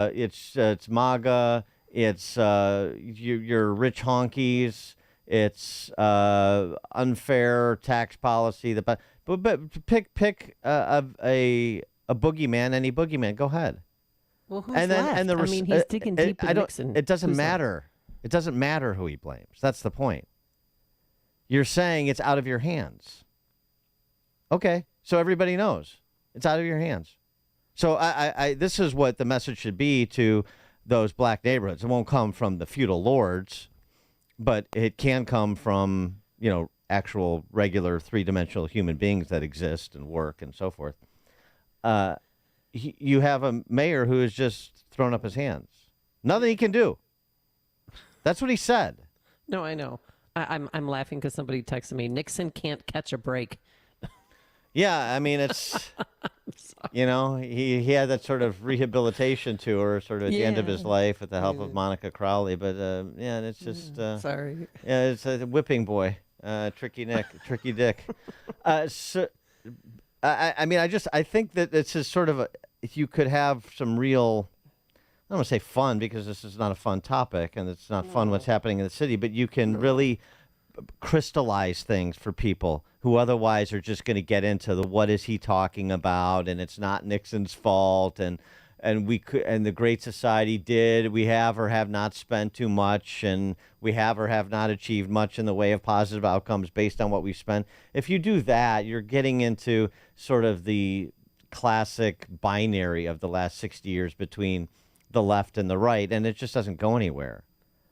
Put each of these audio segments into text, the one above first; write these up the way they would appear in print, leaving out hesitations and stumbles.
It's MAGA. It's your rich honkies. It's unfair tax policy. But pick a boogeyman, any boogeyman. Go ahead. Well, who's left? I mean, he's digging deep with Nixon. It doesn't matter. It doesn't matter who he blames. That's the point. You're saying it's out of your hands. Okay, so everybody knows it's out of your hands. So this is what the message should be to those black neighborhoods. It won't come from the feudal lords, but it can come from, actual regular three-dimensional human beings that exist and work and so forth. You have a mayor who has just thrown up his hands. Nothing he can do. That's what he said. No, I know. I'm laughing because somebody texted me, Nixon can't catch a break. Yeah, I mean, it's, he had that sort of rehabilitation tour sort of at the end of his life with the help of Monica Crowley. But, it's just... sorry. Yeah, it's a whipping boy. Tricky Dick. I think that it's just sort of if you could have some real... I don't want to say fun because this is not a fun topic and it's not fun what's happening in the city, but you can really crystallize things for people who otherwise are just going to get into the what is he talking about and it's not Nixon's fault and the Great Society we have or have not spent too much and we have or have not achieved much in the way of positive outcomes based on what we spent. If you do that, you're getting into sort of the classic binary of the last 60 years between the left and the right, and it just doesn't go anywhere.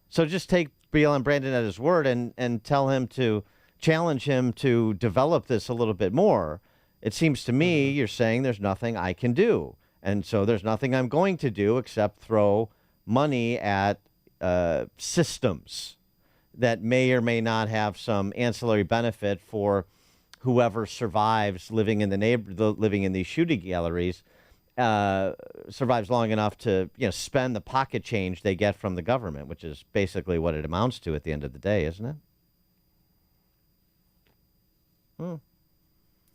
So just take BLM Brandon at his word and challenge him to develop this a little bit more. It seems to me you're saying there's nothing I can do. And so there's nothing I'm going to do except throw money at systems that may or may not have some ancillary benefit for whoever survives living in living in these shooting galleries, survives long enough to spend the pocket change they get from the government, which is basically what it amounts to at the end of the day, isn't it? I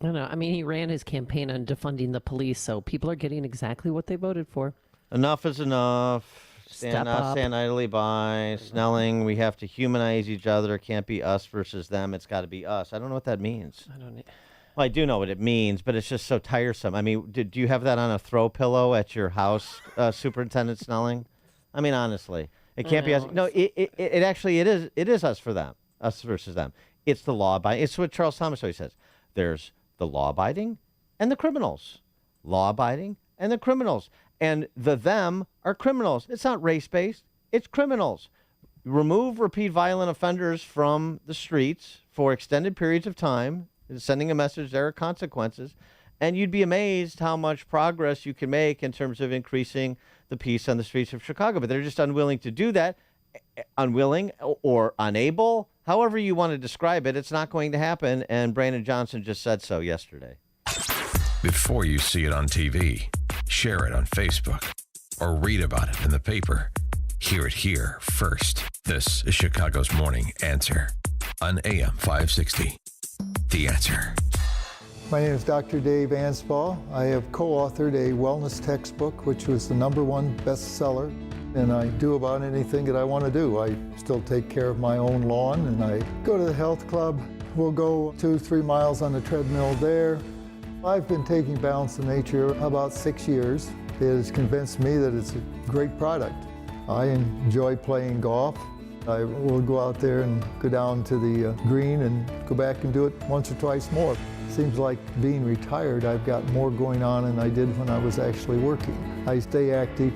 don't know. I mean, he ran his campaign on defunding the police, so people are getting exactly what they voted for. Enough is enough. Stand idly by. Snelling, we have to humanize each other. It can't be us versus them. It's got to be us. I don't know what that means. Well, I do know what it means, but it's just so tiresome. I mean, do you have that on a throw pillow at your house, Superintendent Snelling? I mean, honestly, it can't be us. No, it actually is us for them, us versus them. It's the law abiding. It's what Charles Thomas always says. There's the law abiding and the criminals. Law abiding and the criminals. And the them are criminals. It's not race-based. It's criminals. Remove repeat violent offenders from the streets for extended periods of time, sending a message there are consequences, and you'd be amazed how much progress you can make in terms of increasing the peace on the streets of Chicago. But they're just unwilling to do that, unwilling or unable, however you want to describe it. It's not going to happen, and Brandon Johnson just said so yesterday. Before you see it on TV, share it on Facebook, or read about it in the paper. Hear it here first. This is Chicago's Morning Answer on AM 560. The Answer. My name is Dr. Dave Anspaugh. I have co-authored a wellness textbook, which was the #1 bestseller. And I do about anything that I want to do. I still take care of my own lawn, and I go to the health club. We'll go 2-3 miles on the treadmill there. I've been taking Balance of Nature about 6 years. It has convinced me that it's a great product. I enjoy playing golf. I will go out there and go down to the green and go back and do it once or twice more. Seems like being retired, I've got more going on than I did when I was actually working. I stay active.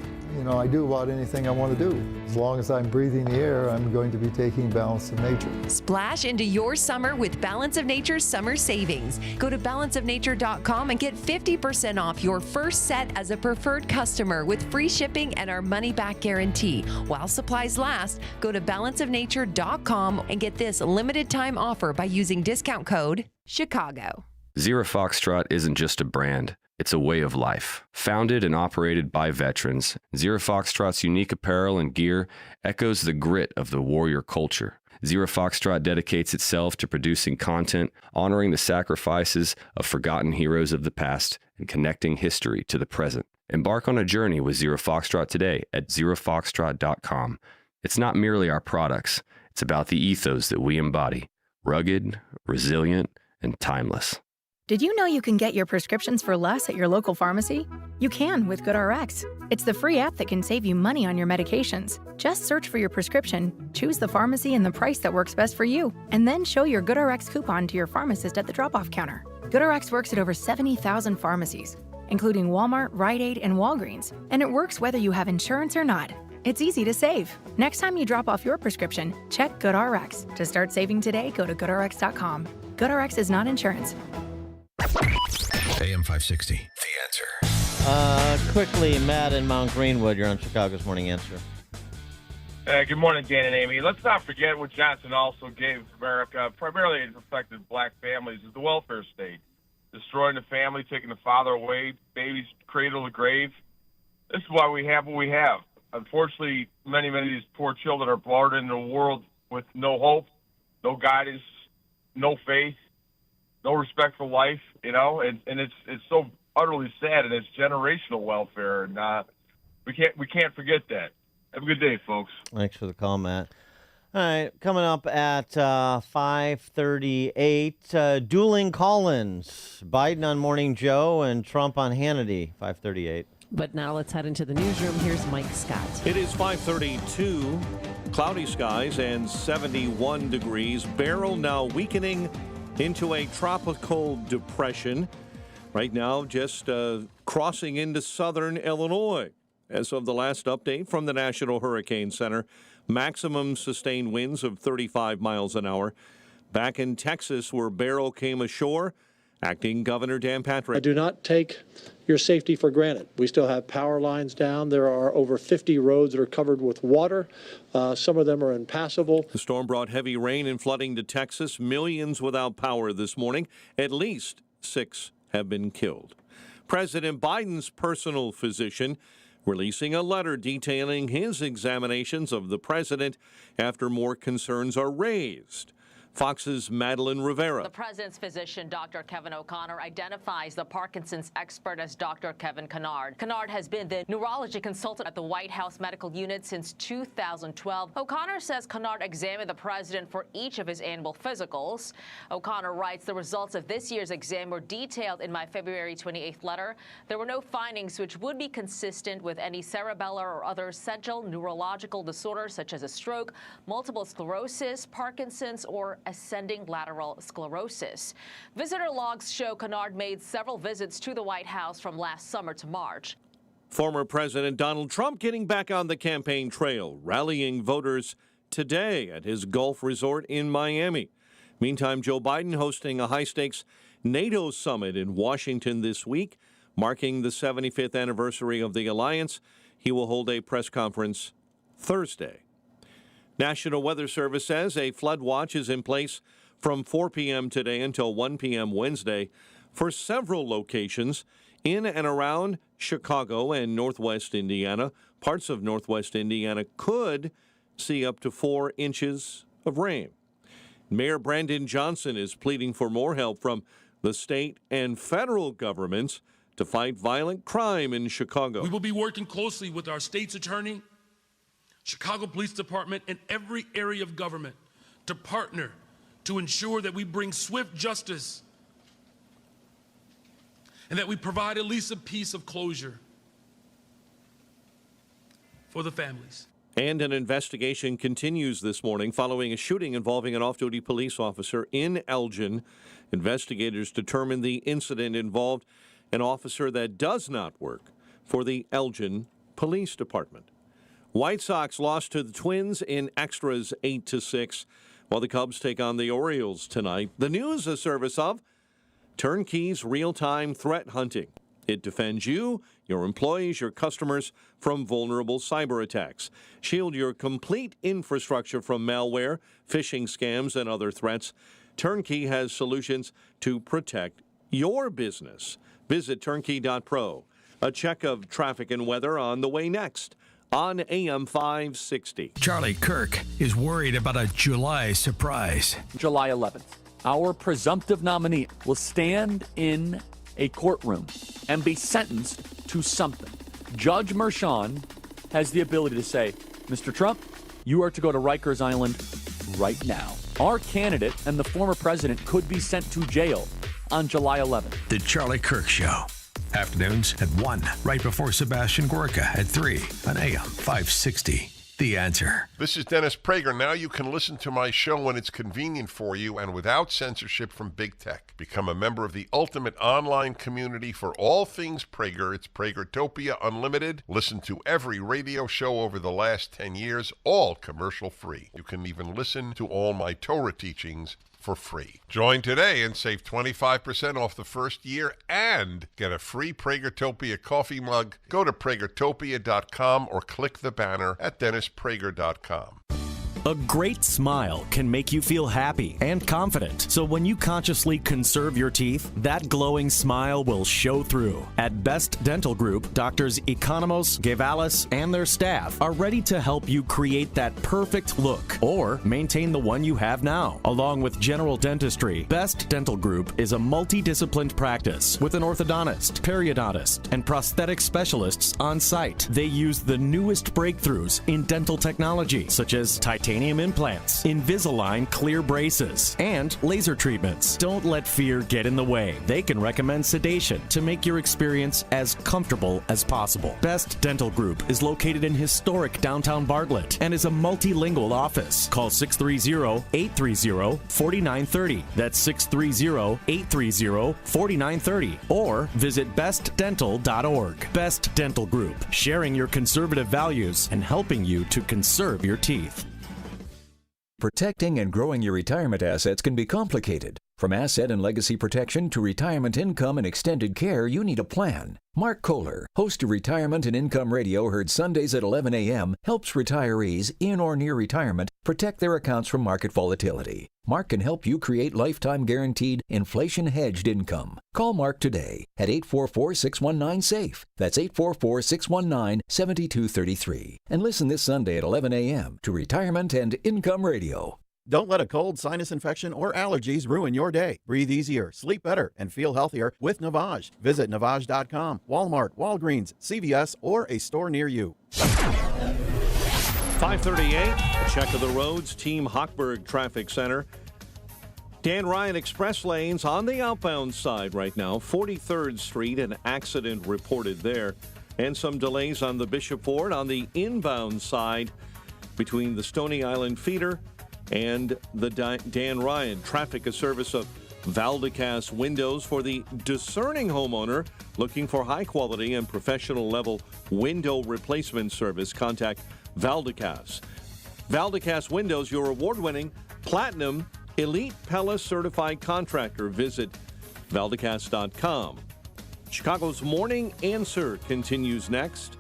I do about anything I want to do. As long as I'm breathing the air, I'm going to be taking Balance of Nature. Splash into your summer with Balance of Nature's summer savings. Go to balanceofnature.com and get 50% off your first set as a preferred customer with free shipping and our money-back guarantee. While supplies last, go to balanceofnature.com and get this limited time offer by using discount code Chicago. Zero Foxtrot isn't just a brand. It's a way of life. Founded and operated by veterans, Zero Foxtrot's unique apparel and gear echoes the grit of the warrior culture. Zero Foxtrot dedicates itself to producing content, honoring the sacrifices of forgotten heroes of the past, and connecting history to the present. Embark on a journey with Zero Foxtrot today at zerofoxtrot.com. It's not merely our products, it's about the ethos that we embody. Rugged, resilient, and timeless. Did you know you can get your prescriptions for less at your local pharmacy? You can with GoodRx. It's the free app that can save you money on your medications. Just search for your prescription, choose the pharmacy and the price that works best for you, and then show your GoodRx coupon to your pharmacist at the drop-off counter. GoodRx works at over 70,000 pharmacies, including Walmart, Rite Aid, and Walgreens, and it works whether you have insurance or not. It's easy to save. Next time you drop off your prescription, check GoodRx. To start saving today, go to goodrx.com. GoodRx is not insurance. AM 560, The Answer. Quickly, Matt in Mount Greenwood, you're on Chicago's Morning Answer. Good morning, Dan and Amy. Let's not forget what Johnson also gave America, primarily it affected black families, is the welfare state. Destroying the family, taking the father away, babies cradle to grave. This is why we have what we have. Unfortunately, many of these poor children are brought into a world with no hope, no guidance, no faith, no respect for life, and it's so utterly sad, and it's generational welfare, and we can't forget that. Have a good day, folks. Thanks for the call, Matt. All right, coming up at 5:38, dueling call-ins. Biden on Morning Joe and Trump on Hannity, 5:38. But now let's head into the newsroom. Here's Mike Scott. It is 5:32, cloudy skies and 71 degrees. Beryl now weakening into a tropical depression. Right now, just crossing into southern Illinois. As of the last update from the National Hurricane Center, maximum sustained winds of 35 miles an hour. Back in Texas, where Beryl came ashore, Acting Governor Dan Patrick. I do not take your safety for granted. We still have power lines down. There are over 50 roads that are covered with water. Some of them are impassable. The storm brought heavy rain and flooding to Texas. Millions without power this morning. At least 6 have been killed. President Biden's personal physician releasing a letter detailing his examinations of the president after more concerns are raised. Fox's Madeline Rivera. The president's physician, Dr. Kevin O'Connor, identifies the Parkinson's expert as Dr. Kevin Kennard. Kennard has been the neurology consultant at the White House Medical Unit since 2012. O'Connor says Kennard examined the president for each of his annual physicals. O'Connor writes, the results of this year's exam were detailed in my February 28th letter. There were no findings which would be consistent with any cerebellar or other central neurological disorders such as a stroke, multiple sclerosis, Parkinson's, or ascending lateral sclerosis. Visitor logs show Kennard made several visits to the White House from last summer to March. Former President Donald Trump getting back on the campaign trail, rallying voters today at his Gulf resort in Miami. Meantime, Joe Biden hosting a high-stakes NATO summit in Washington this week, marking the 75th anniversary of the alliance. He will hold a press conference Thursday. National Weather Service says a flood watch is in place from 4 p.m. today until 1 p.m. Wednesday for several locations in and around Chicago and northwest Indiana. Parts of northwest Indiana could see up to 4 inches of rain. Mayor Brandon Johnson is pleading for more help from the state and federal governments to fight violent crime in Chicago. We will be working closely with our state's attorney, Chicago Police Department, and every area of government to partner to ensure that we bring swift justice and that we provide at least a piece of closure for the families. And an investigation continues this morning following a shooting involving an off-duty police officer in Elgin. Investigators determined the incident involved an officer that does not work for the Elgin Police Department. White Sox lost to the Twins in extras 8-6, while the Cubs take on the Orioles tonight. The news a service of Turnkey's real-time threat hunting. It defends you, your employees, your customers from vulnerable cyber attacks. Shield your complete infrastructure from malware, phishing scams, and other threats. Turnkey has solutions to protect your business. Visit turnkey.pro. A check of traffic and weather on the way next on AM 560. Charlie Kirk is worried about a July surprise. July 11th, our presumptive nominee will stand in a courtroom and be sentenced to something. Judge Merchan has the ability to say, Mr. Trump, you are to go to Rikers Island right now. Our candidate and the former president could be sent to jail on July 11th. The Charlie Kirk Show. Afternoons at 1, right before Sebastian Gorka at 3 on AM 560. The Answer. This is Dennis Prager. Now you can listen to my show when it's convenient for you and without censorship from big tech. Become a member of the ultimate online community for all things Prager. It's Pragertopia Unlimited. Listen to every radio show over the last 10 years, all commercial free. You can even listen to all my Torah teachings for free. Join today and save 25% off the first year and get a free Pragertopia coffee mug. Go to Pragertopia.com or click the banner at DennisPrager.com. A great smile can make you feel happy and confident. So when you consciously conserve your teeth, that glowing smile will show through. At Best Dental Group, Doctors Economos, Gevalis, and their staff are ready to help you create that perfect look or maintain the one you have now. Along with general dentistry, Best Dental Group is a multidisciplined practice with an orthodontist, periodontist, and prosthetic specialists on site. They use the newest breakthroughs in dental technology, such as titanium implants, Invisalign clear braces, and laser treatments. Don't let fear get in the way. They can recommend sedation to make your experience as comfortable as possible. Best Dental Group is located in historic downtown Bartlett and is a multilingual office. Call 630-830-4930. That's 630-830-4930. Or visit bestdental.org. Best Dental Group, sharing your conservative values and helping you to conserve your teeth. Protecting and growing your retirement assets can be complicated. From asset and legacy protection to retirement income and extended care, you need a plan. Mark Kohler, host of Retirement and Income Radio, heard Sundays at 11 a.m., helps retirees in or near retirement protect their accounts from market volatility. Mark can help you create lifetime guaranteed inflation-hedged income. Call Mark today at 844-619-SAFE. That's 844-619-7233. And listen this Sunday at 11 a.m. to Retirement and Income Radio. Don't let a cold, sinus infection, or allergies ruin your day. Breathe easier, sleep better, and feel healthier with Navage. Visit Navage.com, Walmart, Walgreens, CVS, or a store near you. 538, a check of the roads, Team Hochberg Traffic Center. Dan Ryan Express lanes on the outbound side right now. 43rd Street, an accident reported there. And some delays on the Bishop Ford on the inbound side between the Stony Island feeder and the Dan Ryan. Traffic, a service of Valdecas Windows for the discerning homeowner looking for high quality and professional level window replacement service. Contact Valdecas. Valdecas Windows, your award-winning Platinum Elite Pella certified contractor. Visit Valdecas.com. Chicago's Morning Answer continues next.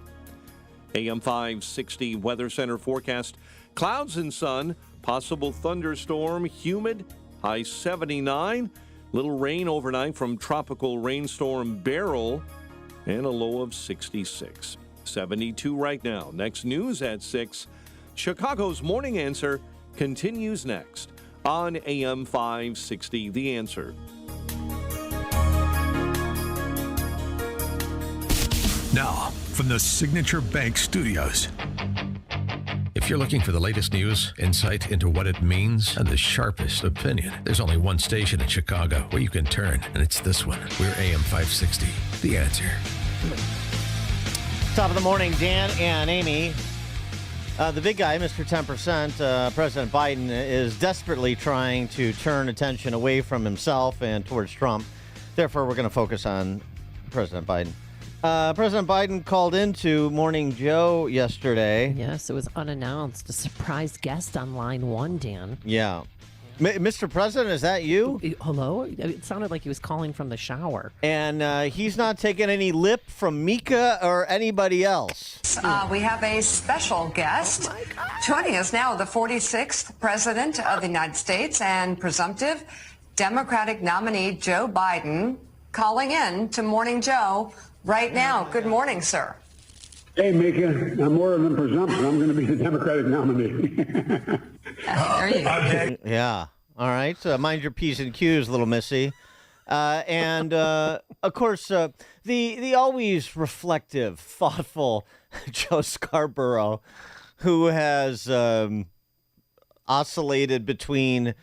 AM 560 Weather Center forecast. Clouds and sun. Possible thunderstorm, humid, high 79. Little rain overnight from tropical rainstorm Beryl, and a low of 66. 72 right now. Next news at 6. Chicago's Morning Answer continues next on AM 560, The Answer. Now, from the Signature Bank Studios. If you're looking for the latest news, insight into what it means, and the sharpest opinion, there's only one station in Chicago where you can turn, and it's this one. We're AM 560, The Answer. Top of the morning, Dan and Amy. The big guy, Mr. 10%, President Biden, is desperately trying to turn attention away from himself and towards Trump. Therefore, we're going to focus on President Biden. President Biden called into Morning Joe yesterday. Yes, it was unannounced. A surprise guest on line 1, Dan. Yeah. Mr. President, is that you? Hello? It sounded like he was calling from the shower. And he's not taking any lip from Mika or anybody else. We have a special guest joining us now, the 46th President of the United States and presumptive Democratic nominee Joe Biden, calling in to Morning Joe right now. Good morning, sir. Hey, Mika, I'm more than presumptive. I'm going to be the Democratic nominee. There you go. Yeah. All right. Mind your P's and Q's, little missy. And of course, the always reflective, thoughtful Joe Scarborough, who has oscillated between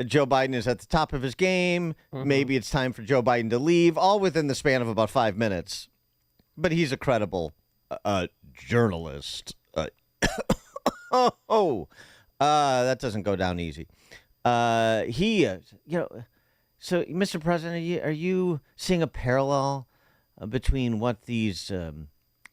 Joe Biden is at the top of his game. Maybe it's time for Joe Biden to leave, all within the span of about 5 minutes. But he's a credible journalist. That doesn't go down easy. So, Mr. President, are you seeing a parallel between what these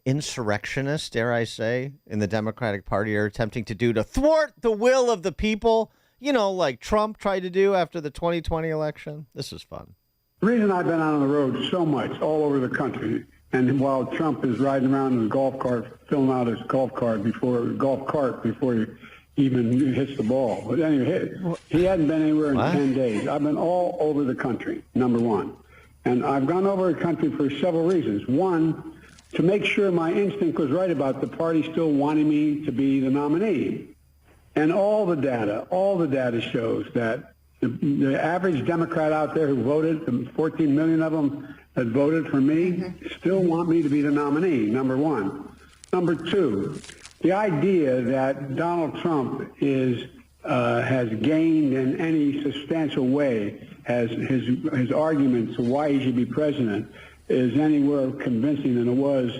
insurrectionists, dare I say, in the Democratic Party are attempting to do to thwart the will of the people? Like Trump tried to do after the 2020 election. This is fun. The reason I've been out on the road so much all over the country, and while Trump is riding around in his golf cart, filling out his golf cart before he even hits the ball. But anyway, he hadn't been anywhere in 10 days. I've been all over the country, number one. And I've gone over the country for several reasons. One, to make sure my instinct was right about the party still wanting me to be the nominee. And all the data shows that the average Democrat out there who voted, the 14 million of them that voted for me, still want me to be the nominee, number one. Number two, the idea that Donald Trump has gained in any substantial way, has his arguments of why he should be president, is anywhere convincing than it was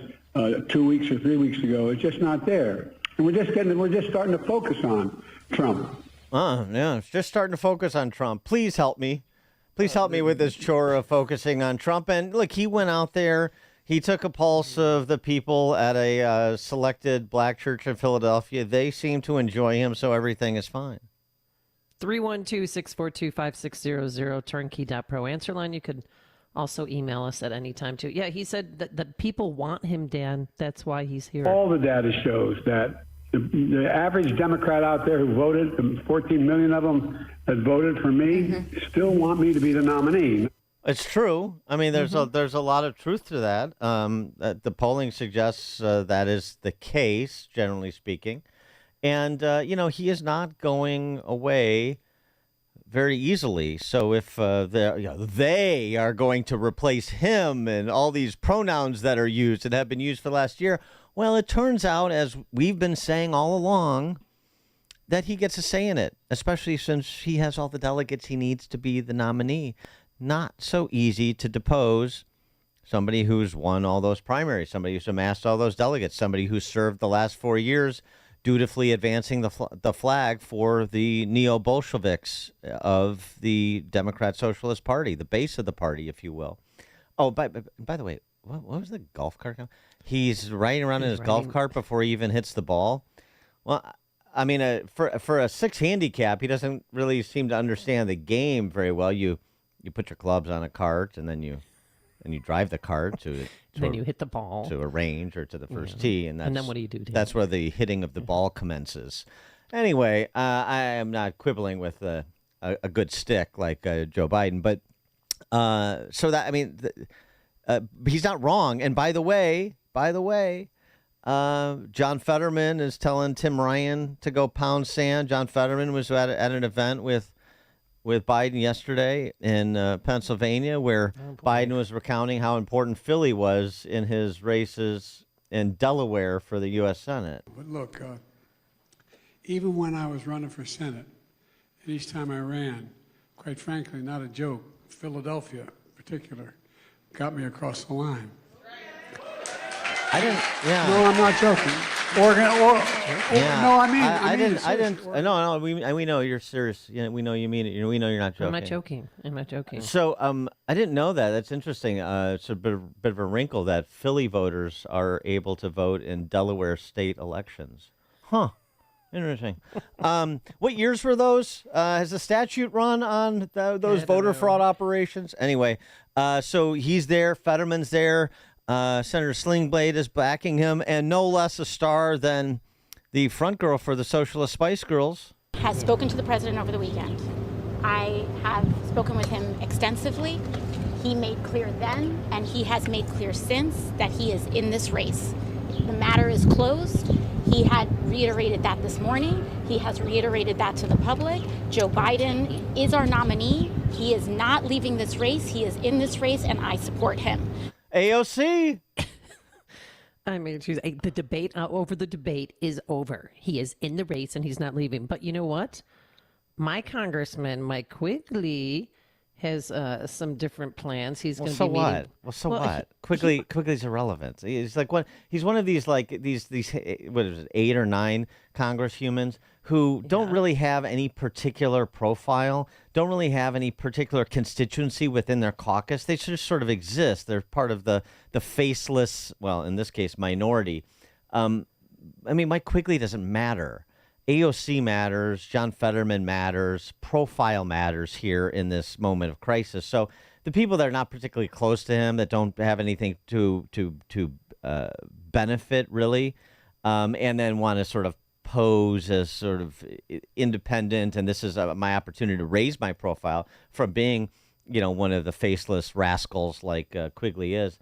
2 weeks or 3 weeks ago. It's just not there. And we're just starting to focus on Trump. Yeah, it's just starting to focus on Trump. Please help me. Please help me with this chore of focusing on Trump. And look, he went out there. He took a pulse of the people at a selected black church in Philadelphia. They seem to enjoy him, so everything is fine. 312-642-5600, turnkey.pro answer line. You could also email us at any time, too. Yeah, he said that people want him, Dan. That's why he's here. All the data shows that the average Democrat out there who voted, the 14 million of them that voted for me, still want me to be the nominee. It's true. I mean, there's a lot of truth to that. The polling suggests that is the case, generally speaking. And, he is not going away very easily. So if they are going to replace him and all these pronouns that are used and have been used for the last year, well, it turns out, as we've been saying all along, that he gets a say in it, especially since he has all the delegates he needs to be the nominee. Not so easy to depose somebody who's won all those primaries, somebody who's amassed all those delegates, somebody who's served the last 4 years dutifully advancing the flag for the neo-Bolsheviks of the Democrat Socialist Party, the base of the party, if you will. Oh, by the way, what was the golf cart? He's riding around in his golf cart before he even hits the ball. Well, I mean, for a 6 handicap, he doesn't really seem to understand the game very well. You put your clubs on a cart, and then you drive the cart to then you hit the ball to a range or to the first tee, and then what do you do? That's where the hitting of the ball commences. Anyway, I am not quibbling with a good stick like Joe Biden, but so that he's not wrong. And by the way, John Fetterman is telling Tim Ryan to go pound sand. John Fetterman was at an event with Biden yesterday in Pennsylvania, where Biden was recounting how important Philly was in his races in Delaware for the U.S. Senate. But look, even when I was running for Senate, and each time I ran, quite frankly, not a joke, Philadelphia in particular got me across the line. I didn't. Yeah. No, I'm not joking. Oregon. Yeah. No, I mean. I didn't. No. We know you're serious. We know you mean it. We know you're not joking. I'm not joking. So, I didn't know that. That's interesting. It's a bit of a wrinkle that Philly voters are able to vote in Delaware state elections. Huh. Interesting. What years were those? Has the statute run on those voter fraud operations? Anyway, so he's there. Fetterman's there. Senator Slingblade is backing him, and no less a star than the front girl for the Socialist Spice Girls. Has spoken to the president over the weekend. I have spoken with him extensively. He made clear then, and he has made clear since, that he is in this race. the matter is closed. He had reiterated that this morning. He has reiterated that to the public. Joe Biden is our nominee. He is not leaving this race. He is in this race, and I support him. AOC. I mean, the debate over the debate is over. He is in the race, and he's not leaving. But you know what? My congressman, Mike Quigley, has some different plans. He's going to be meeting. What? Quigley's irrelevant. He's like he's one of these what is it, 8 or 9 Congress humans who don't really have any particular profile, don't really have any particular constituency within their caucus. They just sort of exist. They're part of the faceless, well, in this case, minority. I mean, Mike Quigley doesn't matter. AOC matters, John Fetterman matters, profile matters here in this moment of crisis. So the people that are not particularly close to him, that don't have anything to benefit really, and then want to sort of pose as sort of independent, and this is my opportunity to raise my profile from being, one of the faceless rascals like Quigley is.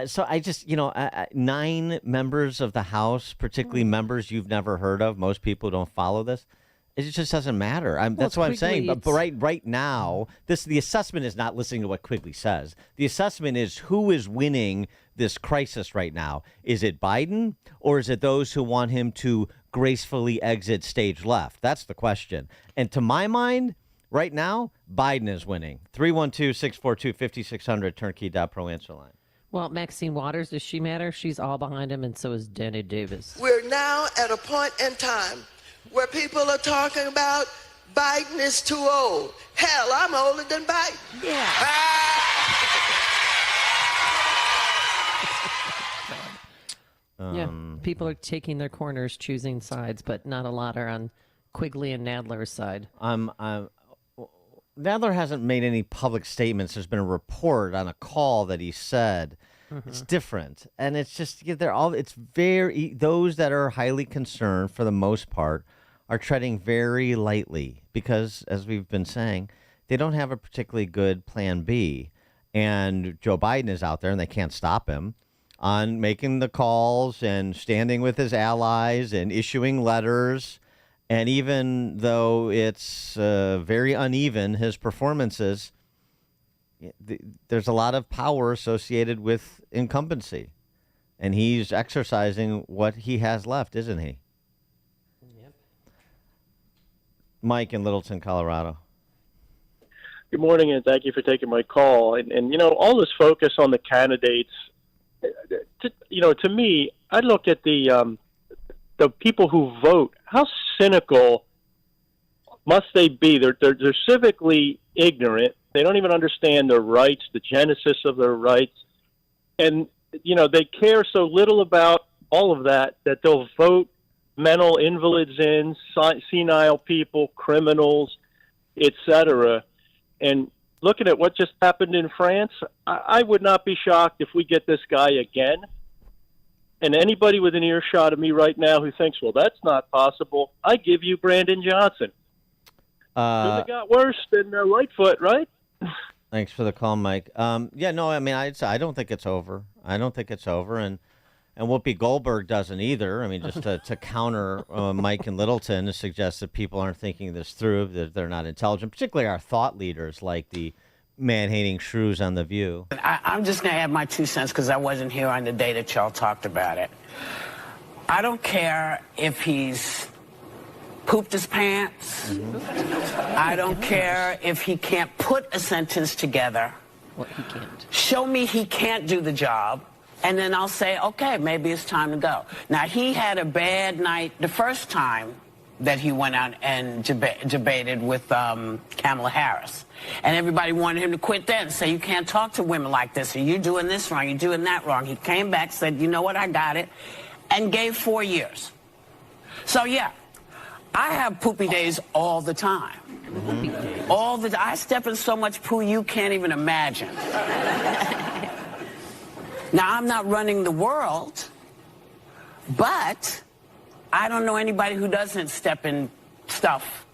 So I just, 9 members of the House, particularly members you've never heard of, most people don't follow this. It just doesn't matter. That's what I'm saying. But right now, the assessment is not listening to what Quigley says. The assessment is who is winning this crisis right now. Is it Biden, or is it those who want him to gracefully exit stage left? That's the question. And to my mind, right now, Biden is winning. 312-642-5600, turnkey.pro answer line. Well, Maxine Waters, does she matter? She's all behind him, and so is Danny Davis. We're now at a point in time where people are talking about Biden is too old. Hell, I'm older than Biden. Yeah. Yeah, people are taking their corners, choosing sides, but not a lot are on Quigley and Nadler's side. Nadler hasn't made any public statements. There's been a report on a call that he said. It's different, and it's just it's very, those that are highly concerned for the most part are treading very lightly because, as we've been saying, they don't have a particularly good plan B, and Joe Biden is out there and they can't stop him on making the calls and standing with his allies and issuing letters. And even though it's very uneven, his performances, there's a lot of power associated with incumbency. And he's exercising what he has left, isn't he? Yep. Mike in Littleton, Colorado. Good morning, and thank you for taking my call. And all this focus on the candidates, to me, I look at the people who vote. How cynical must they be? They're civically ignorant. They don't even understand their rights, the genesis of their rights. And, they care so little about all of that they'll vote mental invalids in, senile people, criminals, etc. And looking at what just happened in France, I would not be shocked if we get this guy again. And anybody with an earshot of me right now who thinks, well, that's not possible, I give you Brandon Johnson. It got worse than Lightfoot, right? Thanks for the call, Mike. I don't think it's over. I don't think it's over, and Whoopi Goldberg doesn't either. I mean, just to counter Mike and Littleton, to suggest that people aren't thinking this through, that they're not intelligent, particularly our thought leaders like the man-hating shrews on The View. I'm just going to add my 2 cents because I wasn't here on the day that y'all talked about it. I don't care if he's pooped his pants. I don't care if he can't put a sentence together. Well, he can't. Show me he can't do the job, and then I'll say, okay, maybe it's time to go. Now, he had a bad night the first time that he went out and debated with Kamala Harris. And everybody wanted him to quit then and say, you can't talk to women like this, or you're doing this wrong, you're doing that wrong. He came back, said, you know what, I got it, and gave 4 years. So, yeah, I have poopy days all the time. I step in so much poo you can't even imagine. Now, I'm not running the world, but I don't know anybody who doesn't step in stuff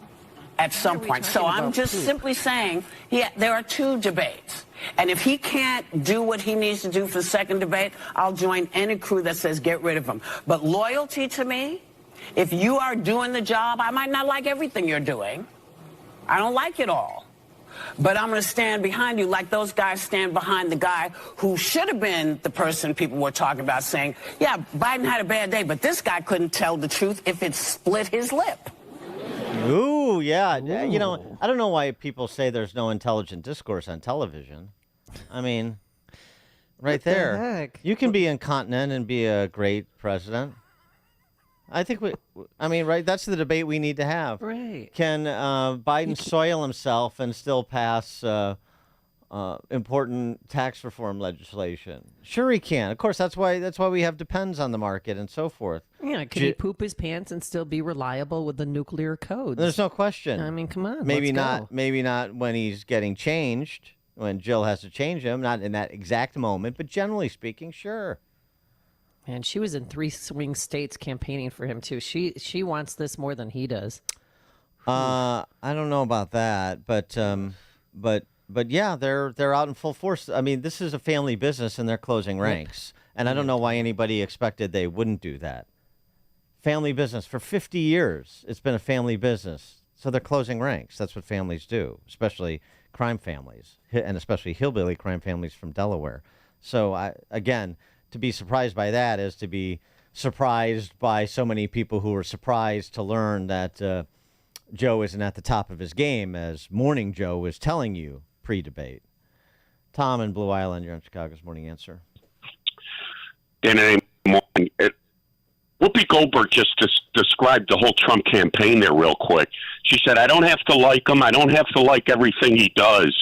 at some point. So I'm just simply saying, yeah, there are 2 debates. And if he can't do what he needs to do for the second debate, I'll join any crew that says get rid of him. But loyalty to me, if you are doing the job, I might not like everything you're doing. I don't like it all. But I'm going to stand behind you like those guys stand behind the guy who should have been the person people were talking about saying, yeah, Biden had a bad day, but this guy couldn't tell the truth if it split his lip. Ooh, yeah. Ooh. You know, I don't know why people say there's no intelligent discourse on television. I mean, right there. Heck? You can be incontinent and be a great president. I think right, that's the debate we need to have. Right. Can Biden soil himself and still pass important tax reform legislation? Sure he can. Of course, that's why we have depends on the market and so forth. Yeah, can he poop his pants and still be reliable with the nuclear codes? There's no question. I mean, come on. Maybe let's go. Maybe not when he's getting changed, when Jill has to change him, not in that exact moment, but generally speaking, sure. Man, she was in 3 swing states campaigning for him too. She wants this more than he does. I don't know about that, but yeah, they're out in full force. I mean, this is a family business, and they're closing ranks. And I don't know why anybody expected they wouldn't do that. Family business for 50 years. It's been a family business, so they're closing ranks. That's what families do, especially crime families, and especially hillbilly crime families from Delaware. So again. To be surprised by that is to be surprised by so many people who were surprised to learn that Joe isn't at the top of his game, as Morning Joe was telling you pre-debate. Tom in Blue Island, you're on Chicago's Morning Answer. Morning. Whoopi Goldberg just described the whole Trump campaign there real quick. She said, I don't have to like him. I don't have to like everything he does.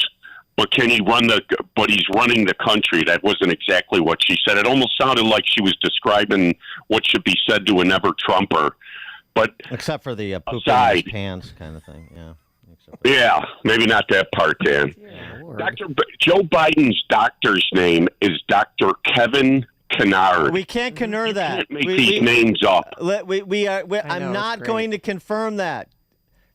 But he's running the country. That wasn't exactly what she said. It almost sounded like she was describing what should be said to a never-Trumper. But except for the poop in his pants kind of thing, yeah. Yeah, maybe not that part, Dan. Yeah, Joe Biden's doctor's name is Dr. Kevin Kennard. We can't Kennard that. Can't make these names up. I'm not going to confirm that.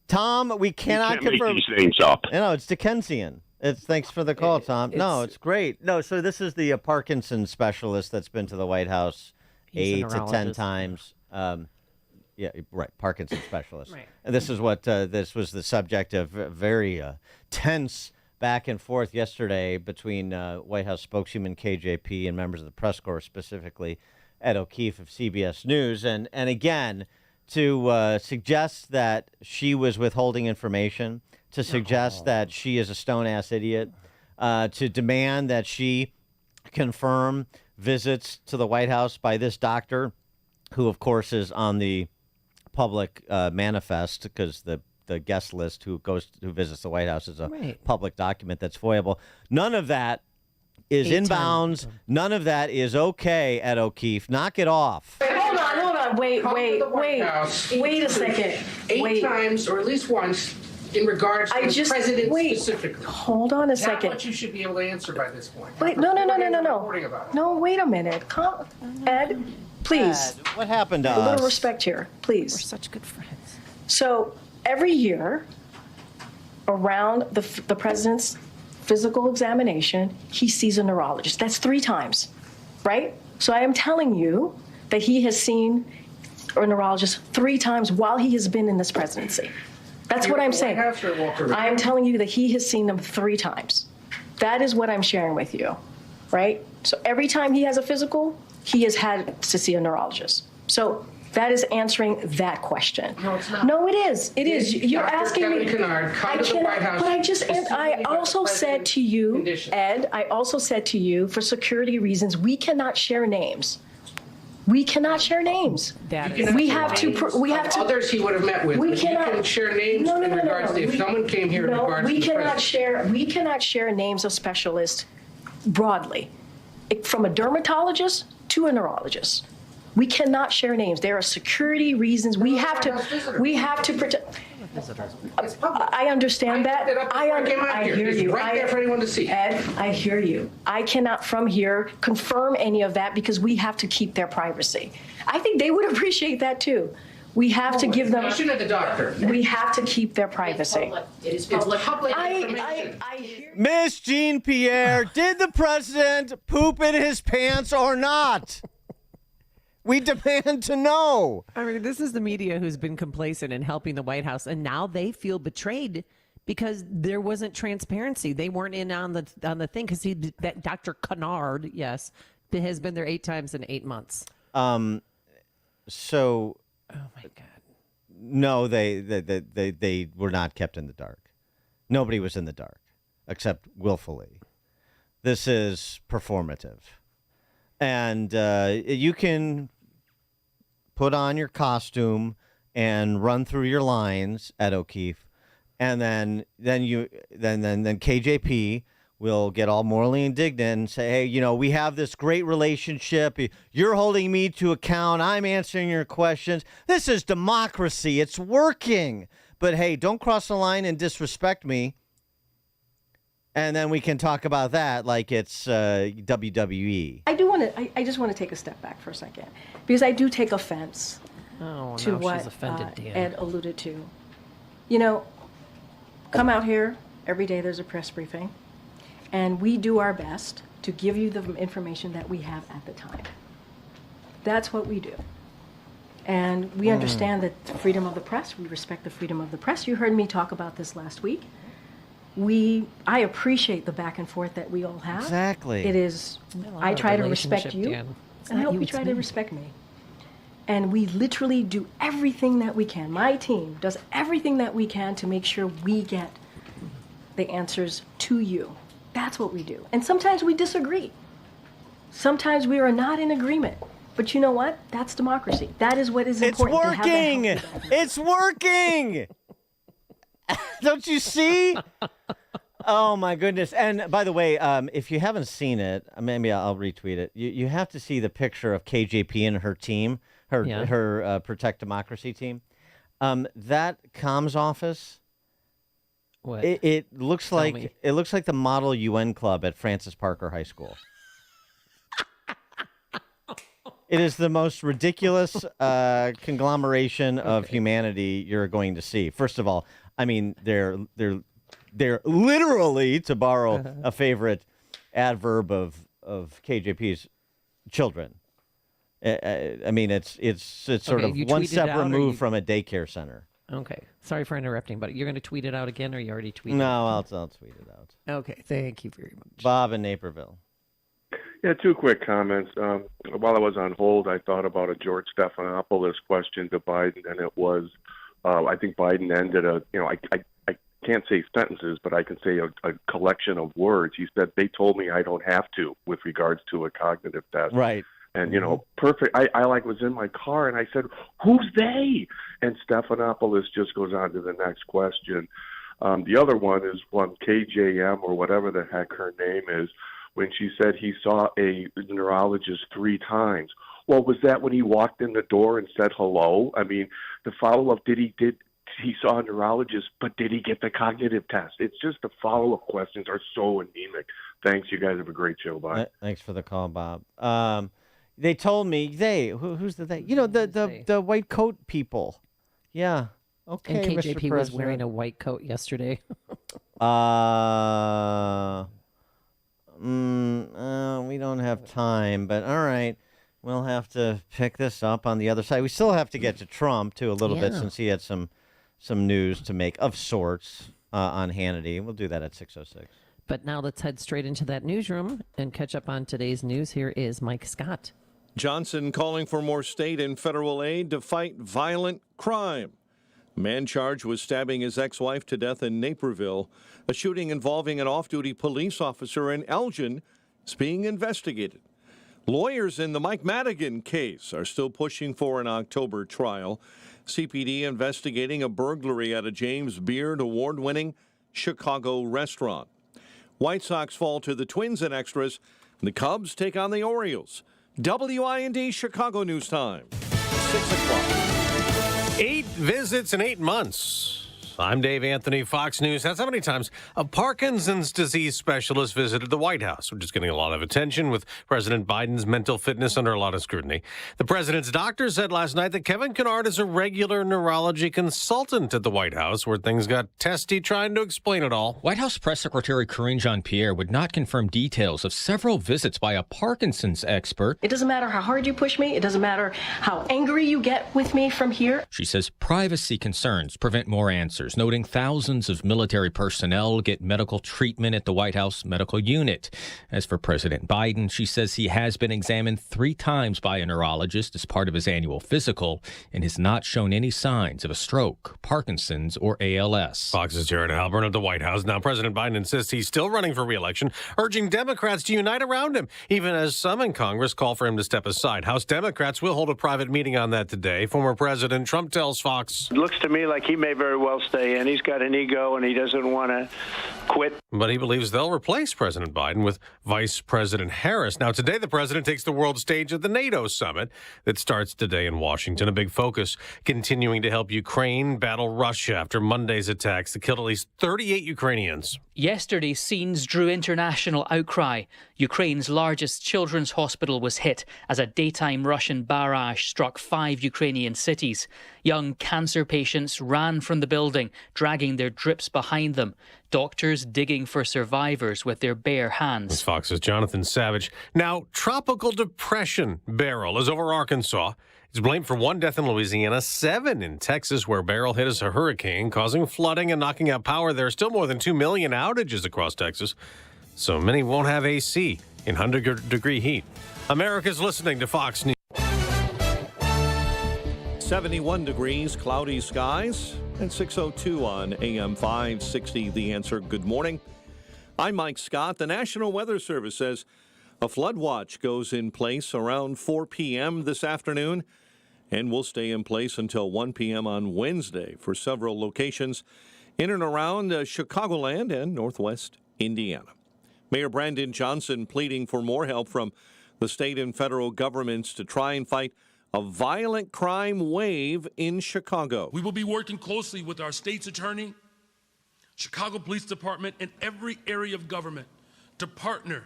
Tom, we cannot confirm. Make these names up. No, it's Dickensian. Thanks for the call, Tom. No, it's great. No, so this is the Parkinson's specialist that's been to the White House 8 to 10 times. Yeah, right, Parkinson's specialist. Right. And this is what this was the subject of very tense back and forth yesterday between White House spokeswoman KJP and members of the press corps, specifically Ed O'Keefe of CBS News. And again, to suggest that she was withholding information, to suggest that she is a stone-ass idiot, to demand that she confirm visits to the White House by this doctor, who, of course, is on the public manifest, because the guest list who visits the White House is a public document that's foiable. None of that is in bounds. None of that is okay, Ed O'Keefe. Knock it off. Hold on. Wait a second. Eight times, or at least once, in regards to the president specifically. Hold on a second. That's what you should be able to answer by this point. Wait, no. No, wait a minute. Ed, please. Ed, what happened to us? A little respect here, please. We're such good friends. So every year, around the president's physical examination, he sees a neurologist. That's 3 times, right? So I am telling you that he has seen a neurologist 3 times while he has been in this presidency. That's what I'm saying. I am telling you that he has seen them 3 times. That is what I'm sharing with you, right? So every time he has a physical, he has had to see a neurologist. So that is answering that question. No, it's not. No, it is. It is. You're asking me. Kennard, come to the White House. But I also said to you, Ed, I also said to you, for security reasons, we cannot share names. We cannot share names. We have to. Others he would have met with. We cannot. You can share names in regards to if someone came here in regards to the president. We cannot share names of specialists broadly, from a dermatologist to a neurologist. We cannot share names. There are security reasons. We have to protect. I understand that. I hear you. Right there for anyone to see. Ed, I hear you. I cannot from here confirm any of that because we have to keep their privacy. I think they would appreciate that too. We have to give them. Question of the doctor. We have to keep their privacy. It is public information. I hear. Miss Jean Pierre, did the president poop in his pants or not? We demand to know. I mean, this is the media who's been complacent in helping the White House, and now they feel betrayed because there wasn't transparency. They weren't in on the thing because that Dr. Kennard, yes, has been there 8 times in 8 months. So. Oh my God. No, they were not kept in the dark. Nobody was in the dark, except willfully. This is performative. And you can put on your costume and run through your lines at O'Keefe, and then KJP will get all morally indignant and say, hey, you know, we have this great relationship. You're holding me to account. I'm answering your questions. This is democracy. It's working. But hey, don't cross the line and disrespect me. And then we can talk about that like it's WWE. I just want to take a step back for a second, because I do take offense to what Ed alluded to. You know, come out here every day. There's a press briefing. And we do our best to give you the information that we have at the time. That's what we do. And we understand that the freedom of the press, we respect the freedom of the press. You heard me talk about this last week. I appreciate the back and forth that we all have. Exactly. It is, I try to respect you, and I hope you try to respect me. And we literally do everything that we can. My team does everything that we can to make sure we get the answers to you. That's what we do. And sometimes we disagree. Sometimes we are not in agreement. But you know what? That's democracy. That is what is important. It's working. It's working. Don't you see? Oh, my goodness. And by the way, if you haven't seen it, maybe I'll retweet it. You have to see the picture of KJP and her team, her Protect Democracy team. That comms office. What? It looks like the Model UN Club at Francis Parker High School. It is the most ridiculous conglomeration of humanity you're going to see. First of all, I mean they're literally, to borrow a favorite adverb of KJP's, children. I mean it's sort of one step removed from a daycare center. Okay. Sorry for interrupting, but you're going to tweet it out again, or you already tweeted it? No, I'll tweet it out. Okay. Thank you very much. Bob in Naperville. Yeah, 2 quick comments. While I was on hold, I thought about a George Stephanopoulos question to Biden, and it was, I think Biden ended I can't say sentences, but I can say a collection of words. He said, they told me I don't have to with regards to a cognitive test. Right. And, you know, perfect. I was in my car and I said, who's they? And Stephanopoulos just goes on to the next question. The other one is one KJM or whatever the heck her name is, when she said he saw a neurologist 3 times. Well, was that when he walked in the door and said hello? I mean, the follow-up, he saw a neurologist, but did he get the cognitive test? It's just the follow-up questions are so anemic. Thanks. You guys have a great show. Bye. Thanks for the call, Bob. They told me who's the they? You know, the white coat people. Yeah. Okay. And KJP Mr. was wearing a white coat yesterday. We don't have time, but all right. We'll have to pick this up on the other side. We still have to get to Trump too a little bit, since he had some news to make of sorts on Hannity. We'll do that at 6:06. But now let's head straight into that newsroom and catch up on today's news. Here is Mike Scott. Johnson calling for more state and federal aid to fight violent crime. A man charged with stabbing his ex-wife to death in Naperville. A shooting involving an off-duty police officer in Elgin is being investigated. Lawyers in the Mike Madigan case are still pushing for an October trial. CPD investigating a burglary at a James Beard award-winning Chicago restaurant. White Sox fall to the Twins in extras. The Cubs take on the Orioles. WIND Chicago News Time, 6 o'clock. 8 visits in 8 months. I'm Dave Anthony, Fox News. That's how many times a Parkinson's disease specialist visited the White House, which is getting a lot of attention with President Biden's mental fitness under a lot of scrutiny. The president's doctor said last night that Kevin Kennard is a regular neurology consultant at the White House, where things got testy trying to explain it all. White House Press Secretary Karine Jean-Pierre would not confirm details of several visits by a Parkinson's expert. It doesn't matter how hard you push me. It doesn't matter how angry you get with me from here. She says privacy concerns prevent more answers, noting thousands of military personnel get medical treatment at the White House medical unit. As for President Biden, she says he has been examined 3 times by a neurologist as part of his annual physical and has not shown any signs of a stroke, Parkinson's, or ALS. Fox's Jared Halpern at the White House. Now, President Biden insists he's still running for re-election, urging Democrats to unite around him, even as some in Congress call for him to step aside. House Democrats will hold a private meeting on that today. Former President Trump tells Fox. It looks to me like he may very well stay in. He's got an ego and he doesn't want to quit. But he believes they'll replace President Biden with Vice President Harris. Now, today the president takes the world stage at the NATO summit that starts today in Washington. A big focus continuing to help Ukraine battle Russia after Monday's attacks that killed at least 38 Ukrainians. Yesterday's scenes drew international outcry. Ukraine's largest children's hospital was hit as a daytime Russian barrage struck 5 Ukrainian cities. Young cancer patients ran from the building, dragging their drips behind them. Doctors digging for survivors with their bare hands. As Fox's Jonathan Savage. Now, tropical depression Beryl is over Arkansas. It's blamed for 1 death in Louisiana, 7 in Texas, where Beryl hit as a hurricane, causing flooding and knocking out power. There are still more than 2 million outages across Texas, so many won't have AC in 100-degree heat. America's listening to Fox News. 71 degrees, cloudy skies, and 6:02 on AM 560. The Answer. Good morning. I'm Mike Scott. The National Weather Service says a flood watch goes in place around 4 p.m. this afternoon and will stay in place until 1 p.m. on Wednesday for several locations in and around Chicagoland and northwest Indiana. Mayor Brandon Johnson pleading for more help from the state and federal governments to try and fight a violent crime wave in Chicago. We will be working closely with our state's attorney, Chicago Police Department, and every area of government to partner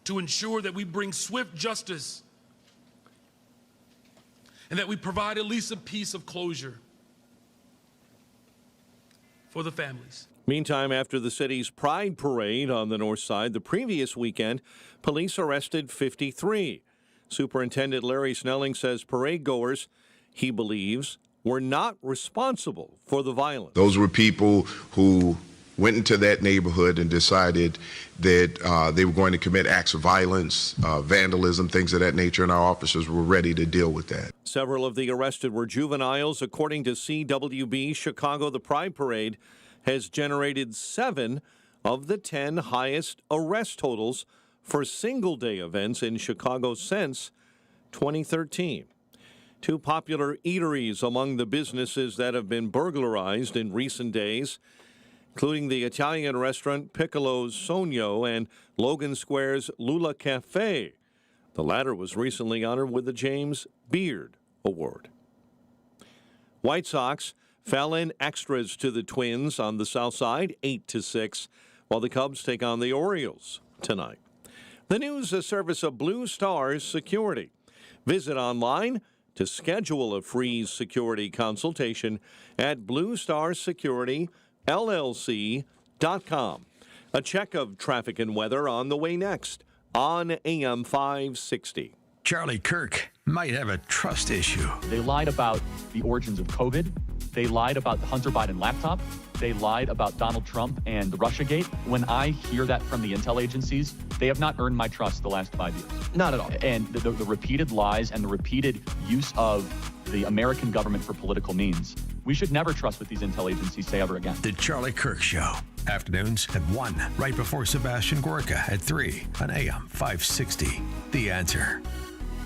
to ensure that we bring swift justice and that we provide at least a piece of closure for the families. Meantime, after the city's Pride Parade on the north side the previous weekend, police arrested 53. Superintendent Larry Snelling says parade goers, he believes, were not responsible for the violence. Those were people who went into that neighborhood and decided that they were going to commit acts of violence, vandalism, things of that nature, and our officers were ready to deal with that. Several of the arrested were juveniles. According to CWB Chicago, the Pride Parade has generated 7 of the 10 highest arrest totals for single-day events in Chicago since 2013. 2 popular eateries among the businesses that have been burglarized in recent days, including the Italian restaurant Piccolo's Sogno and Logan Square's Lula Cafe. The latter was recently honored with the James Beard Award. White Sox fell in extras to the Twins on the south side, 8-6, while the Cubs take on the Orioles tonight. The news is a service of Blue Stars Security. Visit online to schedule a free security consultation at bluestarsecurityllc.com. A check of traffic and weather on the way next on AM 560. Charlie Kirk might have a trust issue. They lied about the origins of COVID. They lied about the Hunter Biden laptop. They lied about Donald Trump and the Russiagate. When I hear that from the intel agencies, they have not earned my trust the last 5 years. Not at all. And the repeated lies and the repeated use of the American government for political means, we should never trust what these intel agencies say ever again. The Charlie Kirk Show. Afternoons at 1, right before Sebastian Gorka at 3 on AM 560. The Answer.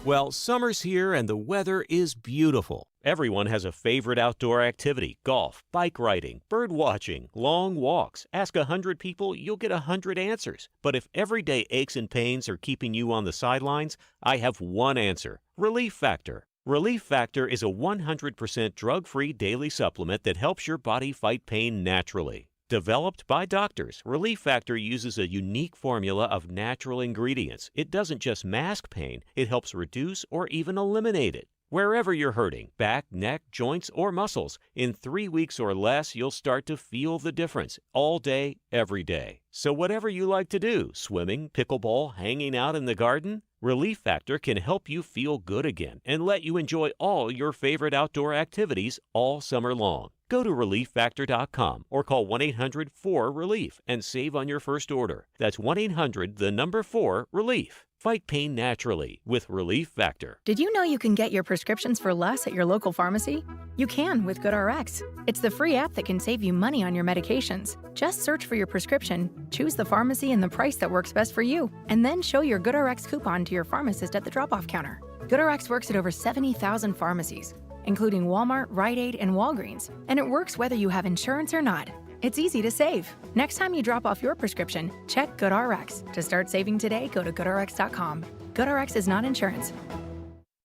Well, summer's here and the weather is beautiful. Everyone has a favorite outdoor activity: golf, bike riding, bird watching, long walks. Ask 100 people, you'll get 100 answers. But if everyday aches and pains are keeping you on the sidelines, I have one answer: Relief Factor. Relief Factor is a 100% drug-free daily supplement that helps your body fight pain naturally. Developed by doctors, Relief Factor uses a unique formula of natural ingredients. It doesn't just mask pain, it helps reduce or even eliminate it. Wherever you're hurting, back, neck, joints, or muscles, in 3 weeks or less, you'll start to feel the difference all day, every day. So whatever you like to do, swimming, pickleball, hanging out in the garden, Relief Factor can help you feel good again and let you enjoy all your favorite outdoor activities all summer long. Go to ReliefFactor.com or call 1-800-4RELIEF and save on your first order. That's 1-800-4RELIEF. Fight pain naturally with Relief Factor. Did you know you can get your prescriptions for less at your local pharmacy? You can with GoodRx. It's the free app that can save you money on your medications. Just search for your prescription, choose the pharmacy and the price that works best for you, and then show your GoodRx coupon to your pharmacist at the drop-off counter. GoodRx works at over 70,000 pharmacies, including Walmart, Rite Aid, and Walgreens, and it works whether you have insurance or not. It's easy to save. Next time you drop off your prescription, check GoodRx. To start saving today, go to GoodRx.com. GoodRx is not insurance.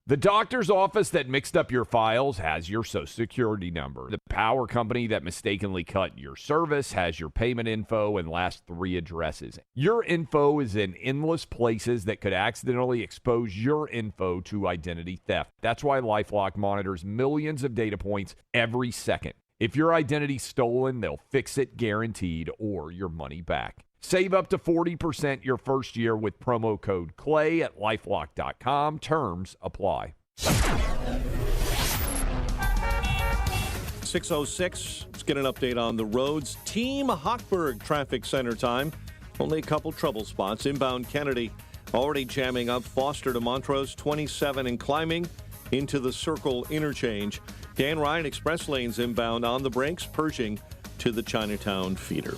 The doctor's office that mixed up your files has your Social Security number. The power company that mistakenly cut your service has your payment info and last 3 addresses. Your info is in endless places that could accidentally expose your info to identity theft. That's why LifeLock monitors millions of data points every second. If your identity's stolen, they'll fix it guaranteed or your money back. Save up to 40% your first year with promo code CLAY at LifeLock.com. Terms apply. 6:06. Let's get an update on the roads. Team Hochberg traffic center time. Only a couple trouble spots. Inbound Kennedy already jamming up. Foster to Montrose, 27 and climbing into the Circle interchange. Dan Ryan express lanes inbound on the brakes, Pershing to the Chinatown feeder.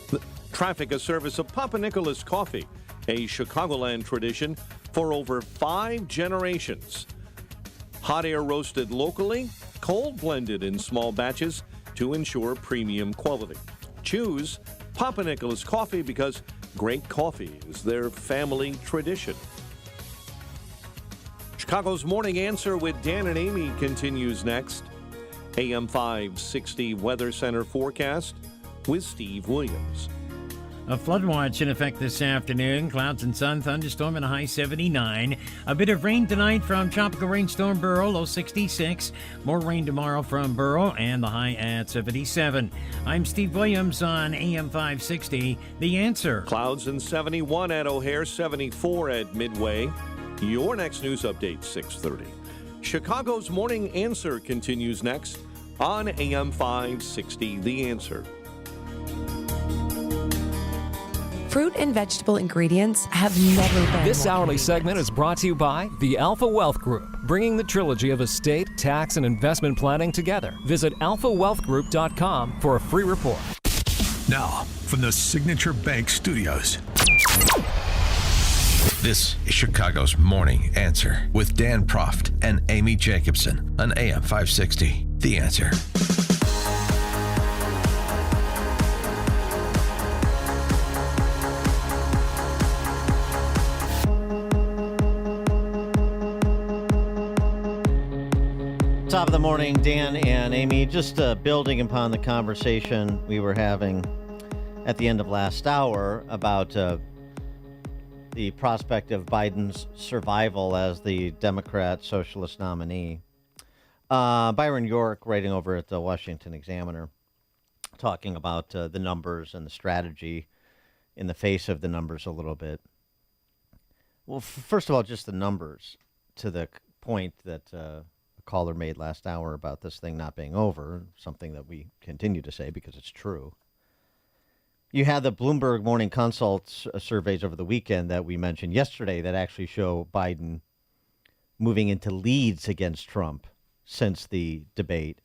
The traffic, a service of Papa Nicholas Coffee, a Chicagoland tradition for over 5 generations. Hot air roasted locally, cold blended in small batches to ensure premium quality. Choose Papa Nicholas Coffee because great coffee is their family tradition. Chicago's Morning Answer with Dan and Amy continues next. AM 560 Weather Center forecast with Steve Williams. A flood watch in effect this afternoon. Clouds and sun, thunderstorm and a high 79. A bit of rain tonight from tropical rainstorm Burrow, low 66. More rain tomorrow from Burrow and the high at 77. I'm Steve Williams on AM 560. The Answer. Clouds and 71 at O'Hare, 74 at Midway. Your next news update, 6:30. Chicago's Morning Answer continues next on AM 560. The Answer. Fruit and vegetable ingredients have never been. This hourly segment is brought to you by the Alpha Wealth Group, bringing the trilogy of estate, tax, and investment planning together. Visit alphawealthgroup.com for a free report. Now, from the Signature Bank Studios. This is Chicago's Morning Answer with Dan Proft and Amy Jacobson on AM 560. The Answer. Top of the morning, Dan and Amy. Just building upon the conversation we were having at the end of last hour about the prospect of Biden's survival as the Democrat socialist nominee. Byron York, writing over at the Washington Examiner, talking about the numbers and the strategy in the face of the numbers a little bit. Well, first of all, just the numbers, to the point that a caller made last hour about this thing not being over, something that we continue to say because it's true. You had the Bloomberg Morning Consult surveys over the weekend that we mentioned yesterday that actually show Biden moving into leads against Trump since the debate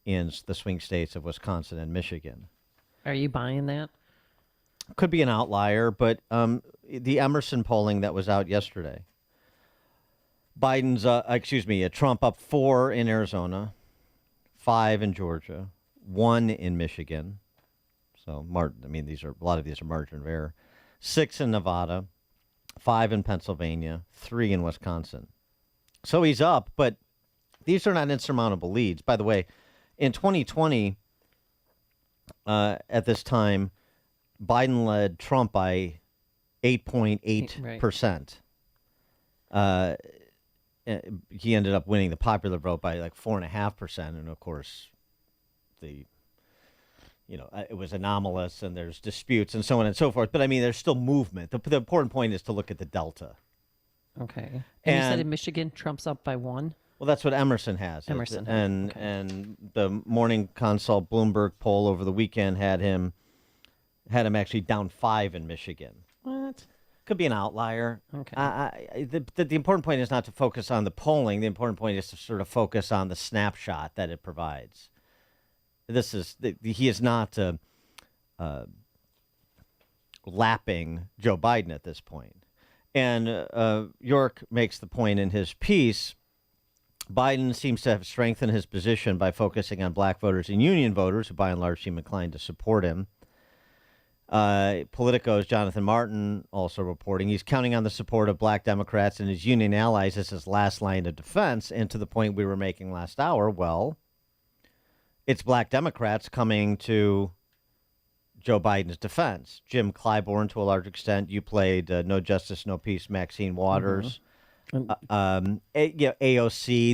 in the swing states of Wisconsin and Michigan. Are you buying that? Could be an outlier, but the Emerson polling that was out yesterday, Trump up 4 in Arizona, 5 in Georgia, 1 in Michigan. So, a lot of these are margin of error. 6 in Nevada, 5 in Pennsylvania, 3 in Wisconsin. So he's up, but these are not insurmountable leads. By the way, in 2020, at this time, Biden led Trump by 8.8%. He ended up winning the popular vote by like 4.5%. And of course, it was anomalous and there's disputes and so on and so forth. But I mean, there's still movement. The important point is to look at the delta. Okay. And you said in Michigan, Trump's up by 1? Well, that's what Emerson has. Emerson. And the Morning Consult Bloomberg poll over the weekend had him actually down 5 in Michigan. What? Could be an outlier. Okay. The important point is not to focus on the polling. The important point is to sort of focus on the snapshot that it provides. He is not lapping Joe Biden at this point. And York makes the point in his piece, Biden seems to have strengthened his position by focusing on black voters and union voters, who by and large seem inclined to support him. Politico's Jonathan Martin also reporting he's counting on the support of black Democrats and his union allies as his last line of defense. And to the point we were making last hour, well, it's black Democrats coming to Joe Biden's defense. Jim Clyburn, to a large extent. You played No Justice, No Peace, Maxine Waters. AOC,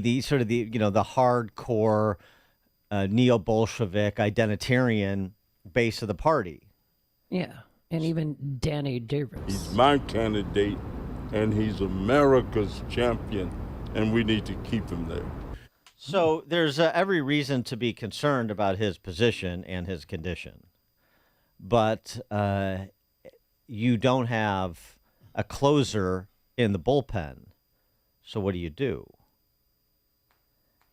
the hardcore neo-Bolshevik identitarian base of the party. Yeah, and even Danny Davis. He's my candidate, and he's America's champion, and we need to keep him there. So there's every reason to be concerned about his position and his condition. But you don't have a closer in the bullpen. So what do you do?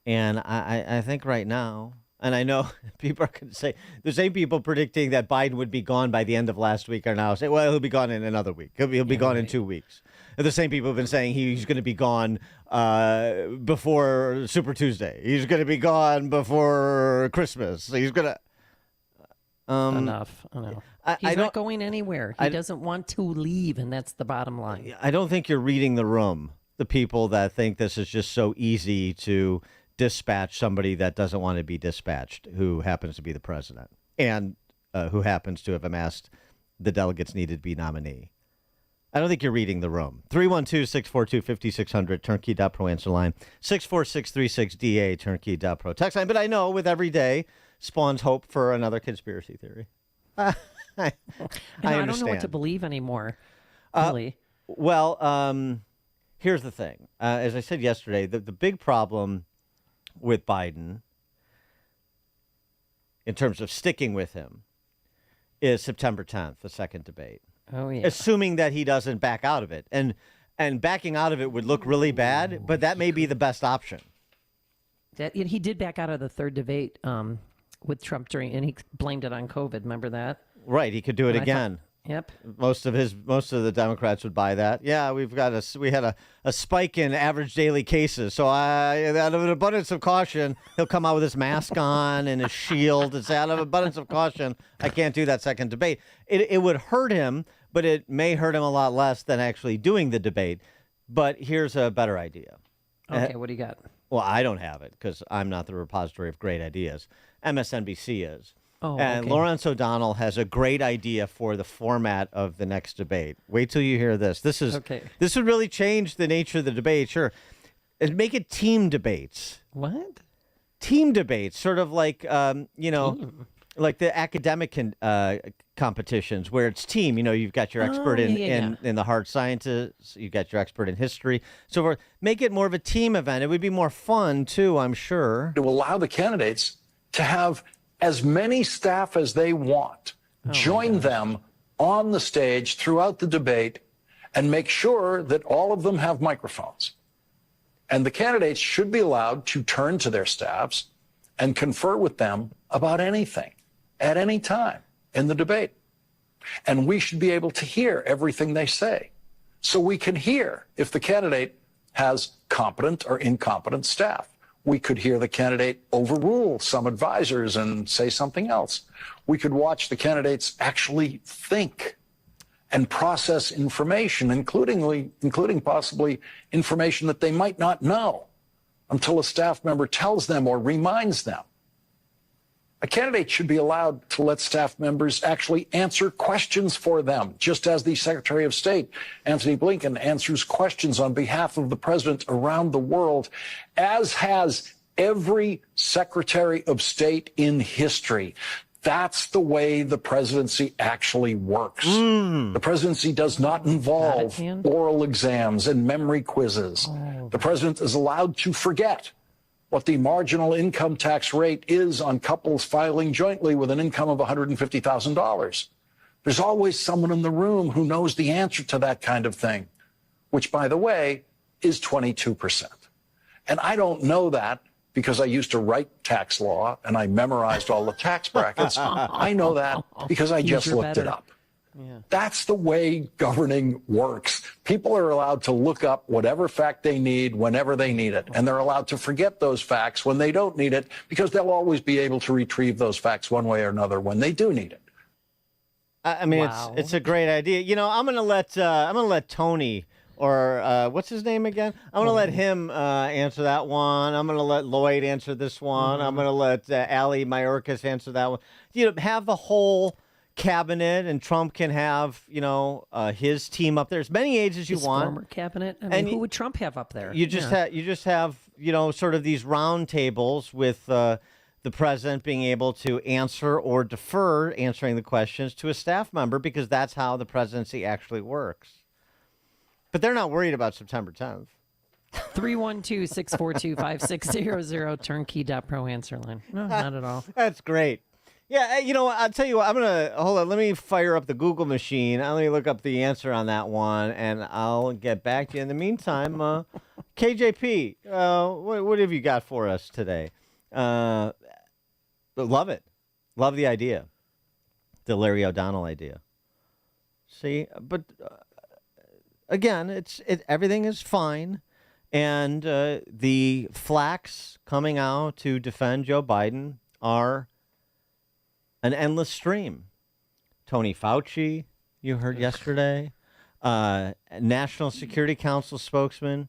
And I think right now, and I know people are going to say, the same people predicting that Biden would be gone by the end of last week are now saying, well, he'll be gone in another week. He'll be gone in 2 weeks. And the same people have been saying he's going to be gone before Super Tuesday. He's going to be gone before Christmas. He's going to... Enough. I know. He's not going anywhere. He doesn't want to leave, and that's the bottom line. I don't think you're reading the room. The people that think this is just so easy to dispatch somebody that doesn't want to be dispatched, who happens to be the president, and who happens to have amassed the delegates needed to be nominee. I don't think you're reading the room. 312-642-5600, turnkey.pro answer line. 64636DA, turnkey.pro text line. But I know with every day spawns hope for another conspiracy theory. I understand. I don't know what to believe anymore, really. Here's the thing. As I said yesterday, the big problem with Biden, in terms of sticking with him, is September 10th, the second debate. Oh, yeah. Assuming that he doesn't back out of it. And backing out of it would look really bad, but that may be the best option. He did back out of the third debate with Trump and he blamed it on COVID. Remember that? Right. He could do it again. Yep. Most of the Democrats would buy that. Yeah, we had a spike in average daily cases. So out of an abundance of caution, he'll come out with his mask on and his shield and say, out of abundance of caution, I can't do that second debate. It would hurt him, but it may hurt him a lot less than actually doing the debate. But here's a better idea. Okay, what do you got? Well, I don't have it because I'm not the repository of great ideas. MSNBC is. Oh, and okay. Lawrence O'Donnell has a great idea for the format of the next debate. Wait till you hear this. This would really change the nature of the debate. Sure. And make it team debates. What? Team debates, sort of like, like the academic competitions where it's team. You've got your expert in the hard sciences. You've got your expert in history. So forth. Make it more of a team event. It would be more fun, too, I'm sure. To allow the candidates to have as many staff as they want, join them on the stage throughout the debate, and make sure that all of them have microphones. And the candidates should be allowed to turn to their staffs and confer with them about anything at any time in the debate. And we should be able to hear everything they say. So we can hear if the candidate has competent or incompetent staff. We could hear the candidate overrule some advisors and say something else. We could watch the candidates actually think and process information, including possibly information that they might not know until a staff member tells them or reminds them. A candidate should be allowed to let staff members actually answer questions for them, just as the Secretary of State, Antony Blinken, answers questions on behalf of the president around the world, as has every Secretary of State in history. That's the way the presidency actually works. The presidency does not involve oral exams and memory quizzes. The president is allowed to forget what the marginal income tax rate is on couples filing jointly with an income of $150,000. There's always someone in the room who knows the answer to that kind of thing, which, by the way, is 22%. And I don't know that because I used to write tax law and I memorized all the tax brackets. I know that because I just looked it up. Yeah. That's the way governing works. People are allowed to look up whatever fact they need whenever they need it, and they're allowed to forget those facts when they don't need it, because they'll always be able to retrieve those facts one way or another when they do need it. I mean, it's a great idea. You know, I'm gonna let Tony, or what's his name again? I'm gonna let him answer that one. I'm gonna let Lloyd answer this one. I'm gonna let Ali Mayorkas answer that one. You know, have the whole cabinet, and Trump can have, you know, his team up there, as many aides as you His want. former cabinet. I mean, who would Trump have up there? You just have you know, sort of these round tables with the president being able to answer or defer answering the questions to a staff member, because that's how the presidency actually works. But they're not worried about September 10th. 312-642-5600, turnkey.pro answer line. No, not at all. That's great. Yeah, you know, I'll tell you what, hold on, let me fire up the Google machine. Let me look up the answer on that one, and I'll get back to you. In the meantime, KJP, what have you got for us today? Love it. Love the idea. The Larry O'Donnell idea. See, but again, everything is fine. And the flacks coming out to defend Joe Biden are an endless stream. Tony Fauci, you heard yesterday. National Security Council spokesman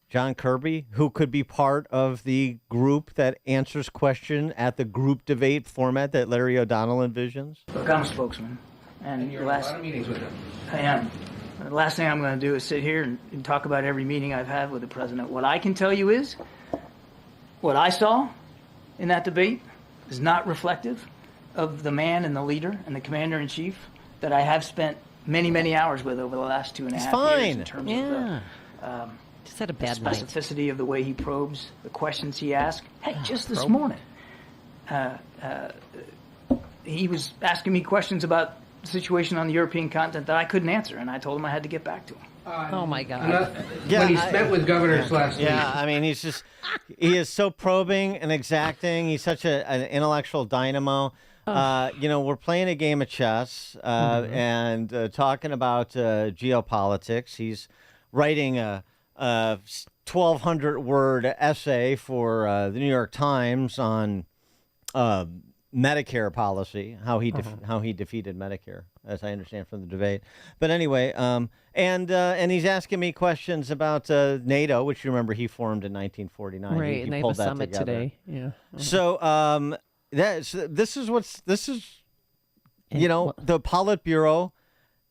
John Kirby, who could be part of the group that answers question at the group debate format that Larry O'Donnell envisions. Look, I'm a spokesman. And you're in a lot of meetings with him. I am. The last thing I'm going to do is sit here and talk about every meeting I've had with the president. What I can tell you is what I saw in that debate is not reflective of the man and the leader and the commander-in-chief that I have spent many, many hours with over the last 2.5 years in terms of just had a bad specificity of the way he probes, the questions he asks. Hey, just this morning, he was asking me questions about the situation on the European continent that I couldn't answer, and I told him I had to get back to him. Oh, my God. When he spent with governors last week. Yeah, I mean, he is so probing and exacting. He's such an intellectual dynamo. You know, we're playing a game of chess and talking about geopolitics. He's writing a 1,200-word essay for the New York Times on Medicare policy, how he defeated Medicare, as I understand from the debate. But anyway, and he's asking me questions about NATO, which you remember he formed in 1949. Right, he and they pulled have a that summit together. today. Yeah. So this is you know, the Politburo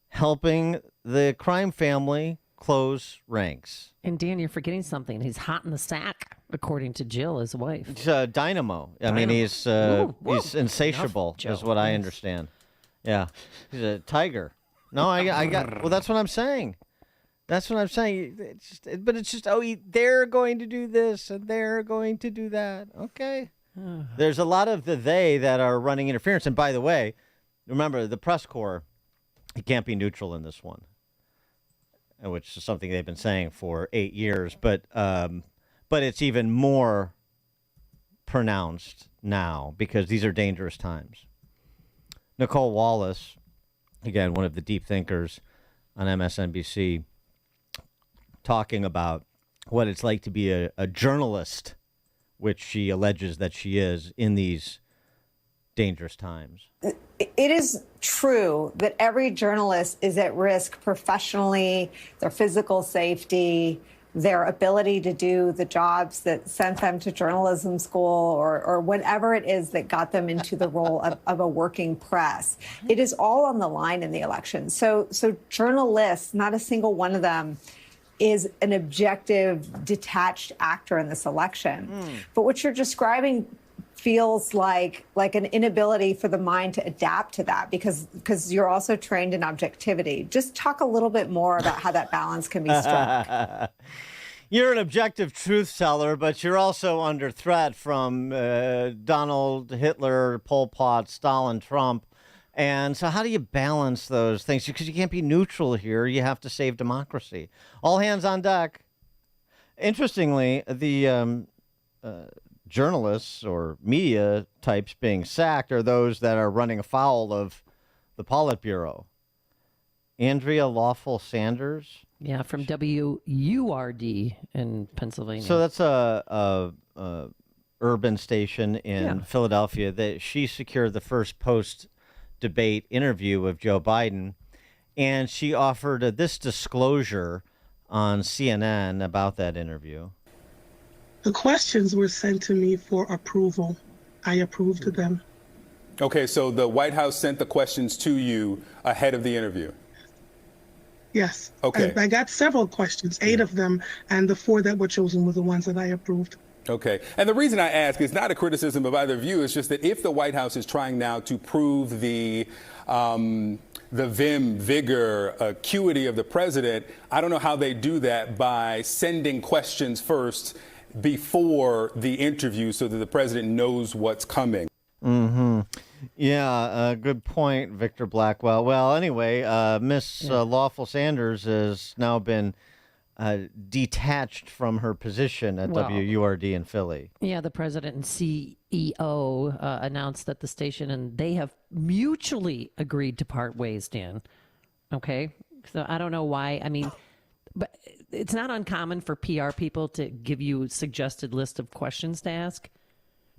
helping the crime family close ranks. And Dan, you're forgetting something. He's hot in the sack, according to Jill, his wife. He's a dynamo. I mean, he's insatiable, is what I understand. Yeah, he's a tiger. No, I got. Well, that's what I'm saying. That's what I'm saying. But it's just they're going to do this and they're going to do that. Okay. There's a lot of the they that are running interference. And by the way, remember the press corps, it can't be neutral in this one, which is something they've been saying for 8 years. But it's even more pronounced now because these are dangerous times. Nicole Wallace, again, one of the deep thinkers on MSNBC, talking about what it's like to be a journalist, which she alleges that she is in these dangerous times. It is true that every journalist is at risk professionally, their physical safety, their ability to do the jobs that sent them to journalism school or whatever it is that got them into the role of a working press. It is all on the line in the election. So journalists, not a single one of them is an objective, detached actor in this election. But what you're describing feels like an inability for the mind to adapt to that because you're also trained in objectivity. Just talk a little bit more about how that balance can be struck. You're an objective truth teller, but you're also under threat from Donald, Hitler, Pol Pot, Stalin, Trump. And so how do you balance those things? Because you can't be neutral here. You have to save democracy. All hands on deck. Interestingly, the journalists or media types being sacked are those that are running afoul of the Politburo. Andrea Lawful Sanders. Yeah, from WURD in Pennsylvania. So that's a urban station in Philadelphia that she secured the first post-debate interview with Joe Biden, and she offered this disclosure on CNN about that interview. The questions were sent to me for approval. I approved of them. Okay, so the White House sent the questions to you ahead of the interview? Yes. Okay. I got several questions, 8 of them, and the 4 that were chosen were the ones that I approved. Okay. And the reason I ask is not a criticism of either view. It's just that if the White House is trying now to prove the vim, vigor, acuity of the president, I don't know how they do that by sending questions first before the interview so that the president knows what's coming. Mm-hmm. Yeah, good point, Victor Blackwell. Well, anyway, Miss Lawful Sanders has now been detached from her position at WURD in Philly. Yeah, the president and CEO announced that the station and they have mutually agreed to part ways, Dan. Okay? So I don't know why. I mean, but it's not uncommon for PR people to give you a suggested list of questions to ask.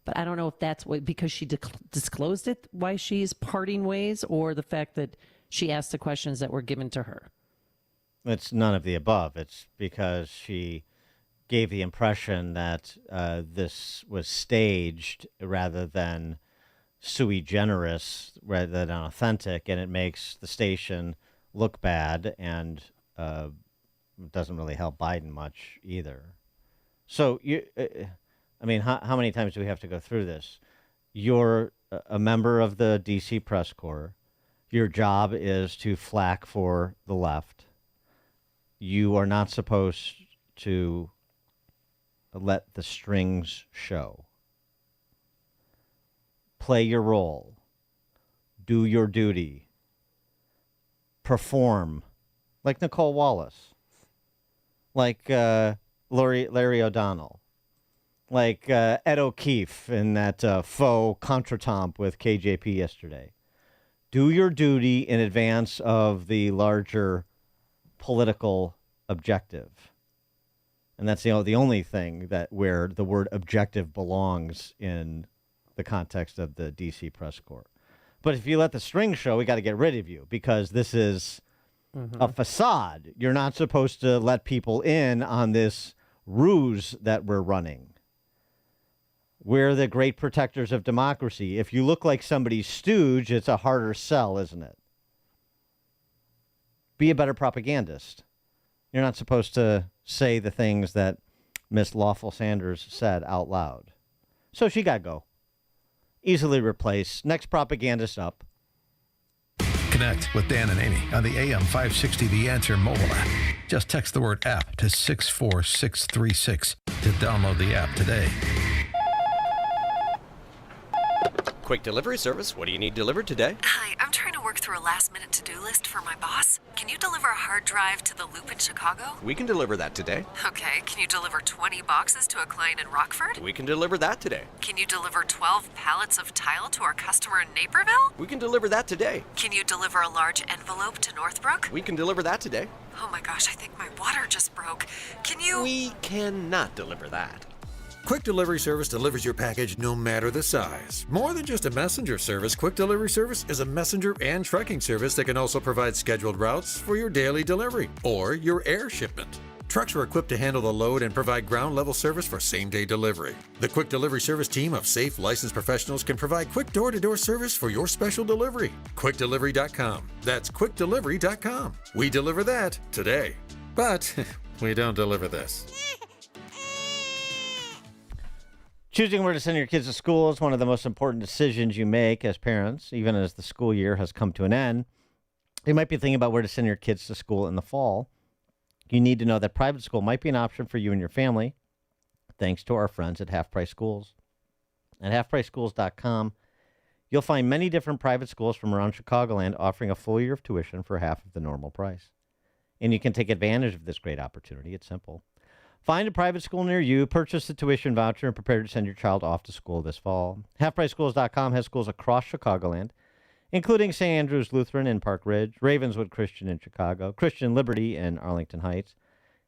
But I don't know if that's because she disclosed it, why she's parting ways, or the fact that she asked the questions that were given to her. It's none of the above. It's because she gave the impression that this was staged rather than sui generis, rather than authentic, and it makes the station look bad and doesn't really help Biden much either. So I mean, how many times do we have to go through this? You're a member of the D.C. press corps. Your job is to flack for the left. You are not supposed to let the strings show. Play your role. Do your duty. Perform. Like Nicole Wallace. Like Larry O'Donnell. Like Ed O'Keefe in that faux contretemps with KJP yesterday. Do your duty in advance of the larger political objective. And that's the only thing that where the word objective belongs in the context of the D.C. press corps. But if you let the strings show, we got to get rid of you because this is a facade. You're not supposed to let people in on this ruse that we're running. We're the great protectors of democracy. If you look like somebody's stooge, it's a harder sell, isn't it? Be a better propagandist. You're not supposed to say the things that Miss Lawful Sanders said out loud. So she got to go. Easily replaced. Next propagandist up. Connect with Dan and Amy on the AM 560 The Answer mobile app. Just text the word app to 64636 to download the app today. Quick delivery service. What do you need delivered today? Hi, I'm trying to work through a last-minute to-do list for my boss. Can you deliver a hard drive to the Loop in Chicago? We can deliver that today. Okay, can you deliver 20 boxes to a client in Rockford? We can deliver that today. Can you deliver 12 pallets of tile to our customer in Naperville? We can deliver that today. Can you deliver a large envelope to Northbrook? We can deliver that today. Oh my gosh, I think my water just broke. Can you... We cannot deliver that. Quick Delivery Service delivers your package no matter the size. More than just a messenger service, Quick Delivery Service is a messenger and trucking service that can also provide scheduled routes for your daily delivery or your air shipment. Trucks are equipped to handle the load and provide ground-level service for same-day delivery. The Quick Delivery Service team of safe, licensed professionals can provide quick door-to-door service for your special delivery. QuickDelivery.com. That's QuickDelivery.com. We deliver that today. But we don't deliver this. Choosing where to send your kids to school is one of the most important decisions you make as parents, even as the school year has come to an end. You might be thinking about where to send your kids to school in the fall. You need to know that private school might be an option for you and your family, thanks to our friends at Half Price Schools. At halfpriceschools.com, you'll find many different private schools from around Chicagoland offering a full year of tuition for half of the normal price. And you can take advantage of this great opportunity. It's simple. Find a private school near you, purchase the tuition voucher, and prepare to send your child off to school this fall. HalfPriceSchools.com has schools across Chicagoland, including St. Andrew's Lutheran in Park Ridge, Ravenswood Christian in Chicago, Christian Liberty in Arlington Heights,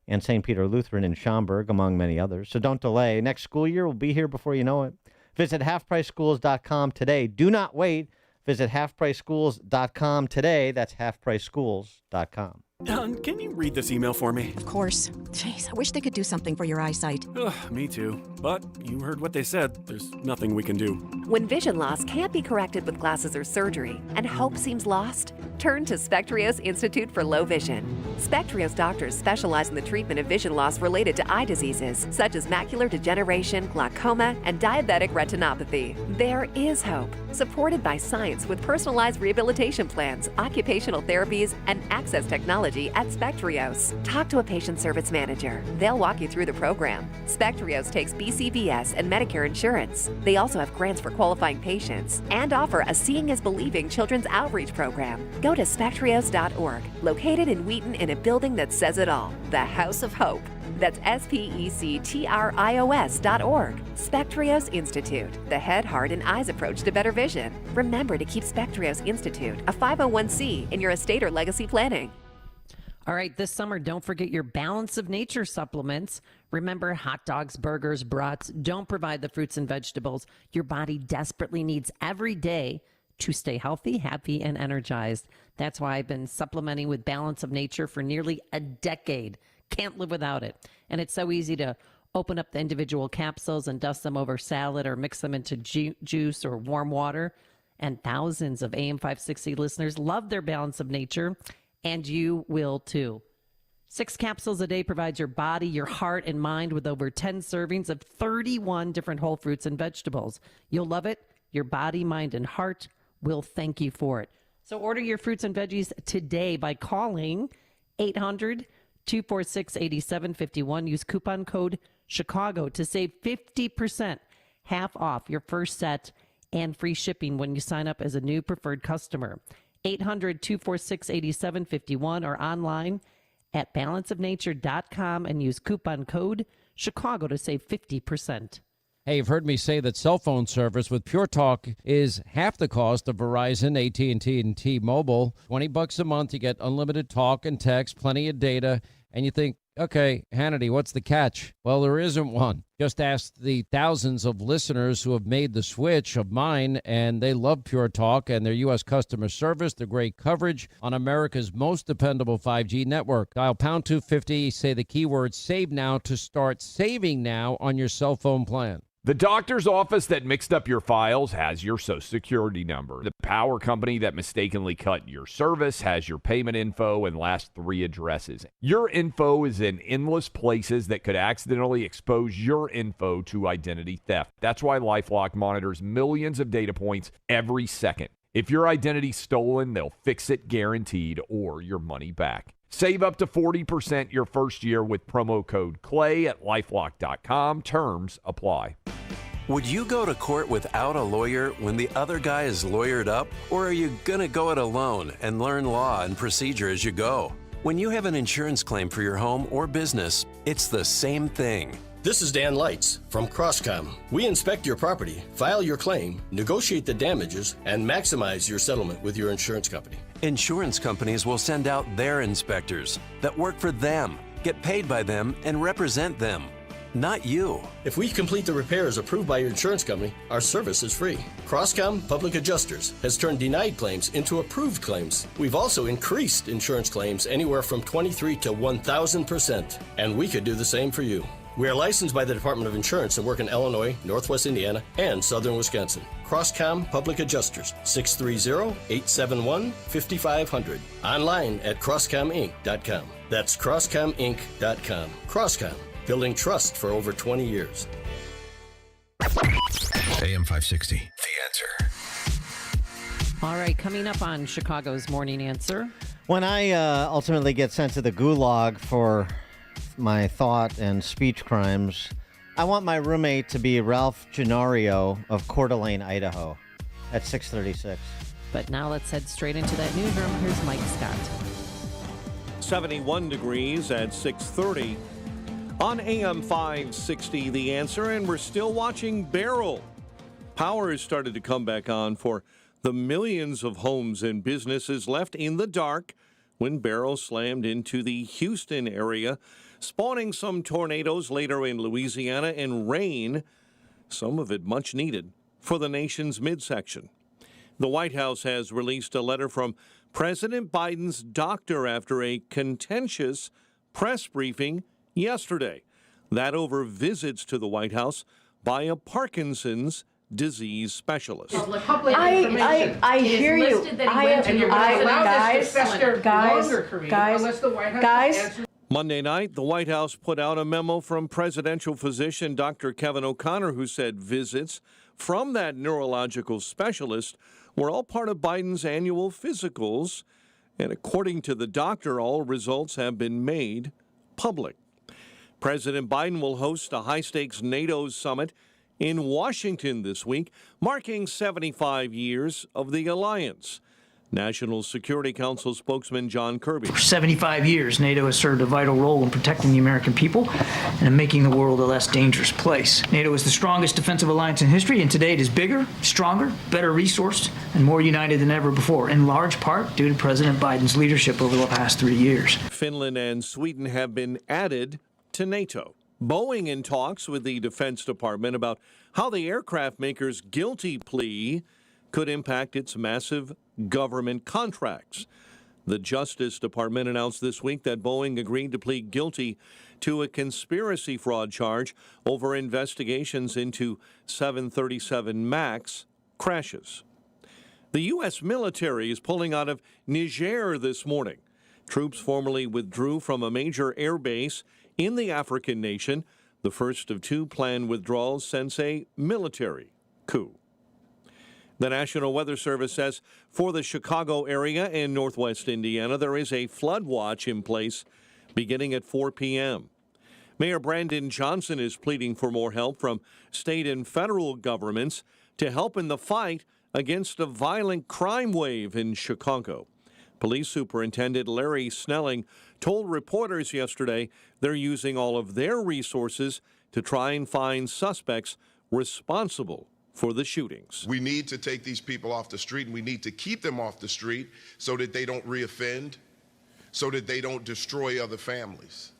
and St. Peter Lutheran in Schaumburg, among many others. So don't delay. Next school year will be here before you know it. Visit halfpriceschools.com today. Do not wait. Visit halfpriceschools.com today. That's halfpriceschools.com. Can you read this email for me? Of course. Jeez, I wish they could do something for your eyesight. Ugh, me too. But you heard what they said. There's nothing we can do. When vision loss can't be corrected with glasses or surgery, and hope seems lost, turn to Spectrios Institute for Low Vision. Spectrios doctors specialize in the treatment of vision loss related to eye diseases, such as macular degeneration, glaucoma, and diabetic retinopathy. There is hope, supported by science with personalized rehabilitation plans, occupational therapies, and access technology at Spectrios. Talk to a patient service manager. They'll walk you through the program. Spectrios takes BCBS and Medicare insurance. They also have grants for qualifying patients and offer a Seeing is Believing children's outreach program. Go to spectrios.org, located in Wheaton in a building that says it all, the House of Hope. That's spectrios.org. Spectrios Institute, the head, heart, and eyes approach to better vision. Remember to keep Spectrios Institute a 501c in your estate or legacy planning. All right, this summer, don't forget your Balance of Nature supplements. Remember, hot dogs, burgers, brats don't provide the fruits and vegetables your body desperately needs every day to stay healthy, happy, and energized. That's why I've been supplementing with Balance of Nature for nearly a decade. Can't live without it. And it's so easy to open up the individual capsules and dust them over salad or mix them into juice or warm water. And thousands of AM 560 listeners love their Balance of Nature. And you will too. 6 capsules a day provides your body, your heart, and mind with over 10 servings of 31 different whole fruits and vegetables. You'll love it. Your body, mind, and heart will thank you for it. So order your fruits and veggies today by calling 800-246-8751. Use coupon code Chicago to save 50%, half off your first set and free shipping when you sign up as a new preferred customer. 800-246-8751 or online at balanceofnature.com and use coupon code Chicago to save 50%. Hey, you've heard me say that cell phone service with Pure Talk is half the cost of Verizon, AT&T, and T-Mobile. $20 a month, you get unlimited talk and text, plenty of data, and you think, okay, Hannity, what's the catch? Well, there isn't one. Just ask the thousands of listeners who have made the switch of mine, and they love Pure Talk and their U.S. customer service, the great coverage on America's most dependable 5G network. Dial pound 250, say the keyword save now to start saving now on your cell phone plan. The doctor's office that mixed up your files has your Social Security number. The power company that mistakenly cut your service has your payment info and last 3 addresses. Your info is in endless places that could accidentally expose your info to identity theft. That's why LifeLock monitors millions of data points every second. If your identity's stolen, they'll fix it guaranteed or your money back. Save up to 40% your first year with promo code CLAY at LifeLock.com. Terms apply. Would you go to court without a lawyer when the other guy is lawyered up? Or are you going to go it alone and learn law and procedure as you go? When you have an insurance claim for your home or business, it's the same thing. This is Dan Lights from Crosscom. We inspect your property, file your claim, negotiate the damages, and maximize your settlement with your insurance company. Insurance companies will send out their inspectors that work for them, get paid by them, and represent them. not you. If we complete the repairs approved by your insurance company, our service is free. Crosscom Public Adjusters has turned denied claims into approved claims. We've also increased insurance claims anywhere from 23 to 1,000%, and we could do the same for you. We are licensed by the Department of Insurance and work in Illinois, Northwest Indiana, and Southern Wisconsin. Crosscom Public Adjusters, 630-871-5500. Online at crosscominc.com. That's crosscominc.com. Crosscom, building trust for over 20 years. AM 560, The Answer. All right, coming up on Chicago's Morning Answer. When I ultimately get sent to the gulag for my thought and speech crimes, I want my roommate to be Ralph Gennario of Coeur d'Alene, Idaho, at 6:36. But now let's head straight into that newsroom. Here's Mike Scott. 71 degrees at 6:30 on AM 560, The Answer, and we're still watching Beryl. Power has started to come back on for the millions of homes and businesses left in the dark when Beryl slammed into the Houston area, spawning some tornadoes later in Louisiana and rain, some of it much needed, for the nation's midsection. The White House has released a letter from President Biden's doctor after a contentious press briefing yesterday. That over visits to the White House by a Parkinson's disease specialist. I hear you. Guys. Monday night, the White House put out a memo from presidential physician Dr. Kevin O'Connor, who said visits from that neurological specialist were all part of Biden's annual physicals, and according to the doctor, all results have been made public. President Biden will host a high-stakes NATO summit in Washington this week, marking 75 years of the alliance. National Security Council spokesman John Kirby. For 75 years, NATO has served a vital role in protecting the American people and in making the world a less dangerous place. NATO is the strongest defensive alliance in history, and today it is bigger, stronger, better resourced, and more united than ever before, in large part due to President Biden's leadership over the past 3 years. Finland and Sweden have been added to NATO. Boeing in talks with the Defense Department about how the aircraft maker's guilty plea could impact its massive government contracts. The Justice Department announced this week that Boeing agreed to plead guilty to a conspiracy fraud charge over investigations into 737 MAX crashes. The U.S. military is pulling out of Niger this morning. Troops formally withdrew from a major air base in the African nation, the first of two planned withdrawals since a military coup. The National Weather Service says for the Chicago area and northwest Indiana, there is a flood watch in place beginning at 4 p.m. Mayor Brandon Johnson is pleading for more help from state and federal governments to help in the fight against a violent crime wave in Chicago. Police Superintendent Larry Snelling told reporters yesterday they're using all of their resources to try and find suspects responsible for the shootings. We need to take these people off the street, and we need to keep them off the street so that they don't reoffend, so that they don't destroy other families.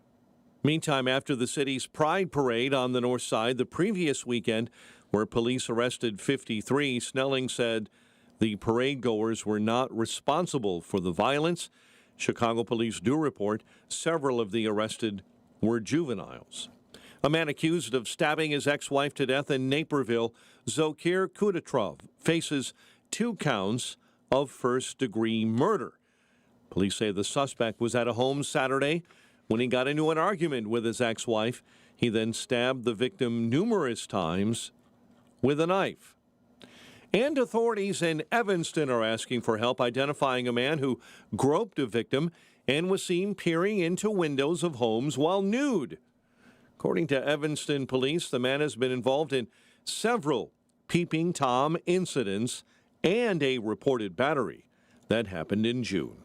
Meantime, after the city's Pride Parade on the north side the previous weekend, where police arrested 53, Snelling said the parade goers were not responsible for the violence. Chicago police do report several of the arrested were juveniles. A man accused of stabbing his ex-wife to death in Naperville, Zokir Kudatrov, faces 2 counts of first-degree murder. Police say the suspect was at a home Saturday when he got into an argument with his ex-wife. He then stabbed the victim numerous times with a knife. And authorities in Evanston are asking for help identifying a man who groped a victim and was seen peering into windows of homes while nude. According to Evanston police, the man has been involved in several peeping Tom incidents and a reported battery that happened in June.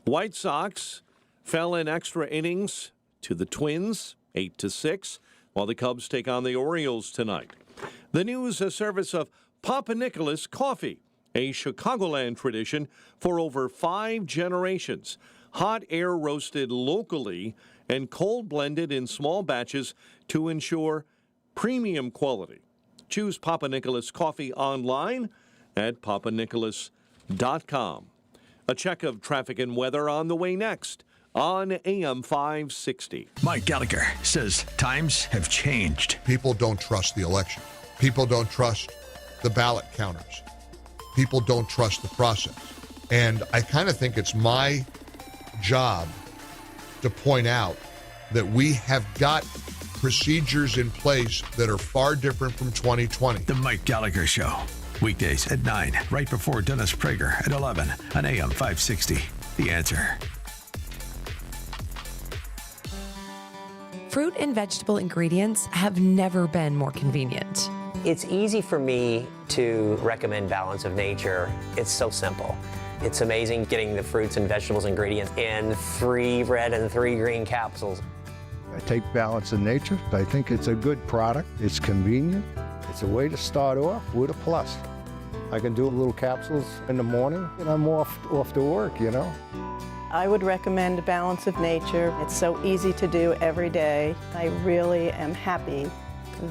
White Sox fell in extra innings to the Twins, 8-6, while the Cubs take on the Orioles tonight. The news, a service of Papa Nicholas Coffee, a Chicagoland tradition for over 5 generations. hot air roasted locally and cold blended in small batches to ensure premium quality. Choose Papa Nicholas Coffee online at papanicholas.com. A check of traffic and weather on the way next on AM 560. Mike Gallagher says times have changed. People don't trust the election. People don't trust the ballot counters. People don't trust the process. And I kind of think it's my job to point out that we have got procedures in place that are far different from 2020. The Mike Gallagher Show. Weekdays at 9, right before Dennis Prager at 11 on AM 560. The Answer. Fruit and vegetable ingredients have never been more convenient. It's easy for me to recommend Balance of Nature. It's so simple. It's amazing getting the fruits and vegetables ingredients in 3 red and 3 green capsules. I take Balance of Nature. I think it's a good product. It's convenient. It's a way to start off with a plus. I can do little capsules in the morning and I'm off to work, you know. I would recommend Balance of Nature. It's so easy to do every day. I really am happy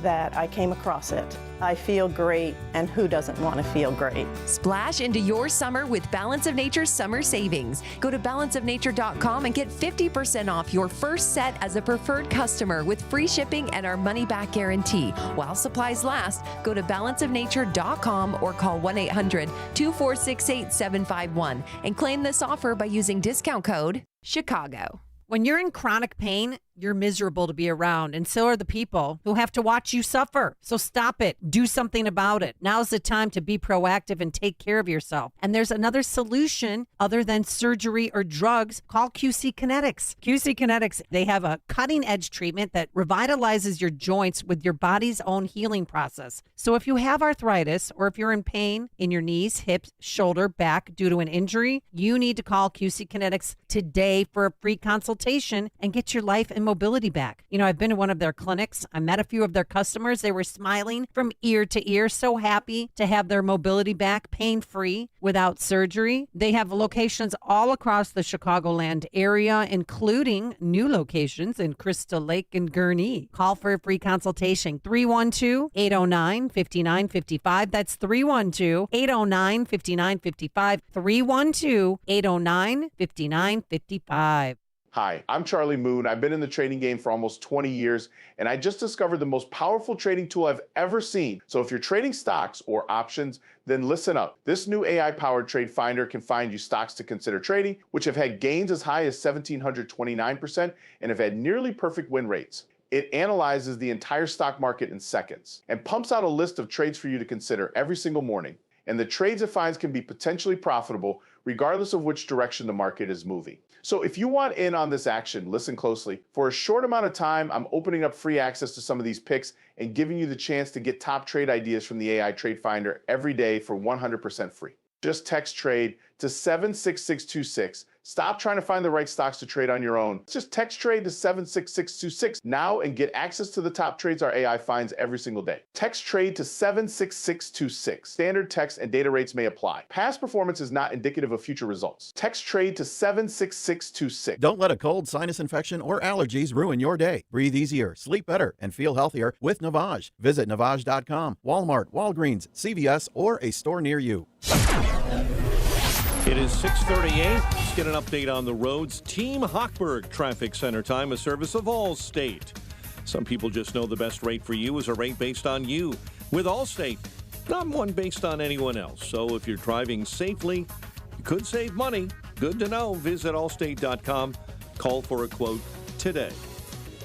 that I came across it. I feel great, and who doesn't want to feel great? Splash into your summer with Balance of Nature's summer savings. Go to balanceofnature.com and get 50% off your first set as a preferred customer with free shipping and our money-back guarantee. While supplies last, go to balanceofnature.com or call 1-800-246-8751 and claim this offer by using discount code CHICAGO. When you're in chronic pain, you're miserable to be around, and so are the people who have to watch you suffer. So stop it. Do something about it. Now's the time to be proactive and take care of yourself. And there's another solution other than surgery or drugs. Call QC Kinetics. QC Kinetics, they have a cutting-edge treatment that revitalizes your joints with your body's own healing process. So if you have arthritis or if you're in pain in your knees, hips, shoulder, back due to an injury, you need to call QC Kinetics today for a free consultation and get your life and mobility back. You know, I've been to one of their clinics. I met a few of their customers. They were smiling from ear to ear, so happy to have their mobility back, pain-free, without surgery. They have locations all across the Chicagoland area, including new locations in Crystal Lake and Gurnee. Call for a free consultation, 312-809-5955. That's 312-809-5955, 312-809-5955. Hi, I'm Charlie Moon. I've been in the trading game for almost 20 years, and I just discovered the most powerful trading tool I've ever seen. So if you're trading stocks or options, then listen up. This new AI-powered trade finder can find you stocks to consider trading, which have had gains as high as 1,729% and have had nearly perfect win rates. It analyzes the entire stock market in seconds and pumps out a list of trades for you to consider every single morning. And the trades it finds can be potentially profitable regardless of which direction the market is moving. So if you want in on this action, listen closely. For a short amount of time, I'm opening up free access to some of these picks and giving you the chance to get top trade ideas from the AI Trade Finder every day for 100% free. Just text TRADE to 76626. Stop trying to find the right stocks to trade on your own. Just text TRADE to 76626 now and get access to the top trades our AI finds every single day. Text TRADE to 76626. Standard text and data rates may apply. Past performance is not indicative of future results. Text TRADE to 76626. Don't let a cold, sinus infection, or allergies ruin your day. Breathe easier, sleep better, and feel healthier with Navage. Visit Navage.com, Walmart, Walgreens, CVS, or a store near you. It is 6:38. Let's get an update on the roads. Team Hochberg Traffic Center time, a service of Allstate. Some people just know the best rate for you is a rate based on you. With Allstate, not one based on anyone else. So if you're driving safely, you could save money. Good to know. Visit allstate.com. Call for a quote today.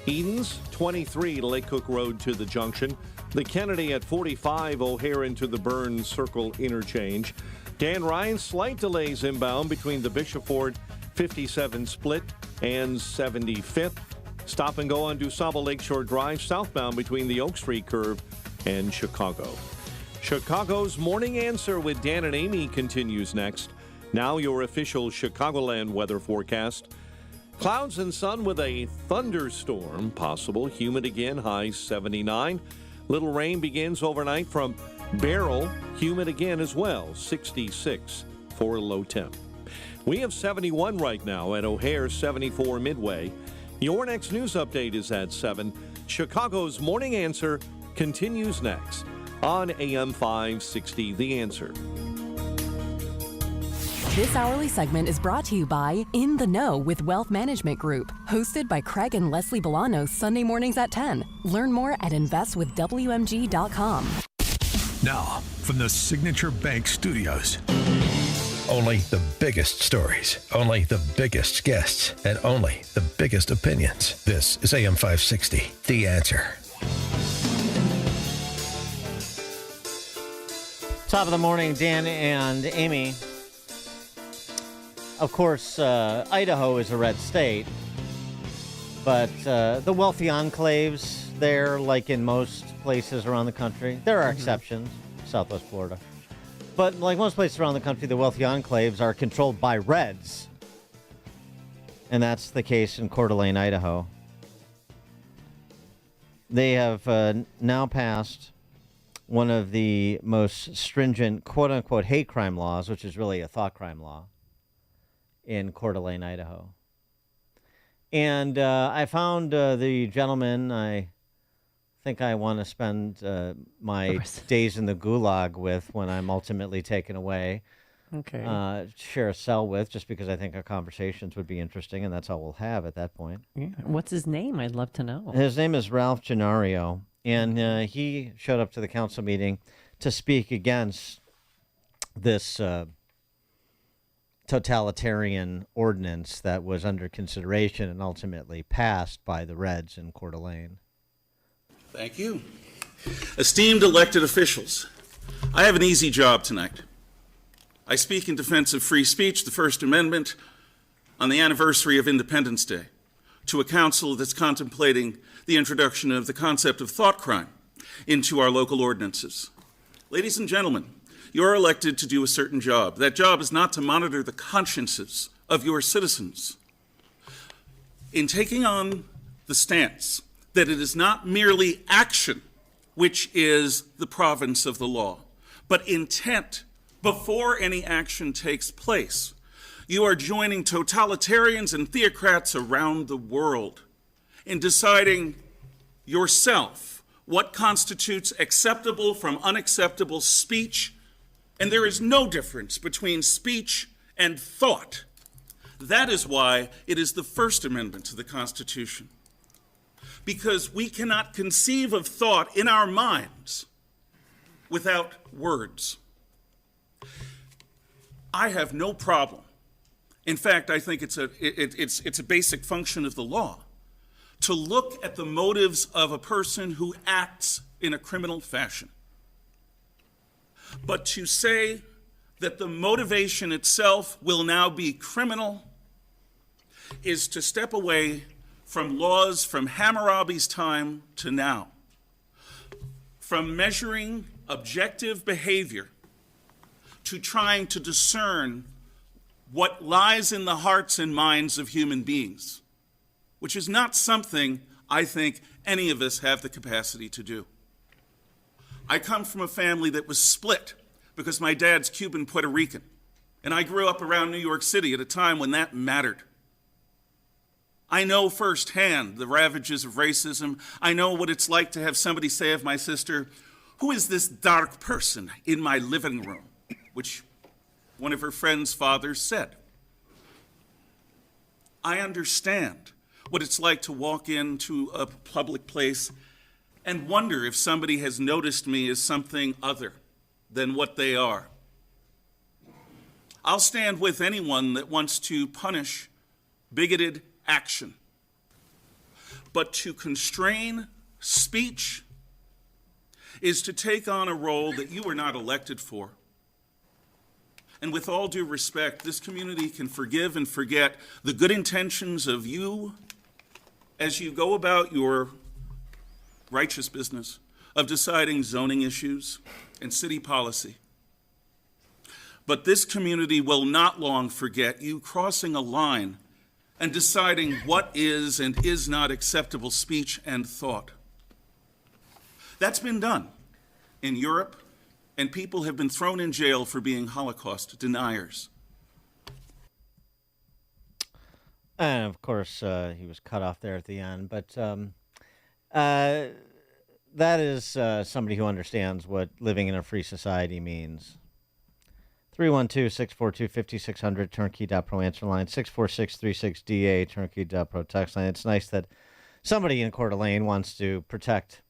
Edens, 23 Lake Cook Road to the junction. The Kennedy at 45 O'Hare to the Burns Circle interchange. Dan Ryan, slight delays inbound between the Bishop Ford 57 split and 75th. Stop and go on DuSable Lakeshore Drive southbound between the Oak Street curve and Chicago. Chicago's Morning Answer with Dan and Amy continues next. Now your official Chicagoland weather forecast. Clouds and sun with a thunderstorm possible. Humid again, high 79. Little rain begins overnight from Barrel, humid again as well, 66 for low temp. We have 71 right now at O'Hare, 74 Midway. Your next news update is at 7. Chicago's Morning Answer continues next on AM 560, The Answer. This hourly segment is brought to you by In the Know with Wealth Management Group, hosted by Craig and Leslie Bolano Sunday mornings at 10. Learn more at investwithwmg.com. Now, from the Signature Bank Studios. Only the biggest stories, only the biggest guests, and only the biggest opinions. This is AM 560, The Answer. Top of the morning, Dan and Amy. Of course, Idaho is a red state, but the wealthy enclaves there, like in most places around the country, there are exceptions, Southwest Florida. But like most places around the country, the wealthy enclaves are controlled by reds. And that's the case in Coeur d'Alene, Idaho. They have now passed one of the most stringent quote-unquote hate crime laws, which is really a thought crime law, in Coeur d'Alene, Idaho. And I found the gentleman I think I want to spend my days in the gulag with when I'm ultimately taken away. Okay. Share a cell with, just because I think our conversations would be interesting, and that's all we'll have at that point. Yeah. What's his name? I'd love to know. His name is Ralph Gennaro, and he showed up to the council meeting to speak against this totalitarian ordinance that was under consideration and ultimately passed by the Reds in Coeur d'Alene. Thank you. Esteemed elected officials, I have an easy job tonight. I speak in defense of free speech, the First Amendment, on the anniversary of Independence Day, to a council that's contemplating the introduction of the concept of thought crime into our local ordinances. Ladies and gentlemen, you're elected to do a certain job. That job is not to monitor the consciences of your citizens. In taking on the stance that it is not merely action, which is the province of the law, but intent before any action takes place, you are joining totalitarians and theocrats around the world in deciding yourself what constitutes acceptable from unacceptable speech. And there is no difference between speech and thought. That is why it is the First Amendment to the Constitution. Because we cannot conceive of thought in our minds without words. I have no problem. In fact, I think it's a basic function of the law to look at the motives of a person who acts in a criminal fashion. But to say that the motivation itself will now be criminal is to step away from laws from Hammurabi's time to now, from measuring objective behavior to trying to discern what lies in the hearts and minds of human beings, which is not something I think any of us have the capacity to do. I come from a family that was split because my dad's Cuban Puerto Rican, and I grew up around New York City at a time when that mattered. I know firsthand the ravages of racism. I know what it's like to have somebody say of my sister, "Who is this dark person in my living room?" which one of her friend's fathers said. I understand what it's like to walk into a public place and wonder if somebody has noticed me as something other than what they are. I'll stand with anyone that wants to punish bigoted action. But to constrain speech is to take on a role that you were not elected for. And with all due respect, this community can forgive and forget the good intentions of you as you go about your righteous business of deciding zoning issues and city policy. But this community will not long forget you crossing a line and deciding what is and is not acceptable speech and thought. That's been done in Europe, and people have been thrown in jail for being Holocaust deniers. And of course, he was cut off there at the end. But that is somebody who understands what living in a free society means. 312-642-5600, turnkey.pro answer line, 64636DA, turnkey.pro text line. It's nice that somebody in Coeur d'Alene wants to protect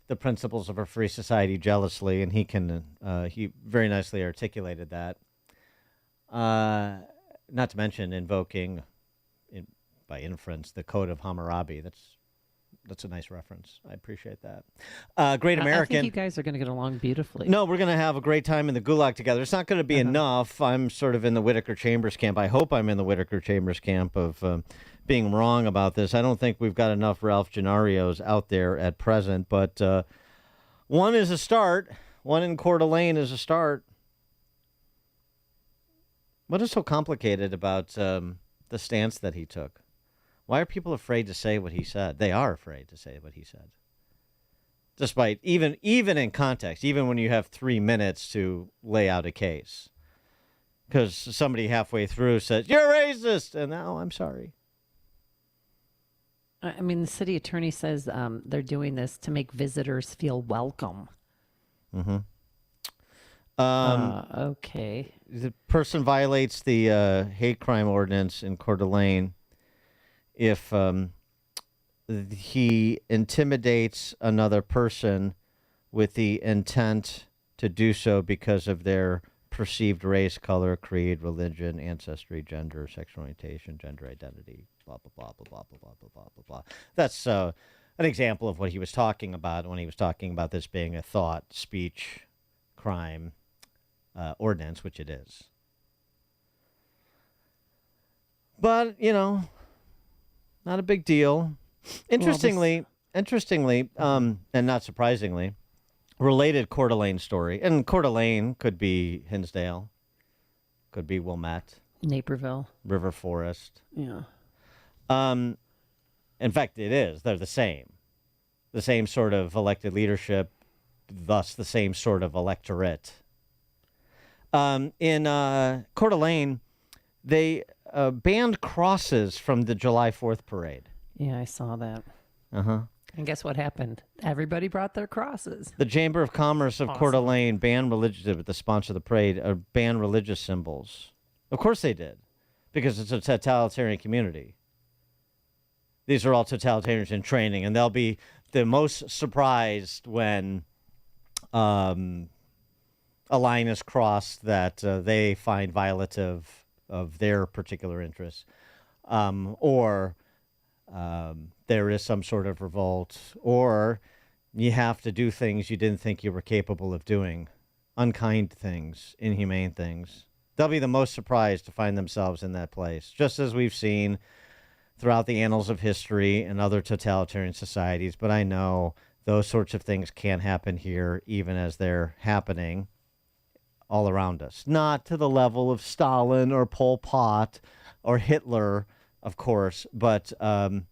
the principles of a free society jealously, and he very nicely articulated that. Not to mention invoking, by inference, the Code of Hammurabi. That's a nice reference. I appreciate that. Great American. I think you guys are going to get along beautifully. No, we're going to have a great time in the gulag together. It's not going to be enough. I'm sort of in the Whitaker Chambers camp. I hope I'm in the Whitaker Chambers camp of being wrong about this. I don't think we've got enough Ralph Gennarios out there at present, but one is a start. One in Coeur d'Alene is a start. What is so complicated about the stance that he took? Why are people afraid to say what he said? They are afraid to say what he said. Despite, even in context, even when you have 3 minutes to lay out a case. Because somebody halfway through says, "You're racist!" And now I'm sorry. I mean, the city attorney says they're doing this to make visitors feel welcome. Mm-hmm. Okay. The person violates the hate crime ordinance in Coeur d'Alene if he intimidates another person with the intent to do so because of their perceived race, color, creed, religion, ancestry, gender, sexual orientation, gender identity, blah, blah, blah, blah, blah, blah, blah, blah, blah, blah. That's an example of what he was talking about when he was talking about this being a thought, speech, crime ordinance, which it is. But, not a big deal. Interestingly, and not surprisingly, related Coeur d'Alene story. And Coeur d'Alene could be Hinsdale, could be Wilmette, Naperville, River Forest. Yeah. In fact, it is. They're the same. The same sort of elected leadership, thus the same sort of electorate. In Coeur d'Alene, they banned crosses from the July 4th parade. Yeah, I saw that. Uh-huh. And guess what happened? Everybody brought their crosses. The Chamber of Commerce of Coeur d'Alene banned religious, the sponsor of the parade, banned religious symbols. Of course they did, because it's a totalitarian community. These are all totalitarians in training, and they'll be the most surprised when a line is crossed that they find violative of their particular interests, or there is some sort of revolt, or you have to do things you didn't think you were capable of doing, unkind things, inhumane things. They'll be the most surprised to find themselves in that place, just as we've seen throughout the annals of history and other totalitarian societies. But I know those sorts of things can happen here, even as they're happening all around us. Not to the level of Stalin or Pol Pot or Hitler, of course, but on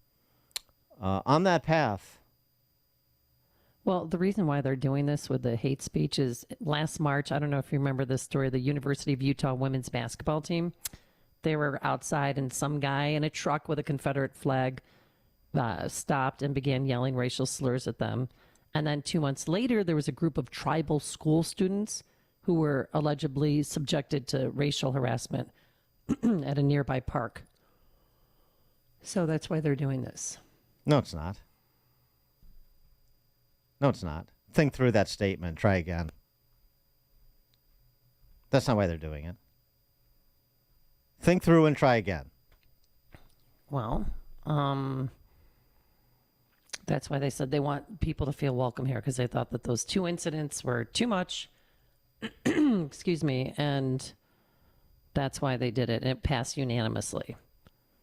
that path. Well, the reason why they're doing this with the hate speech is last March, I don't know if you remember this story, the University of Utah women's basketball team. They were outside and some guy in a truck with a Confederate flag stopped and began yelling racial slurs at them. And then 2 months later, there was a group of tribal school students who were allegedly subjected to racial harassment at a nearby park. So that's why they're doing this. No, it's not. No, it's not. Think through that statement. Try again. That's not why they're doing it. Think through and try again. Well, that's why they said they want people to feel welcome here, because they thought that those two incidents were too much. Excuse me. And that's why they did it. And it passed unanimously.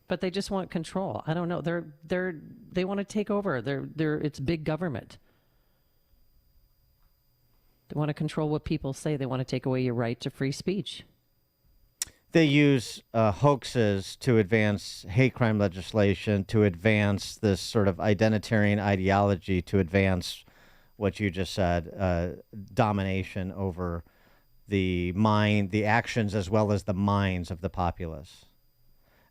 But they just want control. I don't know. They want to take over. It's big government. They want to control what people say. They want to take away your right to free speech. They use hoaxes to advance hate crime legislation, to advance this sort of identitarian ideology, to advance what you just said, domination over the mind, the actions, as well as the minds of the populace.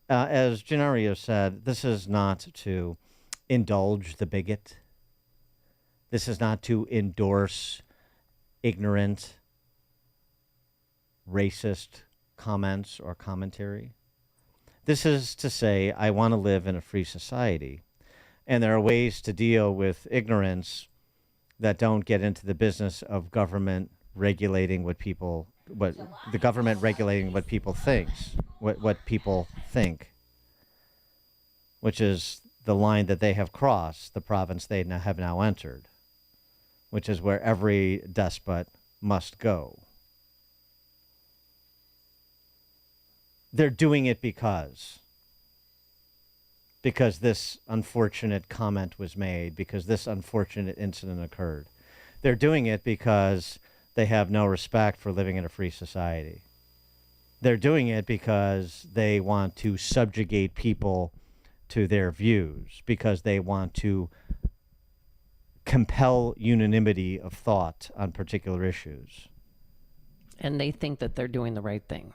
as Gennaro said, this is not to indulge the bigot. This is not to endorse ignorant, racist comments or commentary. This is to say, I want to live in a free society. And there are ways to deal with ignorance that don't get into the business of government regulating what the government regulating what people thinks, what people think, which is the line that they have crossed, the province they have now entered, which is where every despot must go. They're doing it because this unfortunate comment was made, because this unfortunate incident occurred. They're doing it because they have no respect for living in a free society. They're doing it because they want to subjugate people to their views, because they want to compel unanimity of thought on particular issues. And they think that they're doing the right thing,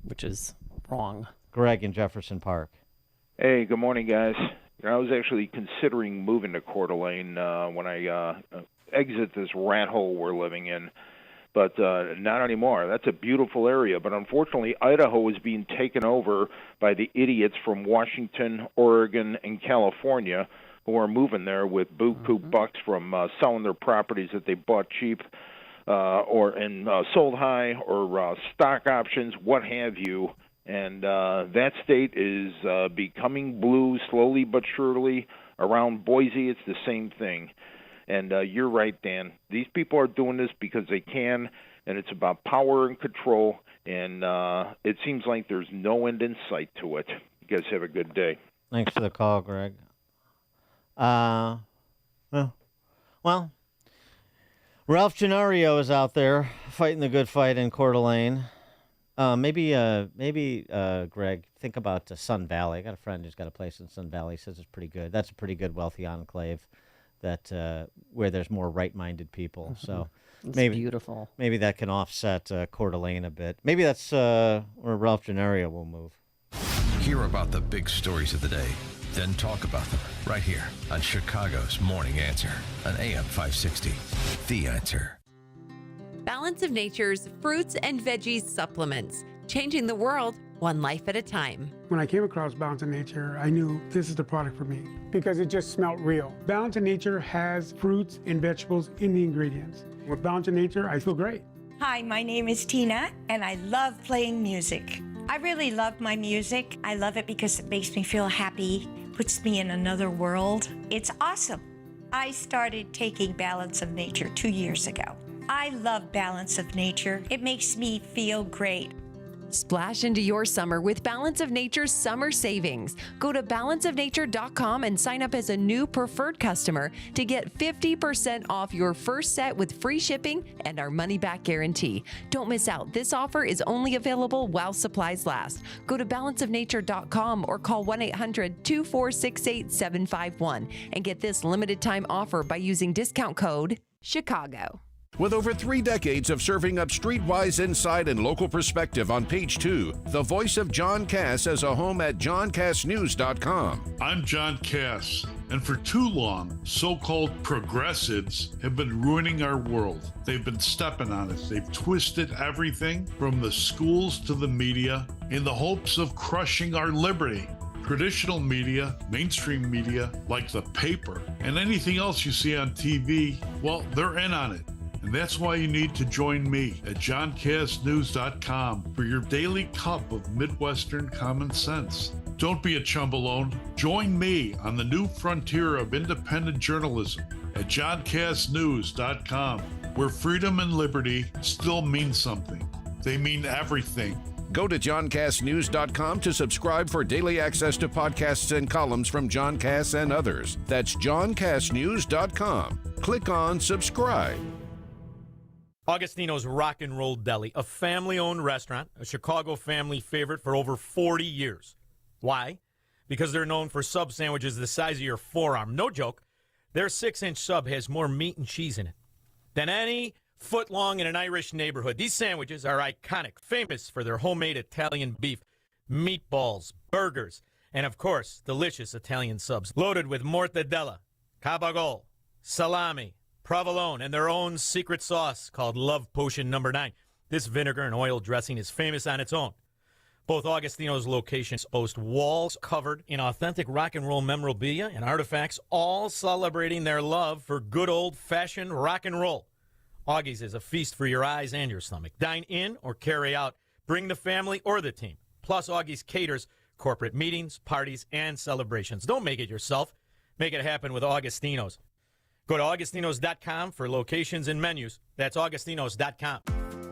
which is wrong. Greg in Jefferson Park. Hey, good morning, guys. I was actually considering moving to Coeur d'Alene when I exit this rat hole we're living in, but not anymore. That's a beautiful area, but unfortunately, Idaho is being taken over by the idiots from Washington, Oregon, and California who are moving there with buku bucks from selling their properties that they bought cheap or sold high, or stock options, what have you. And that state is becoming blue slowly but surely. Around Boise, it's the same thing. And you're right, Dan. These people are doing this because they can, and it's about power and control, and it seems like there's no end in sight to it. You guys have a good day. Thanks for the call, Greg. Well, Ralph Gennaro is out there fighting the good fight in Coeur d'Alene. Maybe, Greg, think about Sun Valley. I got a friend who's got a place in Sun Valley. Says it's pretty good. That's a pretty good, wealthy enclave that where there's more right-minded people. So It's maybe beautiful. Maybe that can offset Coeur d'Alene a bit. Maybe that's where Ralph Gennaro will move. Hear about the big stories of the day, then talk about them right here on Chicago's Morning Answer on AM 560. The Answer. Balance of Nature's fruits and veggies supplements, changing the world one life at a time. When I came across Balance of Nature, I knew this is the product for me because it just smelled real. Balance of Nature has fruits and vegetables in the ingredients. With Balance of Nature, I feel great. Hi, my name is Tina, and I love playing music. I really love my music. I love it because it makes me feel happy, puts me in another world. It's awesome. I started taking Balance of Nature 2 years ago. I love Balance of Nature. It makes me feel great. Splash into your summer with Balance of Nature's summer savings. Go to balanceofnature.com and sign up as a new preferred customer to get 50% off your first set with free shipping and our money-back guarantee. Don't miss out. This offer is only available while supplies last. Go to balanceofnature.com or call 1-800-246-8751 and get this limited-time offer by using discount code CHICAGO. With over 3 decades of serving up streetwise insight and local perspective on Page 2, the voice of John Cass has a home at johncassnews.com. I'm John Cass, and for too long, so-called progressives have been ruining our world. They've been stepping on it. They've twisted everything from the schools to the media in the hopes of crushing our liberty. Traditional media, mainstream media, like the paper, and anything else you see on TV, well, they're in on it. And that's why you need to join me at johncassnews.com for your daily cup of Midwestern common sense. Don't be a chump alone. Join me on the new frontier of independent journalism at johncassnews.com, where freedom and liberty still mean something. They mean everything. Go to johncassnews.com to subscribe for daily access to podcasts and columns from John Cass and others. That's johncassnews.com. Click on subscribe. Augustino's Rock and Roll Deli, a family-owned restaurant, a Chicago family favorite for over 40 years. Why? Because they're known for sub sandwiches the size of your forearm. No joke. Their 6-inch sub has more meat and cheese in it than any foot long in an Irish neighborhood. These sandwiches are iconic, famous for their homemade Italian beef. meatballs, burgers, and of course, delicious Italian subs loaded with mortadella, cabagol, salami, provolone, and their own secret sauce called Love Potion Number 9. This vinegar and oil dressing is famous on its own. Both Augustino's locations boast walls covered in authentic rock and roll memorabilia and artifacts, all celebrating their love for good old-fashioned rock and roll. Augie's is a feast for your eyes and your stomach. Dine in or carry out. Bring the family or the team. Plus, Augie's caters corporate meetings, parties, and celebrations. Don't make it yourself. Make it happen with Augustino's. Go to Augustinos.com for locations and menus. That's Augustinos.com.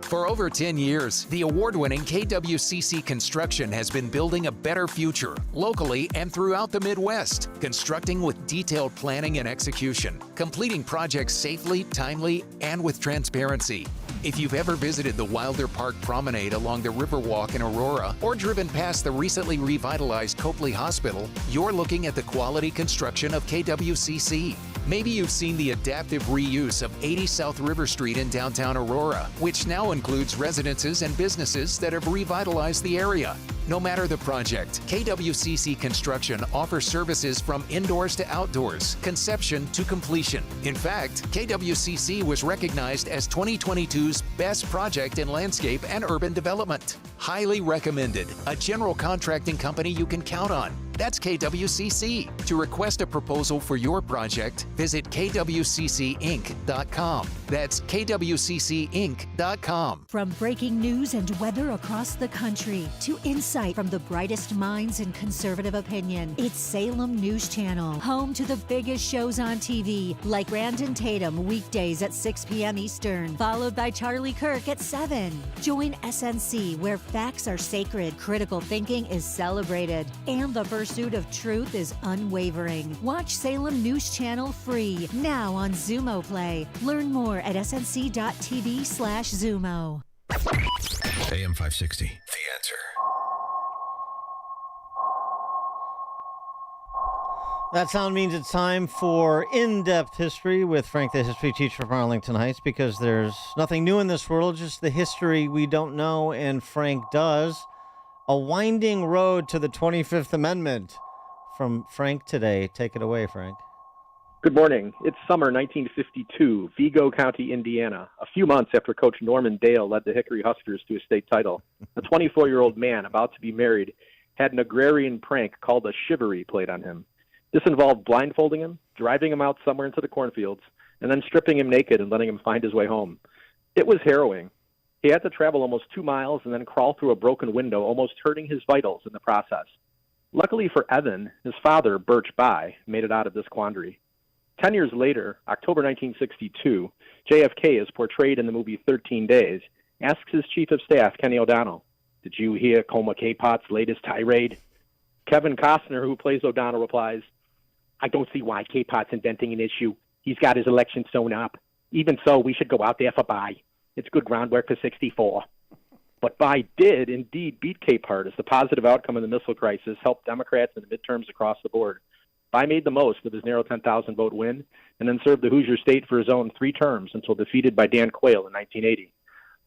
For over 10 years, the award-winning KWCC Construction has been building a better future locally and throughout the Midwest, constructing with detailed planning and execution, completing projects safely, timely, and with transparency. If you've ever visited the Wilder Park Promenade along the Riverwalk in Aurora or driven past the recently revitalized Copley Hospital, you're looking at the quality construction of KWCC. Maybe you've seen the adaptive reuse of 80 South River Street in downtown Aurora, which now includes residences and businesses that have revitalized the area. No matter the project, KWCC Construction offers services from indoors to outdoors, conception to completion. In fact, KWCC was recognized as 2022's Best Project in Landscape and Urban Development. Highly recommended. A general contracting company you can count on. That's KWCC. To request a proposal for your project, visit kwccinc.com. That's kwccinc.com. From breaking news and weather across the country to insight from the brightest minds in conservative opinion, it's Salem News Channel, home to the biggest shows on TV, like Brandon Tatum weekdays at 6 p.m. Eastern, followed by Charlie Kirk at 7. Join SNC, where facts are sacred, critical thinking is celebrated, and the pursuit of truth is unwavering. Watch Salem News Channel free now on Zumo Play. Learn more at snc.tv/Zumo. AM 560, The Answer. That sound means it's time for In-Depth History with Frank, the history teacher from Arlington Heights, because there's nothing new in this world, just the history we don't know, and Frank does. A Winding Road to the 25th Amendment from Frank today. Take it away, Frank. Good morning. It's summer 1952, Vigo County, Indiana. A few months after Coach Norman Dale led the Hickory Huskers to a state title, a 24-year-old man about to be married had an agrarian prank called a shivaree played on him. This involved blindfolding him, driving him out somewhere into the cornfields, and then stripping him naked and letting him find his way home. It was harrowing. He had to travel almost 2 miles and then crawl through a broken window, almost hurting his vitals in the process. Luckily for Evan, his father, Birch By, made it out of this quandary. 10 years later, October 1962, JFK, as portrayed in the movie 13 Days, asks his chief of staff, Kenny O'Donnell, "Did you hear Coma K-Pot's latest tirade?" Kevin Costner, who plays O'Donnell, replies, "I don't see why K-Pot's inventing an issue. He's got his election sewn up. Even so, we should go out there for By. It's good groundwork for 64. But By did indeed beat K-Pot as the positive outcome of the missile crisis helped Democrats in the midterms across the board. By made the most of his narrow 10,000 vote win and then served the Hoosier state for his own 3 terms until defeated by Dan Quayle in 1980.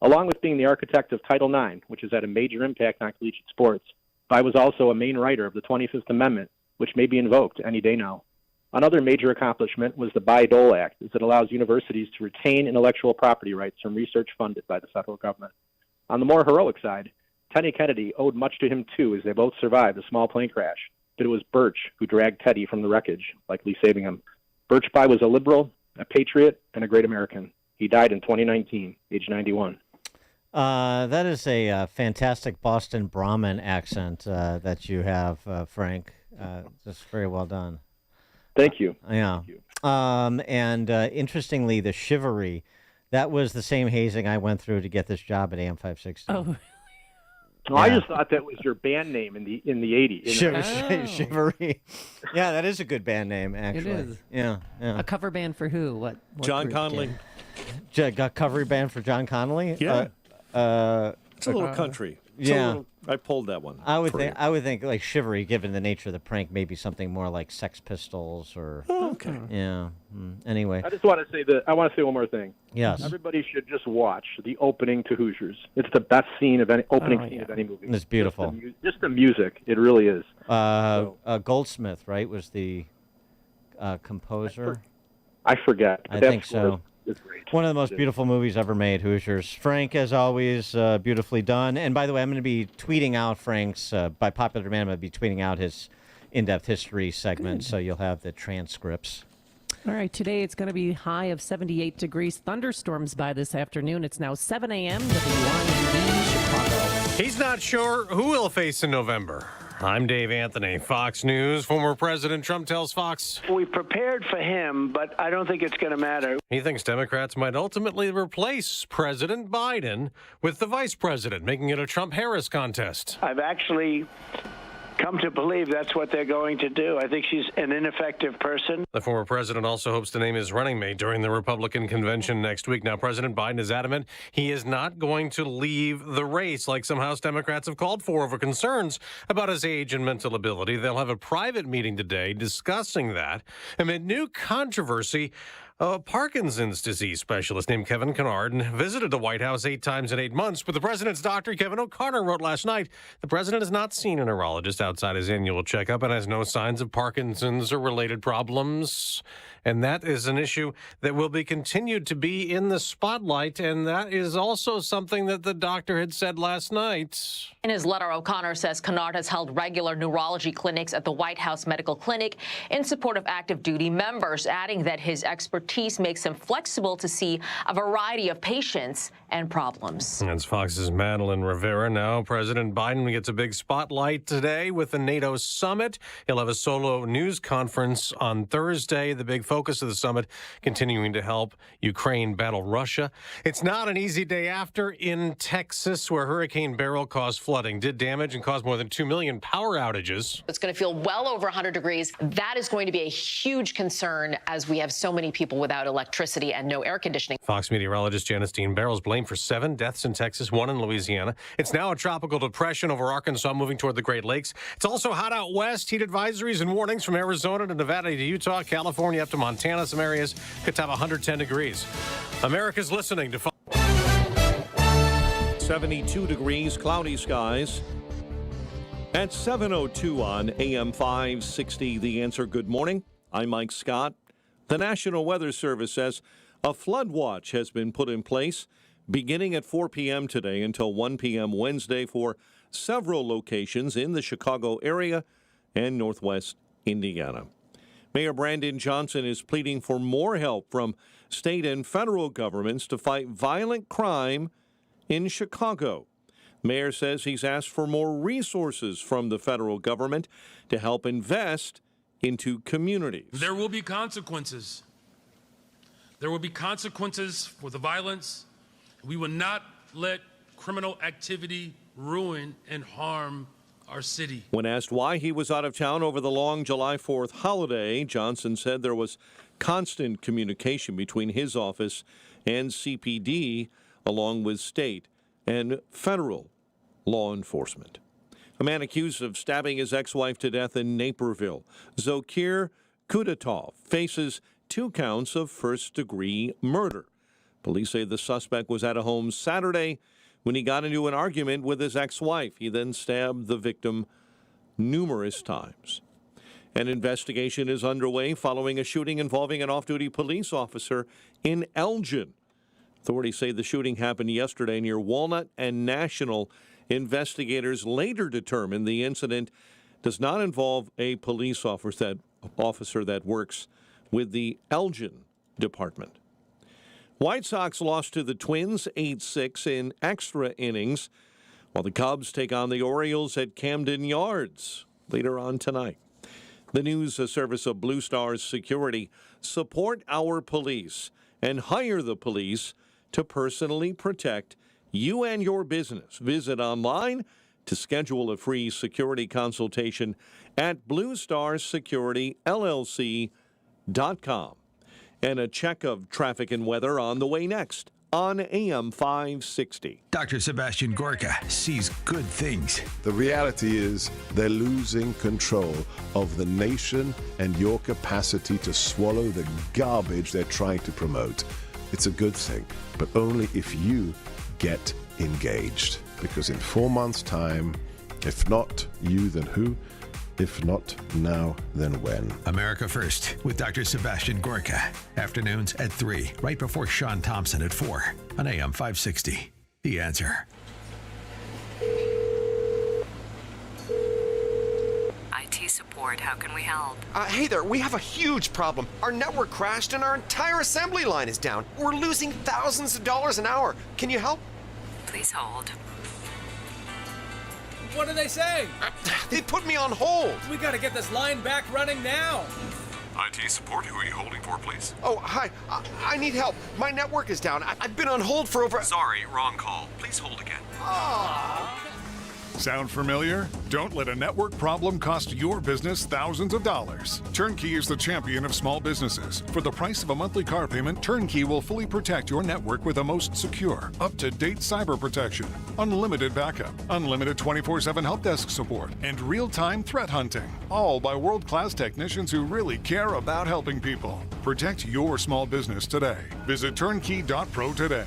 Along with being the architect of Title IX, which has had a major impact on collegiate sports, By was also a main writer of the 25th Amendment, which may be invoked any day now. Another major accomplishment was the Bayh-Dole Act, as it allows universities to retain intellectual property rights from research funded by the federal government. On the more heroic side, Teddy Kennedy owed much to him too, as they both survived a small plane crash, but it was Birch who dragged Teddy from the wreckage, likely saving him. Birch Bayh was a liberal, a patriot, and a great American. He died in 2019, age 91. That is a fantastic Boston Brahmin accent that you have, Frank. Just very well done. Thank you. Yeah. Thank you. And interestingly, the chivalry, that was the same hazing I went through to get this job at AM 560. Oh. No, I just thought that was your band name in the 80s. Chivalry. Yeah, that is a good band name, actually. It is. Yeah. A cover band for who? What John group, Connolly. Got cover band for John Connolly? Yeah. It's a little country. Yeah. I pulled that one. I would for think you. I would think like Shivery, given the nature of the prank, maybe something more like Sex Pistols or. Oh, okay. Yeah. Anyway. I just want to say I want to say one more thing. Yes. Everybody should just watch the opening to Hoosiers. It's the best scene of any opening scene of any movie. It's beautiful. Just the music. It really is. Goldsmith, right, was the composer. I forget. I That think score so. is great. One of the most It is. beautiful movies ever made, Hoosiers. Frank, as always, beautifully done. And by the way, I'm going to be tweeting out Frank's, by popular demand, I'm going to be tweeting out his in-depth history segment, so you'll have the transcripts. All right, today it's going to be high of 78 degrees. Thunderstorms by this afternoon. It's now 7 a.m. WYND Chicago. He's not sure who he'll face in November. I'm Dave Anthony, Fox News. Former President Trump tells Fox We prepared for him, but I don't think it's going to matter. he thinks Democrats might ultimately replace President Biden with the vice president, making it a Trump-Harris contest. I've actually come to believe that's what they're going to do. I think she's an ineffective person. The former president also hopes to name his running mate during the Republican convention next week. Now, President Biden is adamant he is not going to leave the race, like some House Democrats have called for over concerns about his age and mental ability. They'll have a private meeting today discussing that. Amid new controversy, a Parkinson's disease specialist named Kevin Kennard visited the White House 8 times in 8 months. But the president's doctor, Kevin O'Connor, wrote last night the president has not seen a neurologist outside his annual checkup and has no signs of Parkinson's or related problems. And that is an issue that will be continued to be in the spotlight. And that is also something that the doctor had said last night. In his letter, O'Connor says Kennard has held regular neurology clinics at the White House Medical Clinic in support of active duty members, adding that his expertise makes him flexible to see a variety of patients and problems. That's Fox's Madeline Rivera. Now, President Biden gets a big spotlight today with the NATO summit. He'll have a solo news conference on Thursday. The big focus of the summit continuing to help Ukraine battle Russia. It's not an easy day after in Texas, where Hurricane Beryl caused flooding, did damage, and caused more than 2 million power outages. It's going to feel well over 100 degrees. That is going to be a huge concern as we have so many people without electricity and no air conditioning. Fox meteorologist Janice Dean Barrow's blamed for 7 deaths in Texas, 1 in Louisiana. It's now a tropical depression over Arkansas, moving toward the Great Lakes. It's also hot out west. Heat advisories and warnings from Arizona to Nevada to Utah, California up to Montana. Some areas could top 110 degrees. America's listening to 72 degrees, cloudy skies. At 7:02 on AM 560, The Answer. Good morning. I'm Mike Scott. The National Weather Service says a flood watch has been put in place beginning at 4 p.m. today until 1 p.m. Wednesday for several locations in the Chicago area and northwest Indiana. Mayor Brandon Johnson is pleading for more help from state and federal governments to fight violent crime in Chicago. Mayor says he's asked for more resources from the federal government to help invest into communities. There will be consequences. There will be consequences for the violence. We will not let criminal activity ruin and harm our city. When asked why he was out of town over the long July 4th holiday, Johnson said there was constant communication between his office and CPD, along with state and federal law enforcement. A man accused of stabbing his ex-wife to death in Naperville, Zokir Kudatov, faces 2 counts of first-degree murder. Police say the suspect was at a home Saturday when he got into an argument with his ex-wife. He then stabbed the victim numerous times. An investigation is underway following a shooting involving an off-duty police officer in Elgin. Authorities say the shooting happened yesterday near Walnut and National. Investigators later determined the incident does not involve a police officer that works with the Elgin Department. White Sox lost to the Twins 8-6 in extra innings, while the Cubs take on the Orioles at Camden Yards later on tonight. The news service of Blue Stars Security: support our police and hire the police to personally protect you and your business. Visit online to schedule a free security consultation at bluestarsecurityllc.com. And a check of traffic and weather on the way next on AM 560. Dr. Sebastian Gorka sees good things. The reality is they're losing control of the nation and your capacity to swallow the garbage they're trying to promote. It's a good thing, but only if you get engaged. Because in 4 months' time, if not you, then who? If not now, then when? America First with Dr. Sebastian Gorka. Afternoons at 3, right before Sean Thompson at 4 on AM 560. The Answer. IT support, how can we help? Hey there, we have a huge problem. Our network crashed and our entire assembly line is down. We're losing thousands of dollars an hour. Can you help? Please hold. What do they say? They put me on hold. We gotta get this line back running now. IT support, who are you holding for, please? Oh, hi. I need help. My network is down. I've been on hold for over... Sorry, wrong call. Please hold again. Sound familiar? Don't let a network problem cost your business thousands of dollars. Turnkey is the champion of small businesses. For the price of a monthly car payment, Turnkey will fully protect your network with the most secure, up-to-date cyber protection, unlimited backup, unlimited 24/7 help desk support, and real-time threat hunting. All by world-class technicians who really care about helping people. Protect your small business today. Visit turnkey.pro today.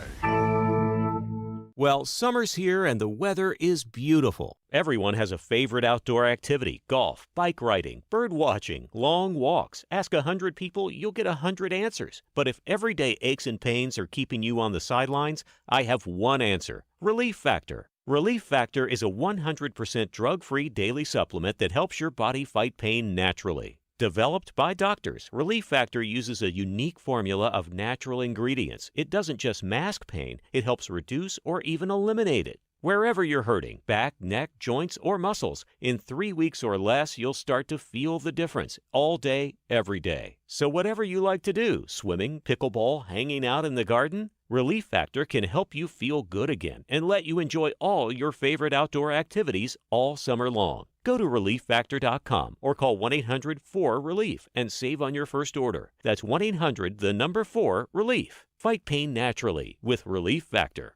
Well, summer's here and the weather is beautiful. Everyone has a favorite outdoor activity: golf, bike riding, bird watching, long walks. Ask 100 people, you'll get 100 answers. But if everyday aches and pains are keeping you on the sidelines, I have one answer: Relief Factor. Relief Factor is a 100% drug-free daily supplement that helps your body fight pain naturally. Developed by doctors, Relief Factor uses a unique formula of natural ingredients. It doesn't just mask pain, it helps reduce or even eliminate it. Wherever you're hurting, back, neck, joints, or muscles, in 3 weeks or less, you'll start to feel the difference all day, every day. So whatever you like to do, swimming, pickleball, hanging out in the garden, Relief Factor can help you feel good again and let you enjoy all your favorite outdoor activities all summer long. Go to ReliefFactor.com or call 1-800-4-RELIEF and save on your first order. That's 1-800-4-RELIEF. Fight pain naturally with Relief Factor.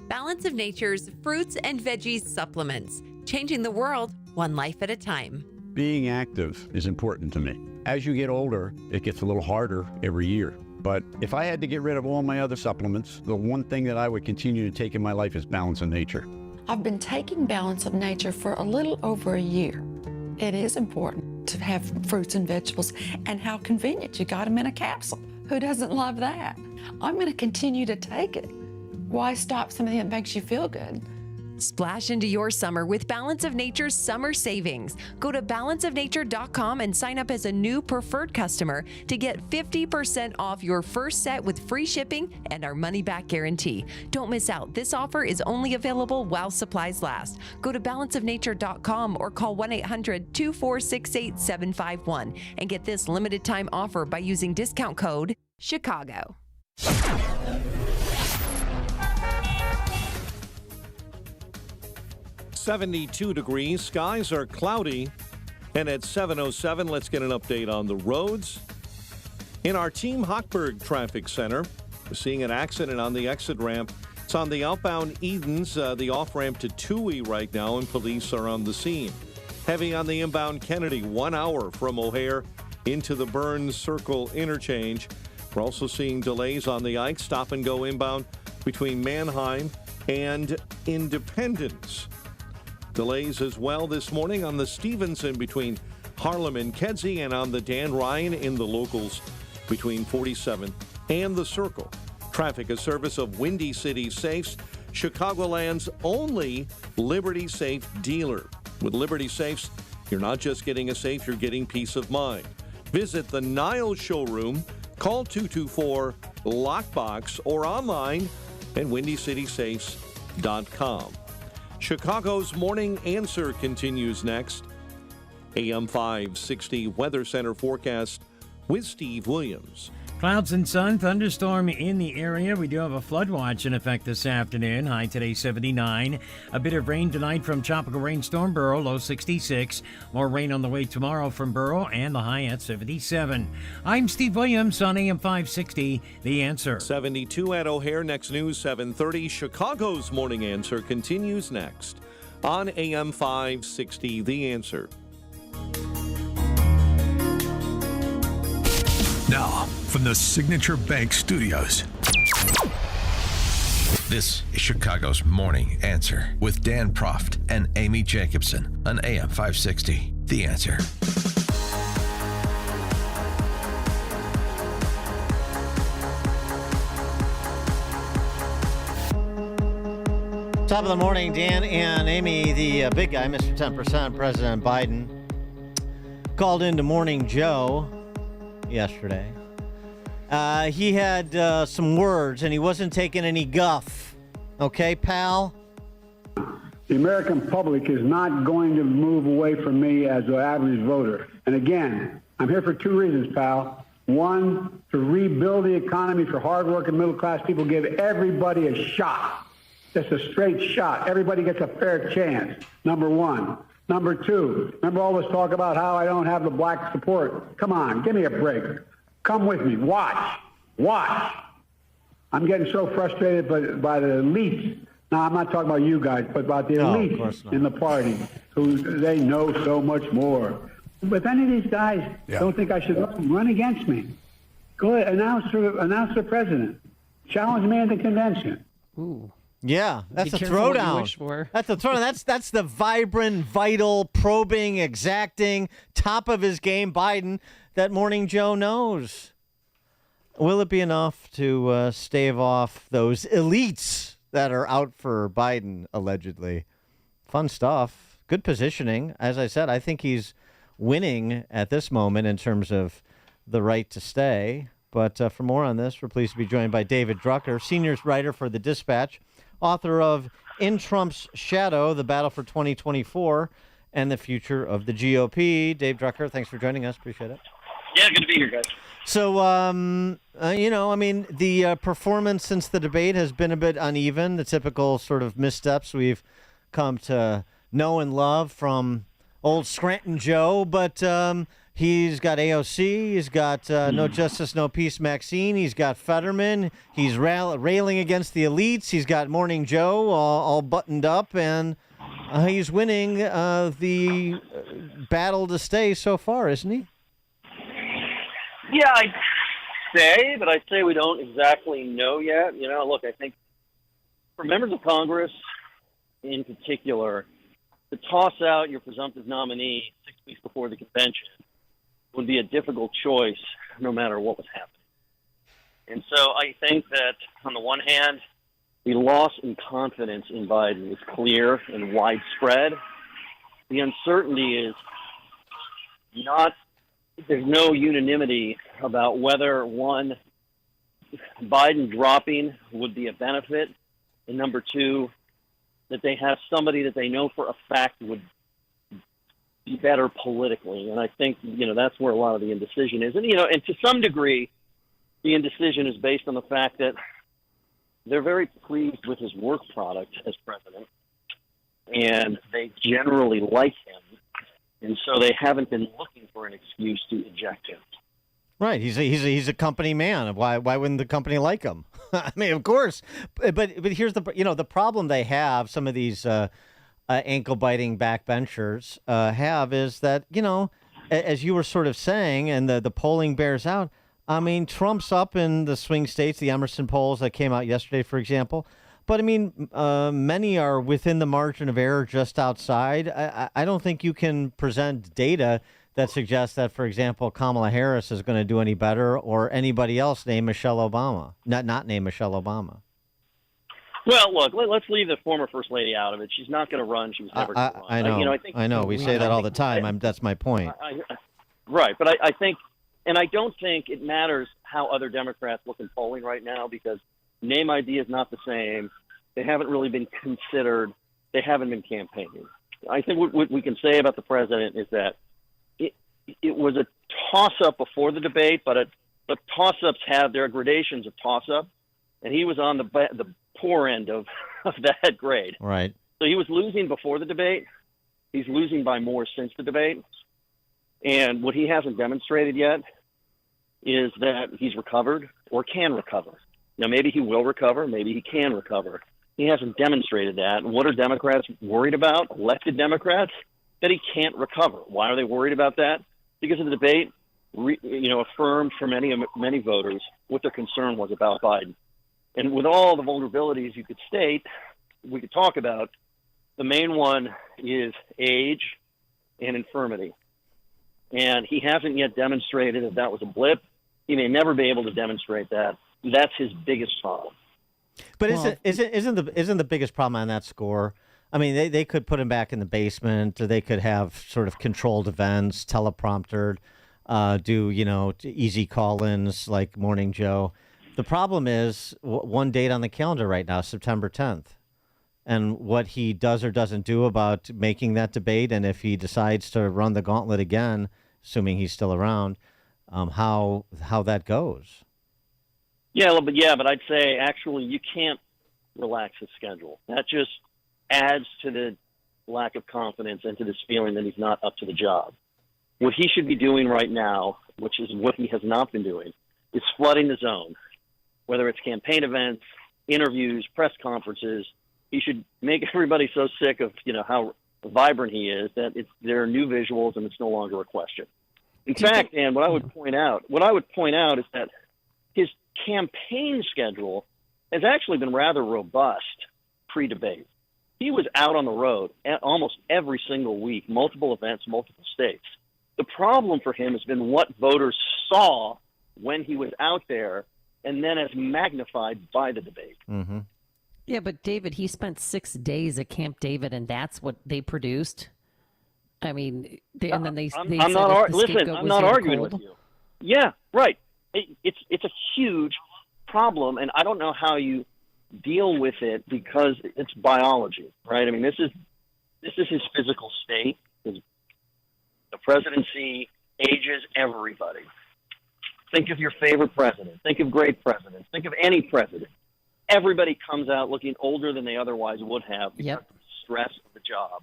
Balance of Nature's fruits and veggies supplements, changing the world one life at a time. Being active is important to me. As you get older, it gets a little harder every year. But if I had to get rid of all my other supplements, the one thing that I would continue to take in my life is Balance of Nature. I've been taking Balance of Nature for a little over a year. It is important to have fruits and vegetables, and how convenient you got them in a capsule. Who doesn't love that? I'm going to continue to take it. Why stop something that makes you feel good? Splash into your summer with Balance of Nature's summer savings. Go to balanceofnature.com and sign up as a new preferred customer to get 50% off your first set with free shipping and our money-back guarantee. Don't miss out. This offer is only available while supplies last. Go to balanceofnature.com or call 1-800-246-8751 and get this limited time offer by using discount code CHICAGO. 72 degrees, skies are cloudy, and at 7:07, let's get an update on the roads. In our Team Hochberg Traffic Center, we're seeing an accident on the exit ramp. It's on the outbound Edens, the off-ramp to Toohey right now, and police are on the scene. Heavy on the inbound Kennedy, 1 hour from O'Hare into the Burns Circle interchange. We're also seeing delays on the Ike stop and go inbound between Mannheim and Independence. Delays as well this morning on the Stevenson between Harlem and Kedzie, and on the Dan Ryan in the locals between 47 and the Circle. Traffic, a service of Windy City Safes, Chicagoland's only Liberty Safe dealer. With Liberty Safes, you're not just getting a safe, you're getting peace of mind. Visit the Niles showroom, call 224-LOCKBOX, or online at windycitysafes.com. Chicago's Morning Answer continues next. AM 560 Weather Center forecast with Steve Williams. Clouds and sun, thunderstorm in the area. We do have a flood watch in effect this afternoon. High today 79. A bit of rain tonight from tropical rainstorm Burrow, low 66. More rain on the way tomorrow from Burrow and the high at 77. I'm Steve Williams on AM 560, The Answer. 72 at O'Hare. Next news 7:30. Chicago's Morning Answer continues next on AM 560, The Answer. Now, from the Signature Bank Studios, this is Chicago's Morning Answer with Dan Proft and Amy Jacobson on AM 560. The Answer. Top of the morning, Dan and Amy. The big guy, Mr. 10%, President Biden, called into Morning Joe yesterday. He had some words, and he wasn't taking any guff. Okay, pal? The American public is not going to move away from me as an average voter. And again, I'm here for two reasons, pal. One, to rebuild the economy for hardworking middle-class people, give everybody a shot. Just a straight shot. Everybody gets a fair chance, number one. Number two, remember all this talk about how I don't have the black support? Come on, give me a break. Come with me. Watch. I'm getting so frustrated by the elites. Now, I'm not talking about you guys, but about the elites in the party who they know so much more. But if any of these guys don't think I should run against me, go ahead, announce for president. Challenge me in the convention. Ooh. Yeah, that's Be a careful what you throwdown. wish for. That's a throwdown. That's the vibrant, vital, probing, exacting, top of his game Biden that Morning Joe knows. Will it be enough to stave off those elites that are out for Biden, allegedly? Fun stuff. Good positioning. As I said, I think he's winning at this moment in terms of the right to stay. But for more on this, we're pleased to be joined by David Drucker, senior writer for The Dispatch, author of In Trump's Shadow, The Battle for 2024 and the Future of the GOP. Dave Drucker, thanks for joining us. Appreciate it. Yeah, good to be here, guys. So, the performance since the debate has been a bit uneven, the typical sort of missteps we've come to know and love from old Scranton Joe, but he's got AOC, he's got No Justice, No Peace Maxine, he's got Fetterman, he's railing against the elites, he's got Morning Joe all buttoned up, and he's winning the battle to stay so far, isn't he? Yeah, I'd say we don't exactly know yet. Look, I think for members of Congress in particular, to toss out your presumptive nominee 6 weeks before the convention would be a difficult choice no matter what was happening. And so I think that on the one hand, the loss in confidence in Biden is clear and widespread. The uncertainty is there's no unanimity about whether, one, Biden dropping would be a benefit, and number two, that they have somebody that they know for a fact would be better politically. And I think, that's where a lot of the indecision is. And, and to some degree, the indecision is based on the fact that they're very pleased with his work product as president, and they generally like him. And so they haven't been looking for an excuse to eject him. Right. He's a company man. Why wouldn't the company like him? I mean, of course. But here's the problem they have. Some of these ankle biting backbenchers have is that as you were sort of saying, and the polling bears out. I mean, Trump's up in the swing states, the Emerson polls that came out yesterday, for example. But, I mean, many are within the margin of error just outside. I don't think you can present data that suggests that, for example, Kamala Harris is going to do any better or anybody else named Michelle Obama, not named Michelle Obama. Well, look, let's leave the former First Lady out of it. She's not going to run. She was never going to run. I know. We say that all the time. That's my point. Right. But I think, and I don't think it matters how other Democrats look in polling right now, because name ID is not the same. They haven't really been considered. They haven't been campaigning. I think what we can say about the president is that it was a toss-up before the debate, but But toss-ups have their gradations of toss-up, and he was on the poor end of that grade. Right. So he was losing before the debate. He's losing by more since the debate. And what he hasn't demonstrated yet is that he's recovered or can recover. Now, maybe he will recover. Maybe he can recover. He hasn't demonstrated that. And what are Democrats worried about, elected Democrats? That he can't recover. Why are they worried about that? Because of the debate, affirmed for many voters what their concern was about Biden. And with all the vulnerabilities you could state, we could talk about, the main one is age and infirmity. And he hasn't yet demonstrated that was a blip. He may never be able to demonstrate that. That's his biggest problem. But isn't the biggest problem on that score? I mean, they could put him back in the basement. Or they could have sort of controlled events, telepromptered, do easy call-ins like Morning Joe. The problem is one date on the calendar right now, September 10th. And what he does or doesn't do about making that debate, and if he decides to run the gauntlet again, assuming he's still around, how that goes. But I'd say actually you can't relax his schedule. That just adds to the lack of confidence and to this feeling that he's not up to the job. What he should be doing right now, which is what he has not been doing, is flooding the zone, whether it's campaign events, interviews, press conferences. He should make everybody so sick of how vibrant he is that there are new visuals and it's no longer a question. In fact, and what I would point out is that his campaign schedule has actually been rather robust pre-debate. He was out on the road almost every single week, multiple events, multiple states. The problem for him has been what voters saw when he was out there and then as magnified by the debate. Mm-hmm. Yeah, but David, he spent 6 days at Camp David, and that's what they produced. I mean, I'm not arguing with you. Yeah, right. It's a huge problem, and I don't know how you deal with it because it's biology, right? I mean, this is his physical state. The presidency ages everybody. Think of your favorite president. Think of great presidents. Think of any president. Everybody comes out looking older than they otherwise would have because of the stress of the job.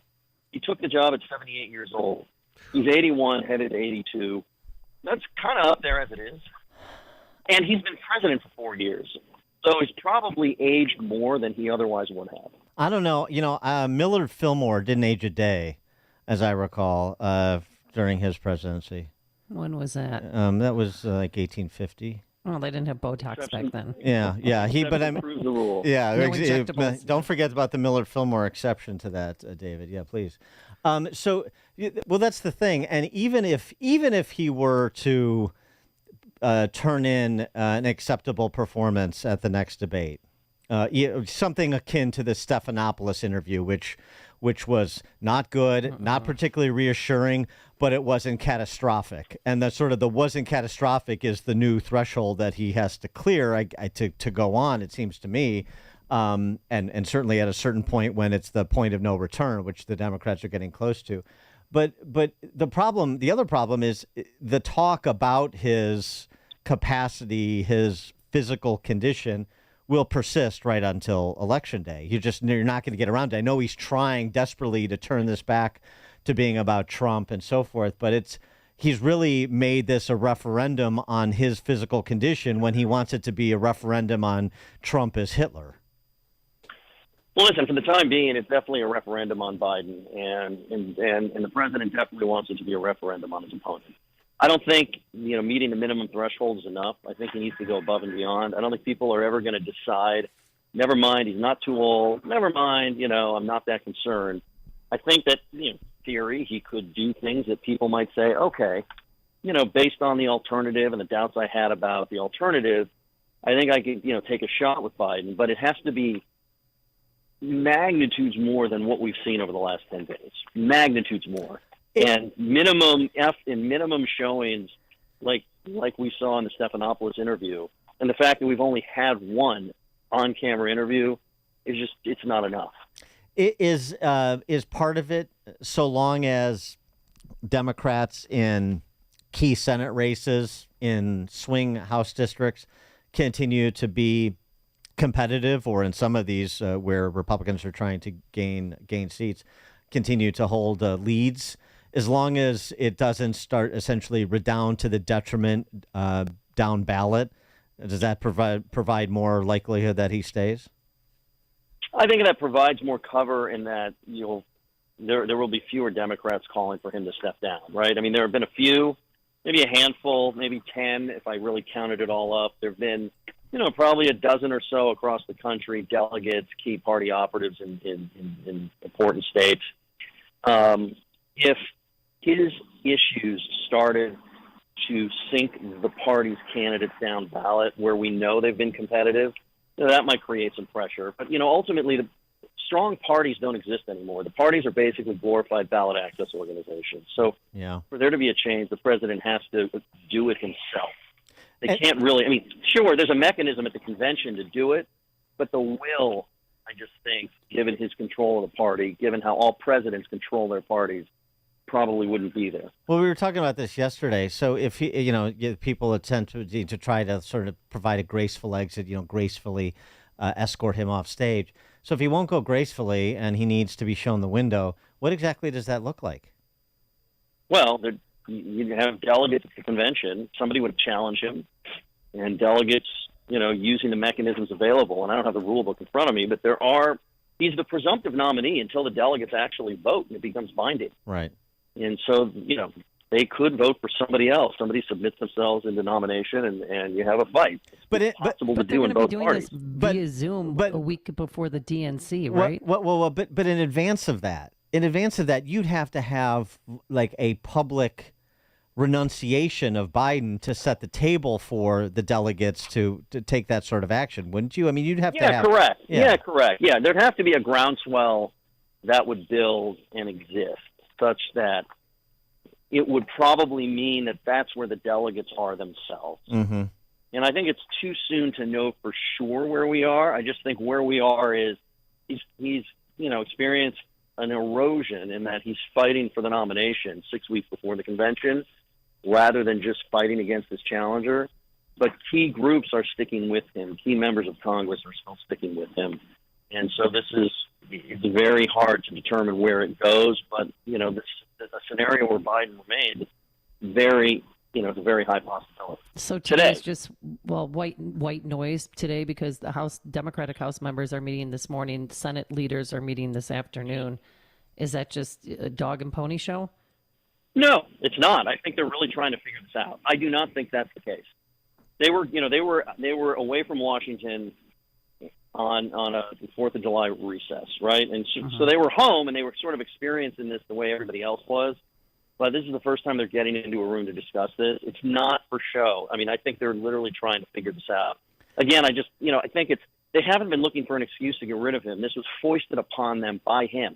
He took the job at 78 years old. He's 81, headed to 82. That's kind of up there as it is. And he's been president for 4 years. So he's probably aged more than he otherwise would have. I don't know. Millard Fillmore didn't age a day, as I recall, during his presidency. When was that? That was like 1850. Oh, they didn't have Botox back then. Yeah. Proves the rule. Yeah. No injectables. Don't forget about the Millard Fillmore exception to that, David. Yeah, please. Well, that's the thing. And even if he were to turn in an acceptable performance at the next debate, something akin to the Stephanopoulos interview, which was not good, not particularly reassuring, but it wasn't catastrophic. And the wasn't catastrophic is the new threshold that he has to clear to go on, it seems to me. And certainly at a certain point when it's the point of no return, which the Democrats are getting close to. But the other problem is the talk about his capacity, his physical condition will persist right until Election Day. You're not going to get around to it. I know he's trying desperately to turn this back to being about Trump and so forth, but he's really made this a referendum on his physical condition when he wants it to be a referendum on Trump as Hitler. Well, listen, for the time being, it's definitely a referendum on Biden, and the president definitely wants it to be a referendum on his opponent. I don't think meeting the minimum threshold is enough. I think he needs to go above and beyond. I don't think people are ever going to decide, never mind, he's not too old, never mind, I'm not that concerned. I think that, theory, he could do things that people might say, okay, based on the alternative and the doubts I had about the alternative, I think I could, take a shot with Biden, but it has to be magnitudes more than what we've seen over the last 10 days. Magnitudes more. And minimum showings like we saw in the Stephanopoulos interview, and the fact that we've only had one on-camera interview it's not enough. It is part of it, so long as Democrats in key Senate races in swing House districts continue to be competitive, or in some of these where Republicans are trying to gain seats, continue to hold leads, as long as it doesn't start essentially redound to the detriment down ballot? Does that provide more likelihood that he stays? I think that provides more cover in that there will be fewer Democrats calling for him to step down, right? I mean, there have been a few, maybe a handful, maybe 10 if I really counted it all up. There have been, probably a dozen or so across the country, delegates, key party operatives in important states. If his issues started to sink the party's candidates down ballot where we know they've been competitive, that might create some pressure. But, ultimately, the strong parties don't exist anymore. The parties are basically glorified ballot access organizations. So for there to be a change, the president has to do it himself. They can't really, sure, there's a mechanism at the convention to do it, but the will, I just think, given his control of the party, given how all presidents control their parties, probably wouldn't be there. Well, we were talking about this yesterday. So if he, people attempt to try to sort of provide a graceful exit, gracefully escort him off stage. So if he won't go gracefully and he needs to be shown the window, what exactly does that look like? Well, you have delegates at the convention. Somebody would challenge him, and delegates, using the mechanisms available. And I don't have the rule book in front of me, but he's the presumptive nominee until the delegates actually vote and it becomes binding. Right. And so, they could vote for somebody else. Somebody submits themselves into nomination, and you have a fight. It's possible to do in both parties. But via Zoom a week before the DNC, right? But in advance of that, you'd have to have like a public renunciation of Biden to set the table for the delegates to take that sort of action, wouldn't you? I mean, you'd have to have... Correct. Yeah, correct. Yeah, there'd have to be a groundswell that would build and exist such that it would probably mean that that's where the delegates are themselves. Mm-hmm. And I think it's too soon to know for sure where we are. I just think where we are is he's experienced an erosion in that he's fighting for the nomination 6 weeks before the convention rather than just fighting against his challenger. But key groups are sticking with him. Key members of Congress are still sticking with him. And so it's very hard to determine where it goes. But, a scenario where Biden remains, it's a very high possibility. So today's just, white noise today because the Democratic House members are meeting this morning. Senate leaders are meeting this afternoon. Is that just a dog and pony show? No, it's not. I think they're really trying to figure this out. I do not think that's the case. They were away from Washington on a 4th of July recess, right? And so they were home and they were sort of experiencing this the way everybody else was. But this is the first time they're getting into a room to discuss this. It's not for show. I think they're literally trying to figure this out. Again, I think they haven't been looking for an excuse to get rid of him. This was foisted upon them by him.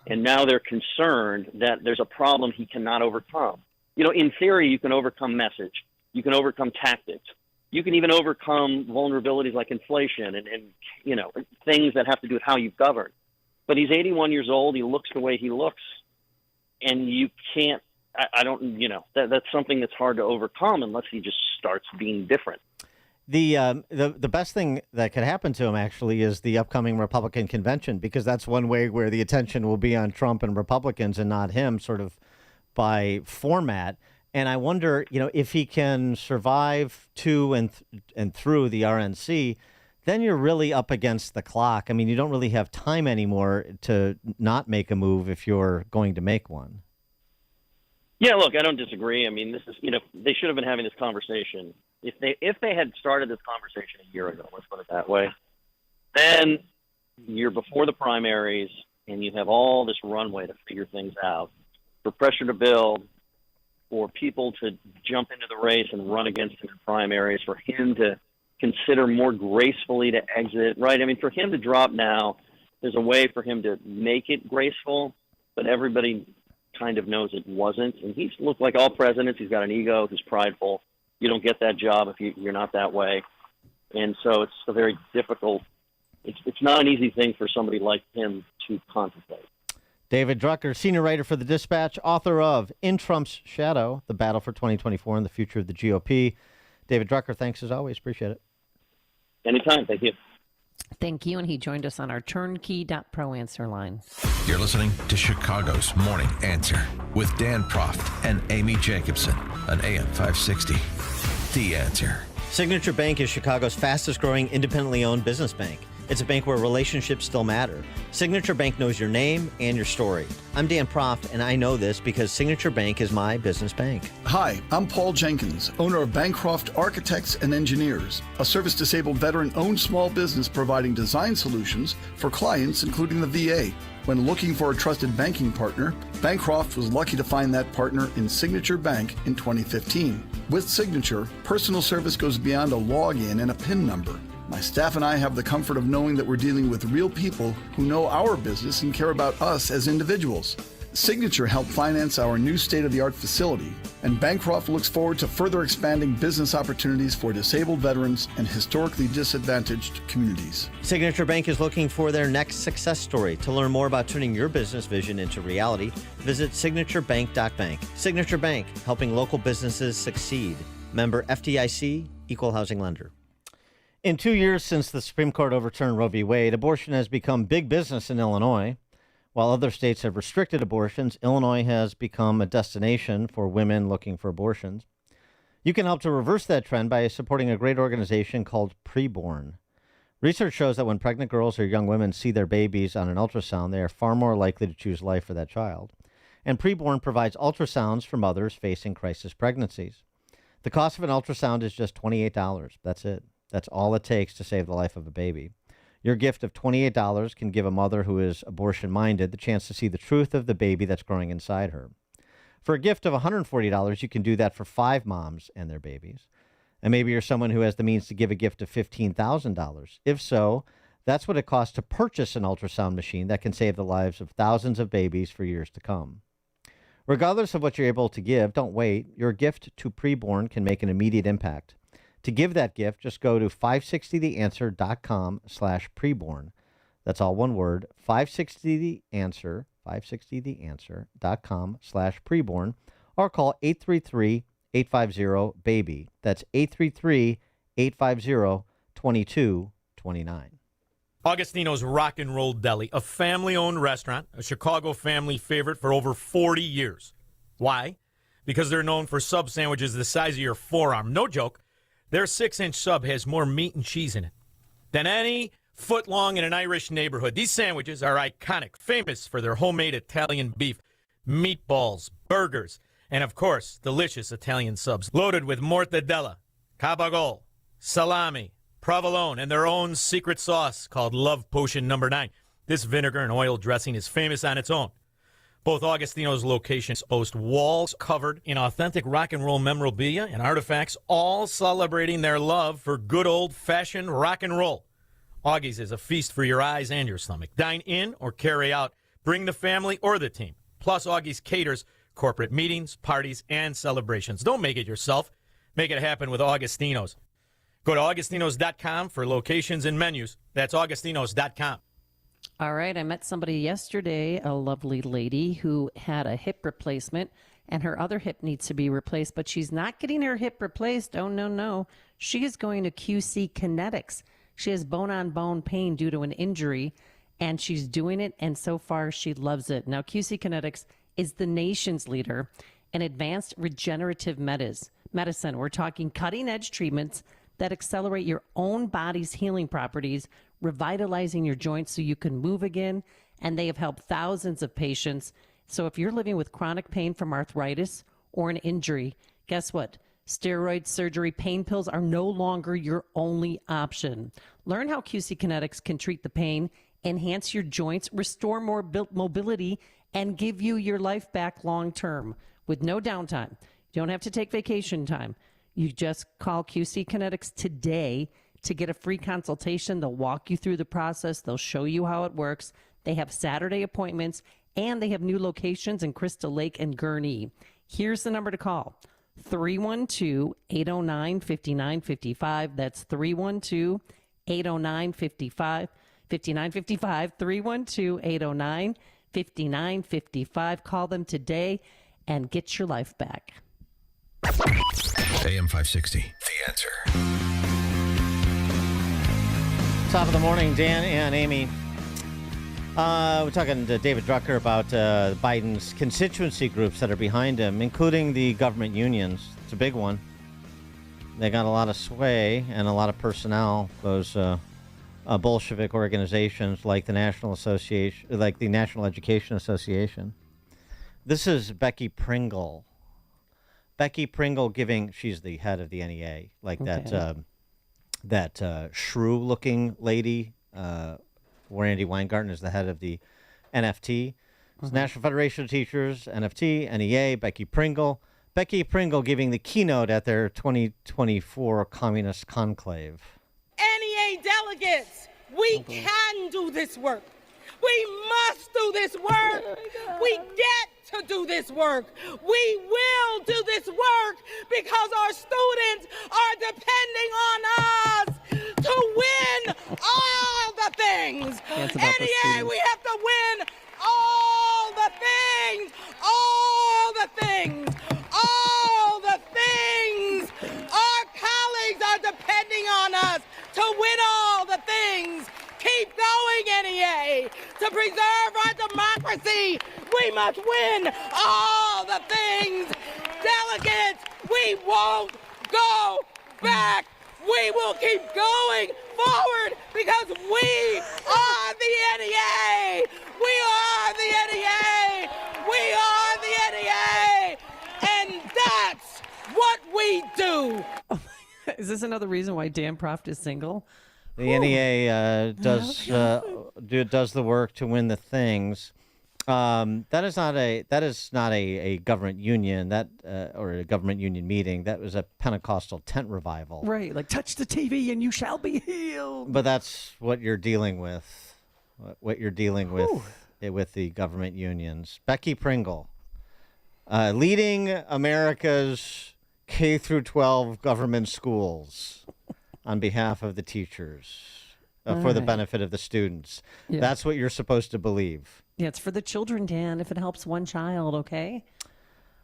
And now they're concerned that there's a problem he cannot overcome. In theory, you can overcome message. You can overcome tactics. You can even overcome vulnerabilities like inflation and things that have to do with how you govern. But he's 81 years old. He looks the way he looks. And you can't, that's something that's hard to overcome unless he just starts being different. The best thing that could happen to him actually is the upcoming Republican convention, because that's one way where the attention will be on Trump and Republicans and not him, sort of by format. And I wonder, if he can survive to and through the RNC, then you're really up against the clock. I mean, you don't really have time anymore to not make a move if you're going to make one. Yeah, look, I don't disagree. I mean, this is, they should have been having this conversation. If they had started this conversation a year ago, let's put it that way, then you're before the primaries and you have all this runway to figure things out, for pressure to build, for people to jump into the race and run against him in primaries, for him to consider more gracefully to exit, right? I mean, for him to drop now, there's a way for him to make it graceful, but everybody kind of knows it wasn't. And he's looked like all presidents. He's got an ego. He's prideful. You don't get that job if you're not that way. And so it's a very difficult, it's not an easy thing for somebody like him to contemplate. David Drucker, senior writer for The Dispatch, author of In Trump's Shadow, The Battle for 2024 and the Future of the GOP. David Drucker, thanks as always. Appreciate it. Anytime. Thank you. Thank you. And he joined us on our turnkey.pro answer line. You're listening to Chicago's Morning Answer with Dan Proft and Amy Jacobson on AM 560. The Answer. Signature Bank is Chicago's fastest growing independently owned business bank. It's a bank where relationships still matter. Signature Bank knows your name and your story. I'm Dan Proft, and I know this because Signature Bank is my business bank. Hi, I'm Paul Jenkins, owner of Bancroft Architects and Engineers, a service-disabled veteran-owned small business providing design solutions for clients, including the VA. When looking for a trusted banking partner, Bancroft was lucky to find that partner in Signature Bank in 2015. With Signature, personal service goes beyond a login and a PIN number. My staff and I have the comfort of knowing that we're dealing with real people who know our business and care about us as individuals. Signature helped finance our new state-of-the-art facility, and Bancroft looks forward to further expanding business opportunities for disabled veterans and historically disadvantaged communities. Signature Bank is looking for their next success story. To learn more about turning your business vision into reality, visit signaturebank.bank. Signature Bank, helping local businesses succeed. Member FDIC, Equal Housing Lender. In 2 years since the Supreme Court overturned Roe v. Wade, abortion has become big business in Illinois. While other states have restricted abortions, Illinois has become a destination for women looking for abortions. You can help to reverse that trend by supporting a great organization called Preborn. Research shows that when pregnant girls or young women see their babies on an ultrasound, they are far more likely to choose life for that child. And Preborn provides ultrasounds for mothers facing crisis pregnancies. The cost of an ultrasound is just $28. That's it. That's all it takes to save the life of a baby. Your gift of $28 can give a mother who is abortion-minded the chance to see the truth of the baby that's growing inside her. For a gift of $140, you can do that for 5 moms and their babies. And maybe you're someone who has the means to give a gift of $15,000. If so, that's what it costs to purchase an ultrasound machine that can save the lives of thousands of babies for years to come. Regardless of what you're able to give, don't wait. Your gift to Preborn can make an immediate impact. To give that gift, just go to 560theanswer.com/preborn. That's all one word, 560theanswer, 560theanswer.com/preborn, or call 833-850-BABY. That's 833-850-2229. Augustino's Rock and Roll Deli, a family-owned restaurant, a Chicago family favorite for over 40 years. Why? Because they're known for sub sandwiches the size of your forearm. No joke. Their 6-inch sub has more meat and cheese in it than any foot long in an Irish neighborhood. These sandwiches are iconic, famous for their homemade Italian beef, meatballs, burgers, and, of course, delicious Italian subs loaded with mortadella, cabagol, salami, provolone, and their own secret sauce called Love Potion No. 9. This vinegar and oil dressing is famous on its own. Both Augustino's locations boast walls covered in authentic rock and roll memorabilia and artifacts, all celebrating their love for good old-fashioned rock and roll. Augie's is a feast for your eyes and your stomach. Dine in or carry out. Bring the family or the team. Plus, Augie's caters corporate meetings, parties, and celebrations. Don't make it yourself. Make it happen with Augustino's. Go to augustinos.com for locations and menus. That's augustinos.com. All right. I met somebody yesterday, a lovely lady who had a hip replacement and her other hip needs to be replaced, but she's not getting her hip replaced. Oh, no. She is going to QC Kinetics. She has bone-on-bone pain due to an injury, and she's doing it, and so far she loves it. Now, QC Kinetics is the nation's leader in advanced regenerative medicine. We're talking cutting-edge treatments that accelerate your own body's healing properties, revitalizing your joints so you can move again, and they have helped thousands of patients. So if you're living with chronic pain from arthritis or an injury, guess what? Steroid surgery, pain pills are no longer your only option. Learn how QC Kinetics can treat the pain, enhance your joints, restore more mobility, and give you your life back long term with no downtime. You don't have to take vacation time. You just call QC Kinetics today to get a free consultation. They'll walk you through the process. They'll show you how it works. They have Saturday appointments, and they have new locations in Crystal Lake and Gurnee. Here's the number to call. 312-809-5955. That's 312-809-5955. 312-809-5955. 5955. Call them today and get your life back. AM 560, The Answer. Top of the morning, Dan and Amy. We're talking to David Drucker about Biden's constituency groups that are behind him, including the government unions. It's a big one. They got a lot of sway and a lot of personnel. Those Bolshevik organizations like the National Association, like the National Education Association. This is Becky Pringle. Becky Pringle she's the head of the NEA, like that shrew-looking lady, Randy Weingarten is the head of the NFT. It's National Federation of Teachers, NFT, NEA, Becky Pringle. Becky Pringle giving the keynote at their 2024 Communist Conclave. NEA delegates, we can do this work. We must do this work. We get to do this work. We will do this work because our students are depending on us to win all the things. NEA, we have to win all the things. All the things. All the things. Our colleagues are depending on us to win all the things. Keep going, NEA. To preserve our democracy, we must win all the things. Delegates, we won't go back. We will keep going forward because we are the NEA. We are the NEA. We are the NEA. And that's what we do. Is this another reason why Dan Proft is single? The NEA does the work to win the things. That is not a government union or a government union meeting. That was a Pentecostal tent revival. Right, like touch the TV and you shall be healed. But that's what you're dealing with. What you're dealing with the government unions. Becky Pringle, leading America's K through 12 government schools on behalf of the teachers, for the benefit of the students. Yeah. That's what you're supposed to believe. Yeah, it's for the children, Dan, if it helps one child, okay?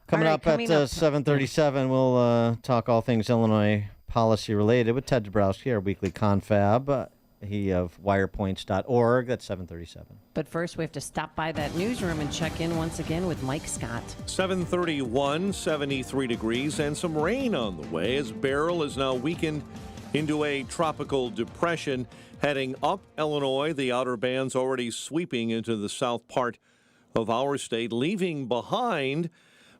Coming up at 7:37, we'll talk all things Illinois policy related with Ted Dabrowski, our weekly confab. He of wirepoints.org. That's 7:37. But first, we have to stop by that newsroom and check in once again with Mike Scott. 7:31, 73 degrees, and some rain on the way as Beryl is now weakened into a tropical depression heading up Illinois. The outer bands already sweeping into the south part of our state, leaving behind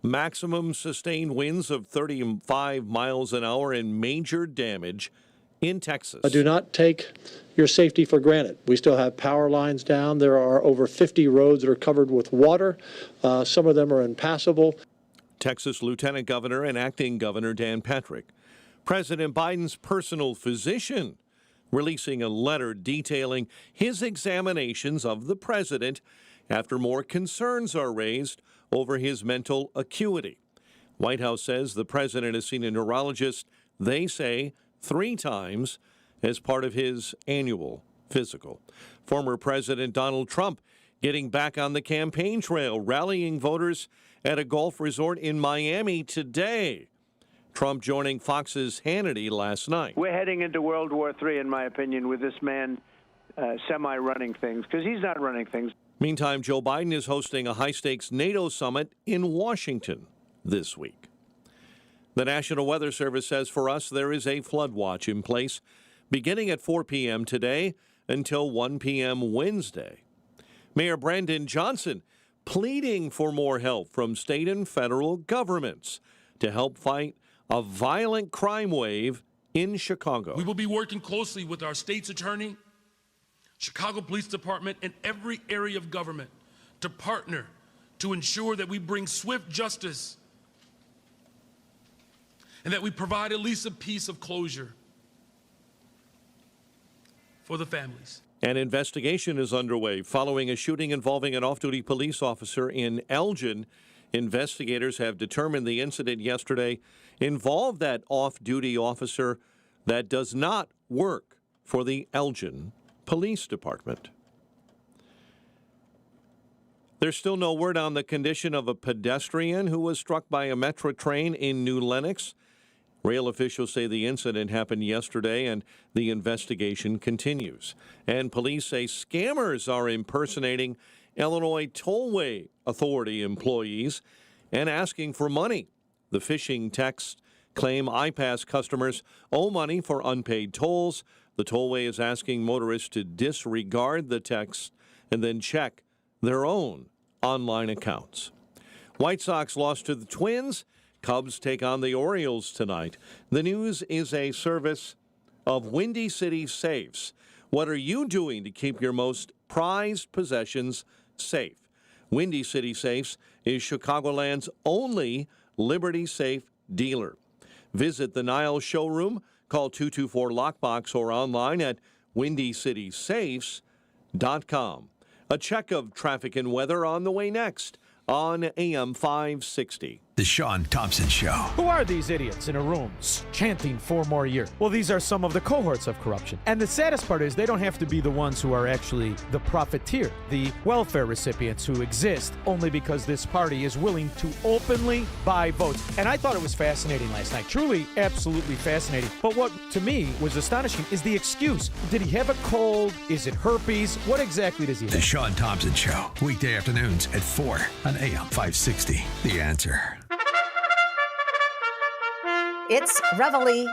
maximum sustained winds of 35 miles an hour and major damage in Texas. Do not take your safety for granted. We still have power lines down. There are over 50 roads that are covered with water. Some of them are impassable. Texas Lieutenant Governor and Acting Governor Dan Patrick. President Biden's personal physician releasing a letter detailing his examinations of the president after more concerns are raised over his mental acuity. White House says the president has seen a neurologist, they say, 3 times as part of his annual physical. Former President Donald Trump getting back on the campaign trail, rallying voters at a golf resort in Miami today. Trump joining Fox's Hannity last night. We're heading into World War III, in my opinion, with this man semi-running things, because he's not running things. Meantime, Joe Biden is hosting a high-stakes NATO summit in Washington this week. The National Weather Service says for us there is a flood watch in place beginning at 4 p.m. today until 1 p.m. Wednesday. Mayor Brandon Johnson pleading for more help from state and federal governments to help fight a violent crime wave in Chicago. We will be working closely with our state's attorney, Chicago Police Department, and every area of government to partner to ensure that we bring swift justice and that we provide at least a piece of closure for the families. An investigation is underway following a shooting involving an off-duty police officer in Elgin. Investigators have determined the incident yesterday involved that off-duty officer that does not work for the Elgin Police Department. There's still no word on the condition of a pedestrian who was struck by a Metro train in New Lenox. Rail officials say the incident happened yesterday and the investigation continues. And police say scammers are impersonating Illinois Tollway Authority employees and asking for money. The phishing texts claim iPass customers owe money for unpaid tolls. The tollway is asking motorists to disregard the texts and then check their own online accounts. White Sox lost to the Twins. Cubs take on the Orioles tonight. The news is a service of Windy City Safes. What are you doing to keep your most prized possessions safe? Windy City Safes is Chicagoland's only Liberty Safe dealer. Visit the Niles showroom, call 224-LOCKBOX or online at windysitysafes.com. A check of traffic and weather on the way next on AM 560. The Sean Thompson Show. Who are these idiots in a room chanting 4 more years? Well, these are some of the cohorts of corruption. And the saddest part is they don't have to be the ones who are actually the profiteer, the welfare recipients who exist only because this party is willing to openly buy votes. And I thought it was fascinating last night. Truly, absolutely fascinating. But what to me was astonishing is the excuse. Did he have a cold? Is it herpes? What exactly does he have? The Sean Thompson Show. Weekday afternoons at 4 on AM 560. The Answer. It's Reveille.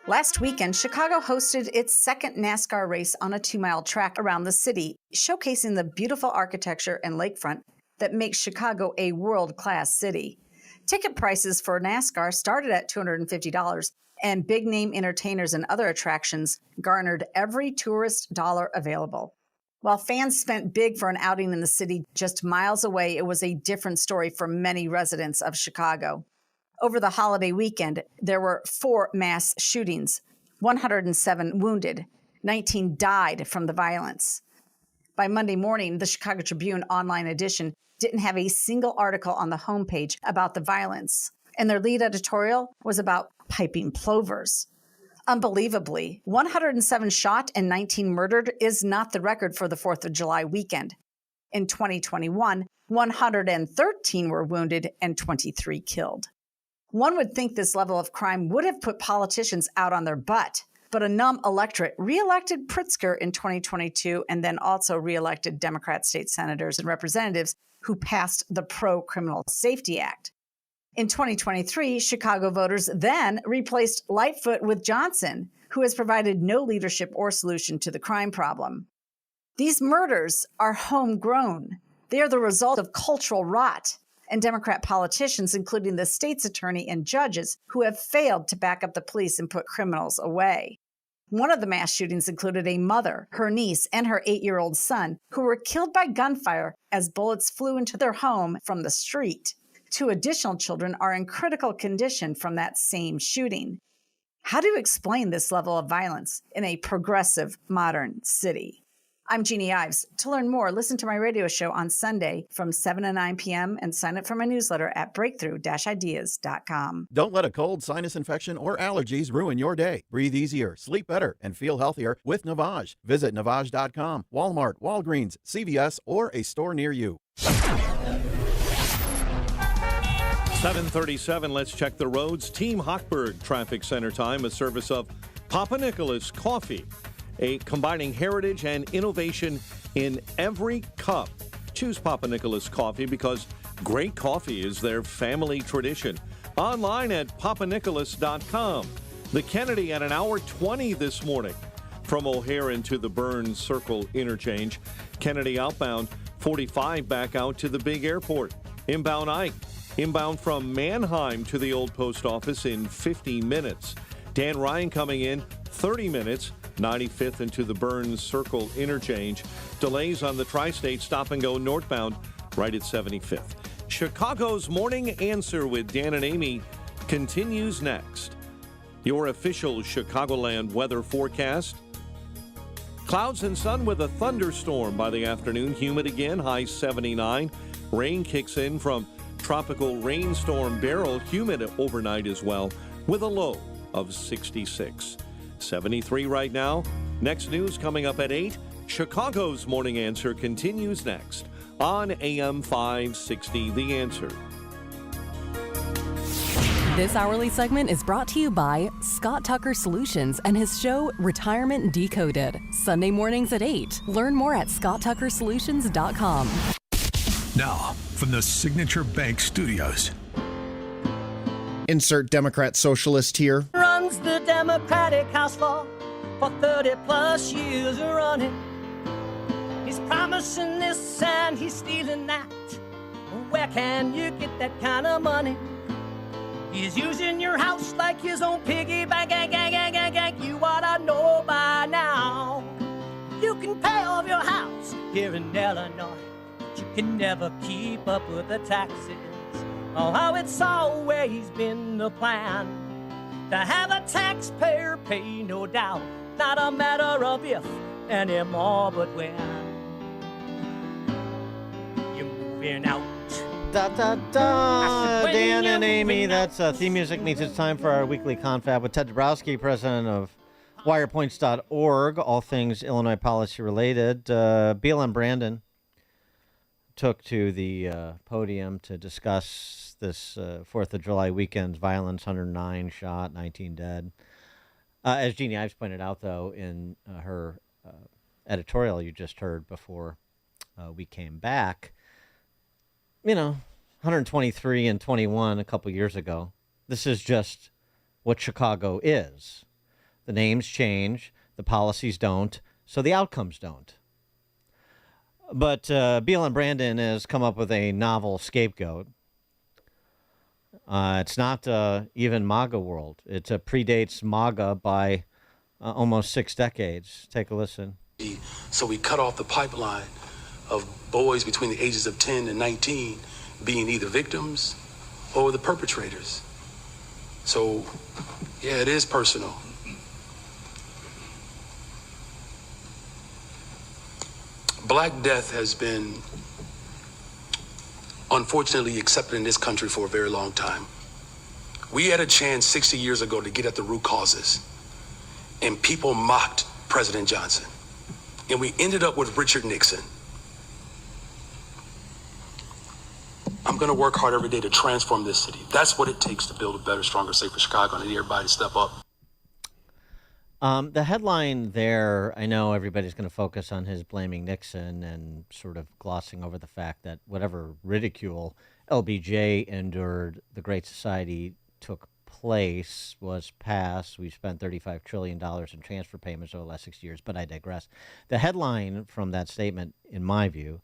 Last weekend, Chicago hosted its second NASCAR race on a 2-mile track around the city, showcasing the beautiful architecture and lakefront that makes Chicago a world-class city. Ticket prices for NASCAR started at $250, and big-name entertainers and other attractions garnered every tourist dollar available. While fans spent big for an outing in the city just miles away, it was a different story for many residents of Chicago. Over the holiday weekend, there were 4 mass shootings, 107 wounded, 19 died from the violence. By Monday morning, the Chicago Tribune online edition didn't have a single article on the homepage about the violence, and their lead editorial was about piping plovers. Unbelievably, 107 shot and 19 murdered is not the record for the 4th of July weekend. In 2021, 113 were wounded and 23 killed. One would think this level of crime would have put politicians out on their butt, but a numb electorate reelected Pritzker in 2022 and then also reelected Democrat state senators and representatives who passed the Pro-Criminal Safety Act. In 2023, Chicago voters then replaced Lightfoot with Johnson, who has provided no leadership or solution to the crime problem. These murders are homegrown. They are the result of cultural rot and Democrat politicians, including the state's attorney and judges, who have failed to back up the police and put criminals away. One of the mass shootings included a mother, her niece, and her 8-year-old son, who were killed by gunfire as bullets flew into their home from the street. 2 additional children are in critical condition from that same shooting. How do you explain this level of violence in a progressive, modern city? I'm Jeannie Ives. To learn more, listen to my radio show on Sunday from 7 to 9 p.m. and sign up for my newsletter at breakthrough-ideas.com. Don't let a cold, sinus infection, or allergies ruin your day. Breathe easier, sleep better, and feel healthier with Navage. Visit Navage.com, Walmart, Walgreens, CVS, or a store near you. 7:37, let's check the roads. Team Hochberg Traffic Center time, a service of Papa Nicholas Coffee, combining heritage and innovation in every cup. Choose Papa Nicholas Coffee because great coffee is their family tradition. Online at papanicholas.com. The Kennedy at an hour 20 this morning from O'Hare into the Burns Circle interchange. Kennedy outbound, 45 back out to the big airport. Inbound Ike. Inbound from Manheim to the old post office in 50 minutes. Dan Ryan coming in 30 minutes. 95th into the Burns Circle interchange. Delays on the Tri-State stop and go northbound right at 75th. Chicago's Morning Answer with Dan and Amy continues next. Your official Chicagoland weather forecast. Clouds and sun with a thunderstorm by the afternoon. Humid again, high 79. Rain kicks in from tropical rainstorm barrel. Humid overnight as well with a low of 66. 73 right now. Next news coming up at 8. Chicago's Morning Answer continues next on AM 560, The Answer. This hourly segment is brought to you by Scott Tucker Solutions and his show Retirement Decoded. Sunday mornings at 8. Learn more at scotttuckersolutions.com. Now, from the Signature Bank Studios. Insert Democrat socialist here. Runs the Democratic House floor for 30 plus years running. He's promising this and he's stealing that. Where can you get that kind of money? He's using your house like his own piggy bank. You ought to know by now. You can pay off your house here in Illinois, but you can never keep up with the taxes. Oh, how it's always been the plan to have a taxpayer pay, no doubt. Not a matter of if anymore, but when you're moving out. Da da da! Dan and Amy, that's theme music means it's time for our weekly confab with Ted Dabrowski, president of wirepoints.org, all things Illinois policy related. BLM Brandon took to the podium to discuss this 4th of July weekend's violence, 109 shot, 19 dead. As Jeannie Ives pointed out, though, in her editorial you just heard before we came back, 123 and 21 a couple years ago. This is just what Chicago is. The names change, the policies don't, so the outcomes don't. But BLM Brandon has come up with a novel scapegoat. It's not even MAGA world. It predates MAGA by almost 6 decades. Take a listen. So we cut off the pipeline of boys between the ages of 10 and 19 being either victims or the perpetrators. So, yeah, it is personal. Black death has been unfortunately accepted in this country for a very long time. We had a chance 60 years ago to get at the root causes, and people mocked President Johnson. And we ended up with Richard Nixon. I'm going to work hard every day to transform this city. That's what it takes to build a better, stronger, safer Chicago. I need everybody to step up. The headline there, I know everybody's going to focus on his blaming Nixon and sort of glossing over the fact that whatever ridicule LBJ endured, the Great Society took place, was passed. We spent $35 trillion in transfer payments over the last 60 years, but I digress. The headline from that statement, in my view,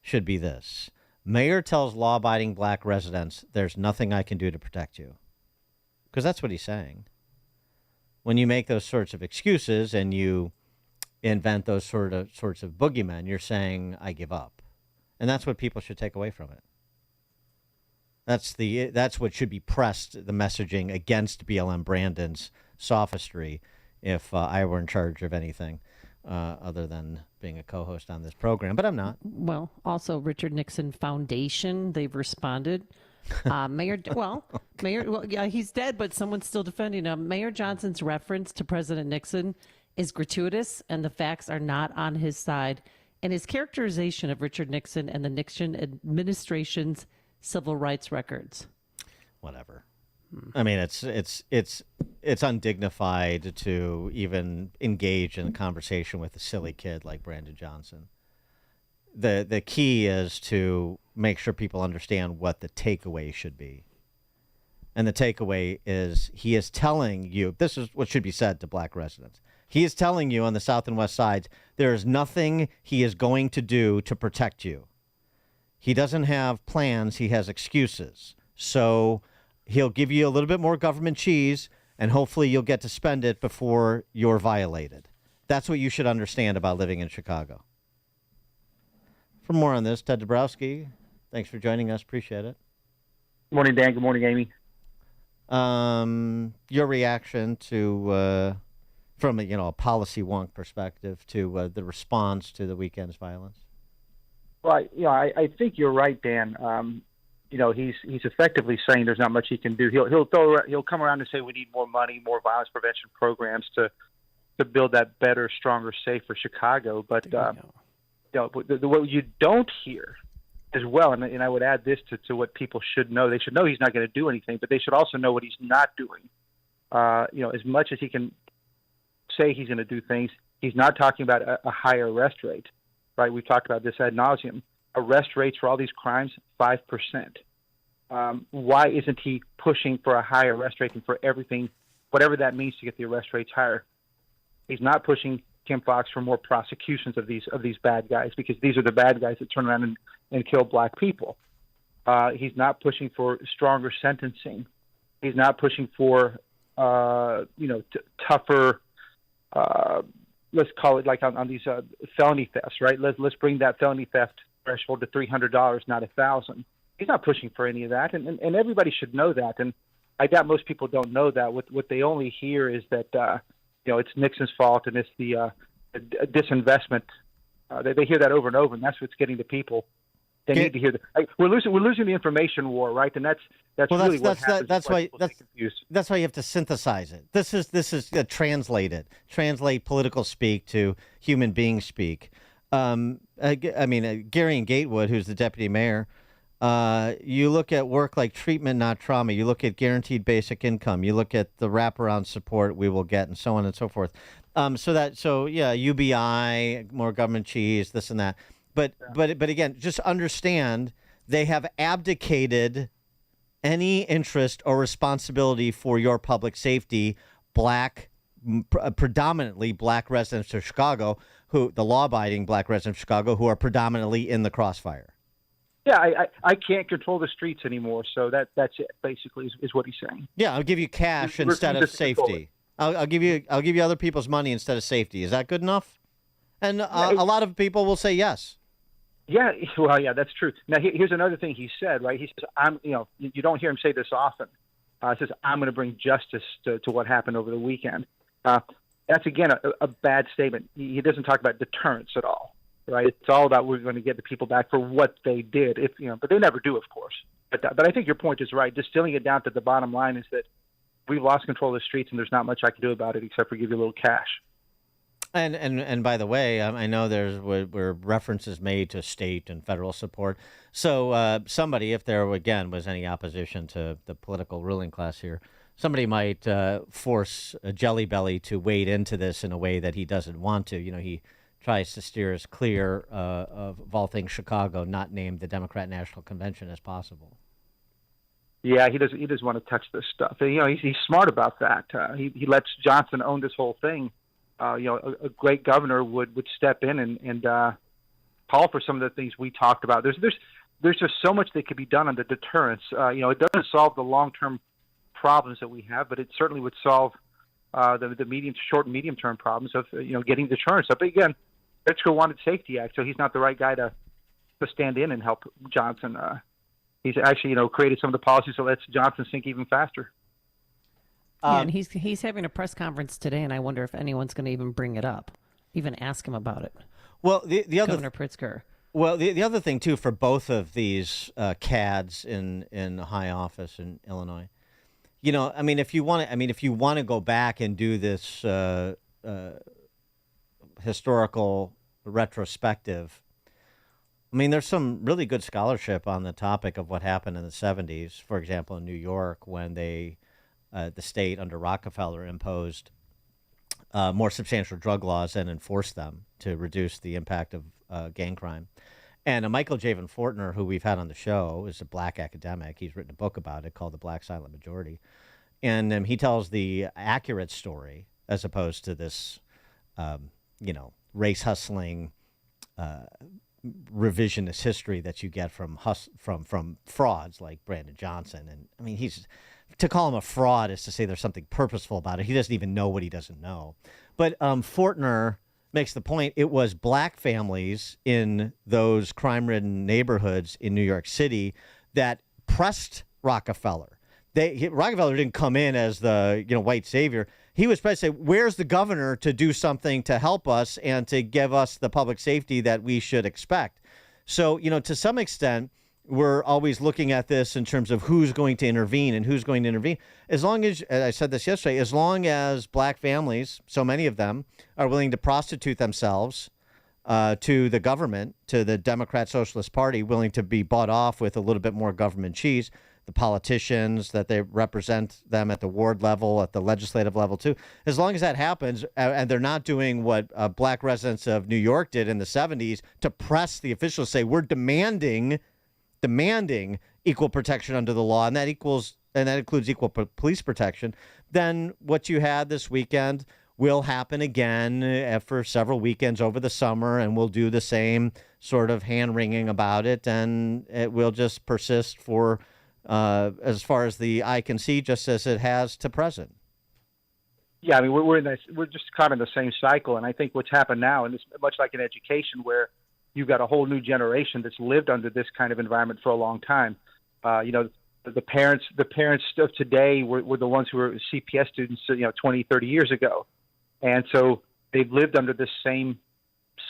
should be this. Mayor tells law-abiding black residents, there's nothing I can do to protect you. Because that's what he's saying. When you make those sorts of excuses and you invent those sorts of boogeymen, you're saying, I give up. And that's what people should take away from it. That's what should be pressed, the messaging against BLM Brandon's sophistry, if I were in charge of anything other than being a co-host on this program. But I'm not. Well, also Richard Nixon Foundation, they've responded. Mayor, he's dead, but someone's still defending him. Mayor Johnson's reference to President Nixon is gratuitous, and the facts are not on his side. And his characterization of Richard Nixon and the Nixon administration's civil rights records. Whatever. I mean, it's undignified to even engage in a conversation with a silly kid like Brandon Johnson. The key is to make sure people understand what the takeaway should be. And the takeaway is he is telling you, this is what should be said to black residents. He is telling you on the south and west sides, there is nothing he is going to do to protect you. He doesn't have plans, he has excuses. So he'll give you a little bit more government cheese, and hopefully you'll get to spend it before you're violated. That's what you should understand about living in Chicago. For more on this, Ted Dabrowski, thanks for joining us. Appreciate it. Good morning, Dan. Good morning, Amy. Your reaction to, from a policy wonk perspective, to the response to the weekend's violence? Well, I think you're right, Dan. He's effectively saying there's not much he can do. He'll come around and say we need more money, more violence prevention programs to build that better, stronger, safer Chicago. But what you don't hear as well. And I would add this to what people should know. They should know he's not going to do anything, but they should also know what he's not doing. As much as he can say he's going to do things, he's not talking about a higher arrest rate, right? We've talked about this ad nauseum. Arrest rates for all these crimes, 5%. Why isn't he pushing for a higher arrest rate and for everything, whatever that means, to get the arrest rates higher? He's not pushing, Kim Foxx, for more prosecutions of these bad guys, because these are the bad guys that turn around and kill black people. He's not pushing for stronger sentencing. He's not pushing for tougher. Let's call it like on these felony thefts, right? Let's bring that felony theft threshold to $300, not $1,000. He's not pushing for any of that, and everybody should know that. And I doubt most people don't know that. What they only hear is that it's Nixon's fault and it's the disinvestment. They hear that over and over, and that's what's getting the people. They need to hear that. We're losing the information war, right? And that's really what happens. That's why you have to synthesize it. This is translate political speak to human being speak. Gary and Gatewood, who's the deputy mayor. You look at work like treatment, not trauma. You look at guaranteed basic income. You look at the wraparound support we will get, and so on and so forth. UBI, more government cheese, this and that. But again, just understand they have abdicated any interest or responsibility for your public safety. Predominantly black residents of Chicago, the law-abiding black residents of Chicago, who are predominantly in the crossfire. Yeah, I can't control the streets anymore, so that's it. Basically, is what he's saying. Yeah, I'll give you cash instead of safety. I'll give you other people's money instead of safety. Is that good enough? And a lot of people will say yes. Yeah, well, yeah, that's true. Now, here's another thing he said, right? He says, you don't hear him say this often. He says, I'm going to bring justice to what happened over the weekend. That's, again, a bad statement. He doesn't talk about deterrence at all, right? It's all about we're going to get the people back for what they did, but they never do, of course. But I think your point is right. Distilling it down to the bottom line is that we've lost control of the streets, and there's not much I can do about it except for give you a little cash. And by the way, I know were references made to state and federal support. So somebody, if there again was any opposition to the political ruling class here, somebody might force a Jelly Belly to wade into this in a way that he doesn't want to. He tries to steer as clear of all things Chicago, not named the Democrat National Convention, as possible. Yeah, he doesn't want to touch this stuff. He's smart about that. He lets Johnson own this whole thing. A great governor would step in and call for some of the things we talked about. There's just so much that could be done on the deterrence. It doesn't solve the long-term problems that we have, but it certainly would solve the short and medium-term problems of getting deterrence up. But again, Metzger wanted Safety Act, so he's not the right guy to stand in and help Johnson. He's actually created some of the policies that lets Johnson sink even faster. And he's having a press conference today, and I wonder if anyone's going to even bring it up, even ask him about it. Well, the other Governor Pritzker. Well, the other thing too for both of these cads in high office in Illinois, if you want to go back and do this historical retrospective, there's some really good scholarship on the topic of what happened in the 70s. For example, in New York, when the state under Rockefeller imposed more substantial drug laws and enforced them to reduce the impact of gang crime. And Michael Javen Fortner, who we've had on the show, is a black academic. He's written a book about it called The Black Silent Majority. And he tells the accurate story as opposed to this, race hustling, revisionist history that you get from frauds like Brandon Johnson. And to call him a fraud is to say there's something purposeful about it. He doesn't even know what he doesn't know. But Fortner makes the point it was black families in those crime-ridden neighborhoods in New York City that pressed Rockefeller. Rockefeller didn't come in as the white savior. He was supposed to say, where's the governor to do something to help us and to give us the public safety that we should expect? So, to some extent, we're always looking at this in terms of who's going to intervene and who's going to intervene. As long as, I said this yesterday, as long as black families, so many of them, are willing to prostitute themselves to the government, to the Democrat Socialist Party, willing to be bought off with a little bit more government cheese. The politicians that they represent them at the ward level, at the legislative level too. As long as that happens, and they're not doing what black residents of New York did in the 70s to press the officials, say we're demanding equal protection under the law, and that includes equal police protection. Then what you had this weekend will happen again for several weekends over the summer, and we'll do the same sort of hand-wringing about it, and it will just persist for as far as the eye can see, just as it has to present. Yeah, I mean, we're just caught in the same cycle, and I think what's happened now, and it's much like in education, where you've got a whole new generation that's lived under this kind of environment for a long time. The parents of today were the ones who were CPS students, 20, 30 years ago, and so they've lived under this same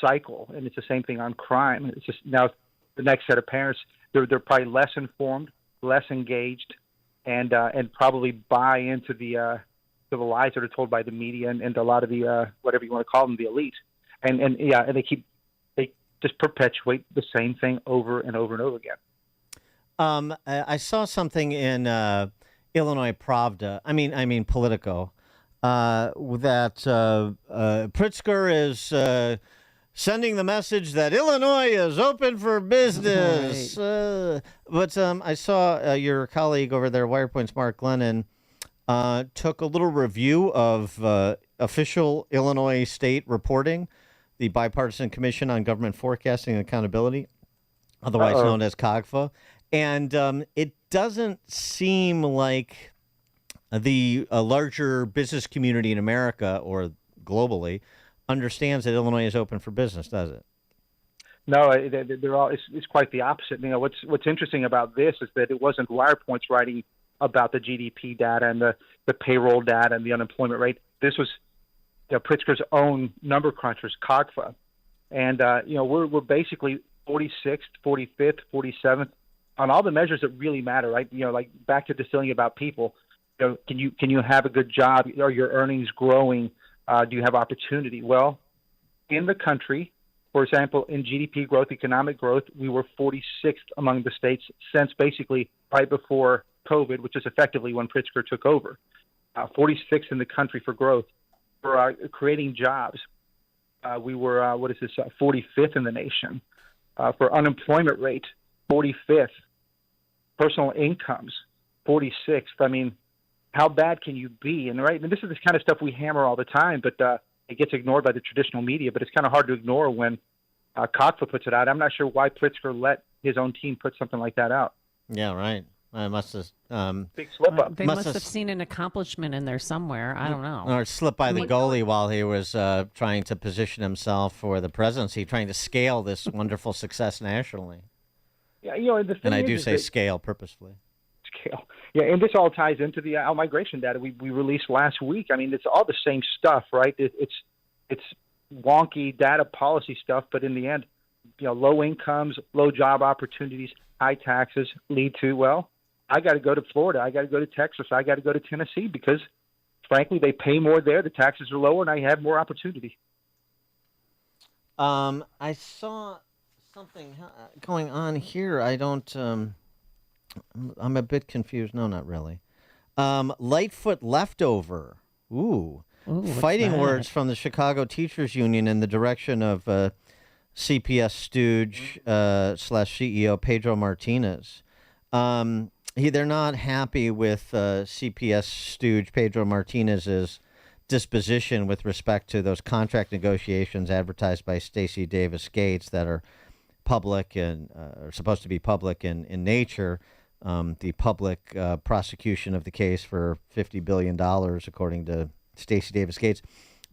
cycle, and it's the same thing on crime. It's just now the next set of parents, they're probably less informed, less engaged, and probably buy into the lies that are told by the media and a lot of the whatever you want to call them, the elite, and they just perpetuate the same thing over and over and over again. I saw something in Illinois Pravda. I mean Politico, that Pritzker is sending the message that Illinois is open for business. Right. But I saw your colleague over there, Wirepoint's Mark Glennon, took a little review of official Illinois state reporting, the Bipartisan Commission on Government Forecasting and Accountability, otherwise known as COGFA. And it doesn't seem like the larger business community in America or globally understands that Illinois is open for business, does it? No, they're all. It's quite the opposite. What's interesting about this is that it wasn't Wirepoint's writing about the GDP data and the payroll data and the unemployment rate. This was Pritzker's own number crunchers, COGFA, and we're basically 46th, 45th, 47th on all the measures that really matter, right? Like back to distilling about people. Can you have a good job? Are your earnings growing? Do you have opportunity? Well, in the country, for example, in GDP growth, economic growth, we were 46th among the states since basically right before COVID, which is effectively when Pritzker took over. 46th in the country for growth. For creating jobs, we were, 45th in the nation. For unemployment rate, 45th. Personal incomes, 46th. I mean, how bad can you be? And this is the kind of stuff we hammer all the time, but it gets ignored by the traditional media. But it's kind of hard to ignore when COGFA puts it out. I'm not sure why Pritzker let his own team put something like that out. Yeah, right. I must have big slip up. They must have seen an accomplishment in there somewhere. I don't know. Or slipped by the goalie while he was trying to position himself for the presidency, trying to scale this wonderful success nationally. Yeah, and I do say scale purposefully. Scale. Yeah, and this all ties into the out-migration data we released last week. I mean, it's all the same stuff, right? It's wonky data policy stuff, but in the end, low incomes, low job opportunities, high taxes lead to, well, I got to go to Florida, I got to go to Texas, I got to go to Tennessee because, frankly, they pay more there, the taxes are lower, and I have more opportunity. I saw something going on here. I don't. I'm a bit confused. No, not really. Lightfoot leftover. Ooh fighting that? Words from the Chicago Teachers Union in the direction of CPS stooge / CEO Pedro Martinez. They're not happy with CPS stooge Pedro Martinez's disposition with respect to those contract negotiations advertised by Stacey Davis Gates that are public and are supposed to be public in nature. The public prosecution of the case for $50 billion, according to Stacey Davis Gates.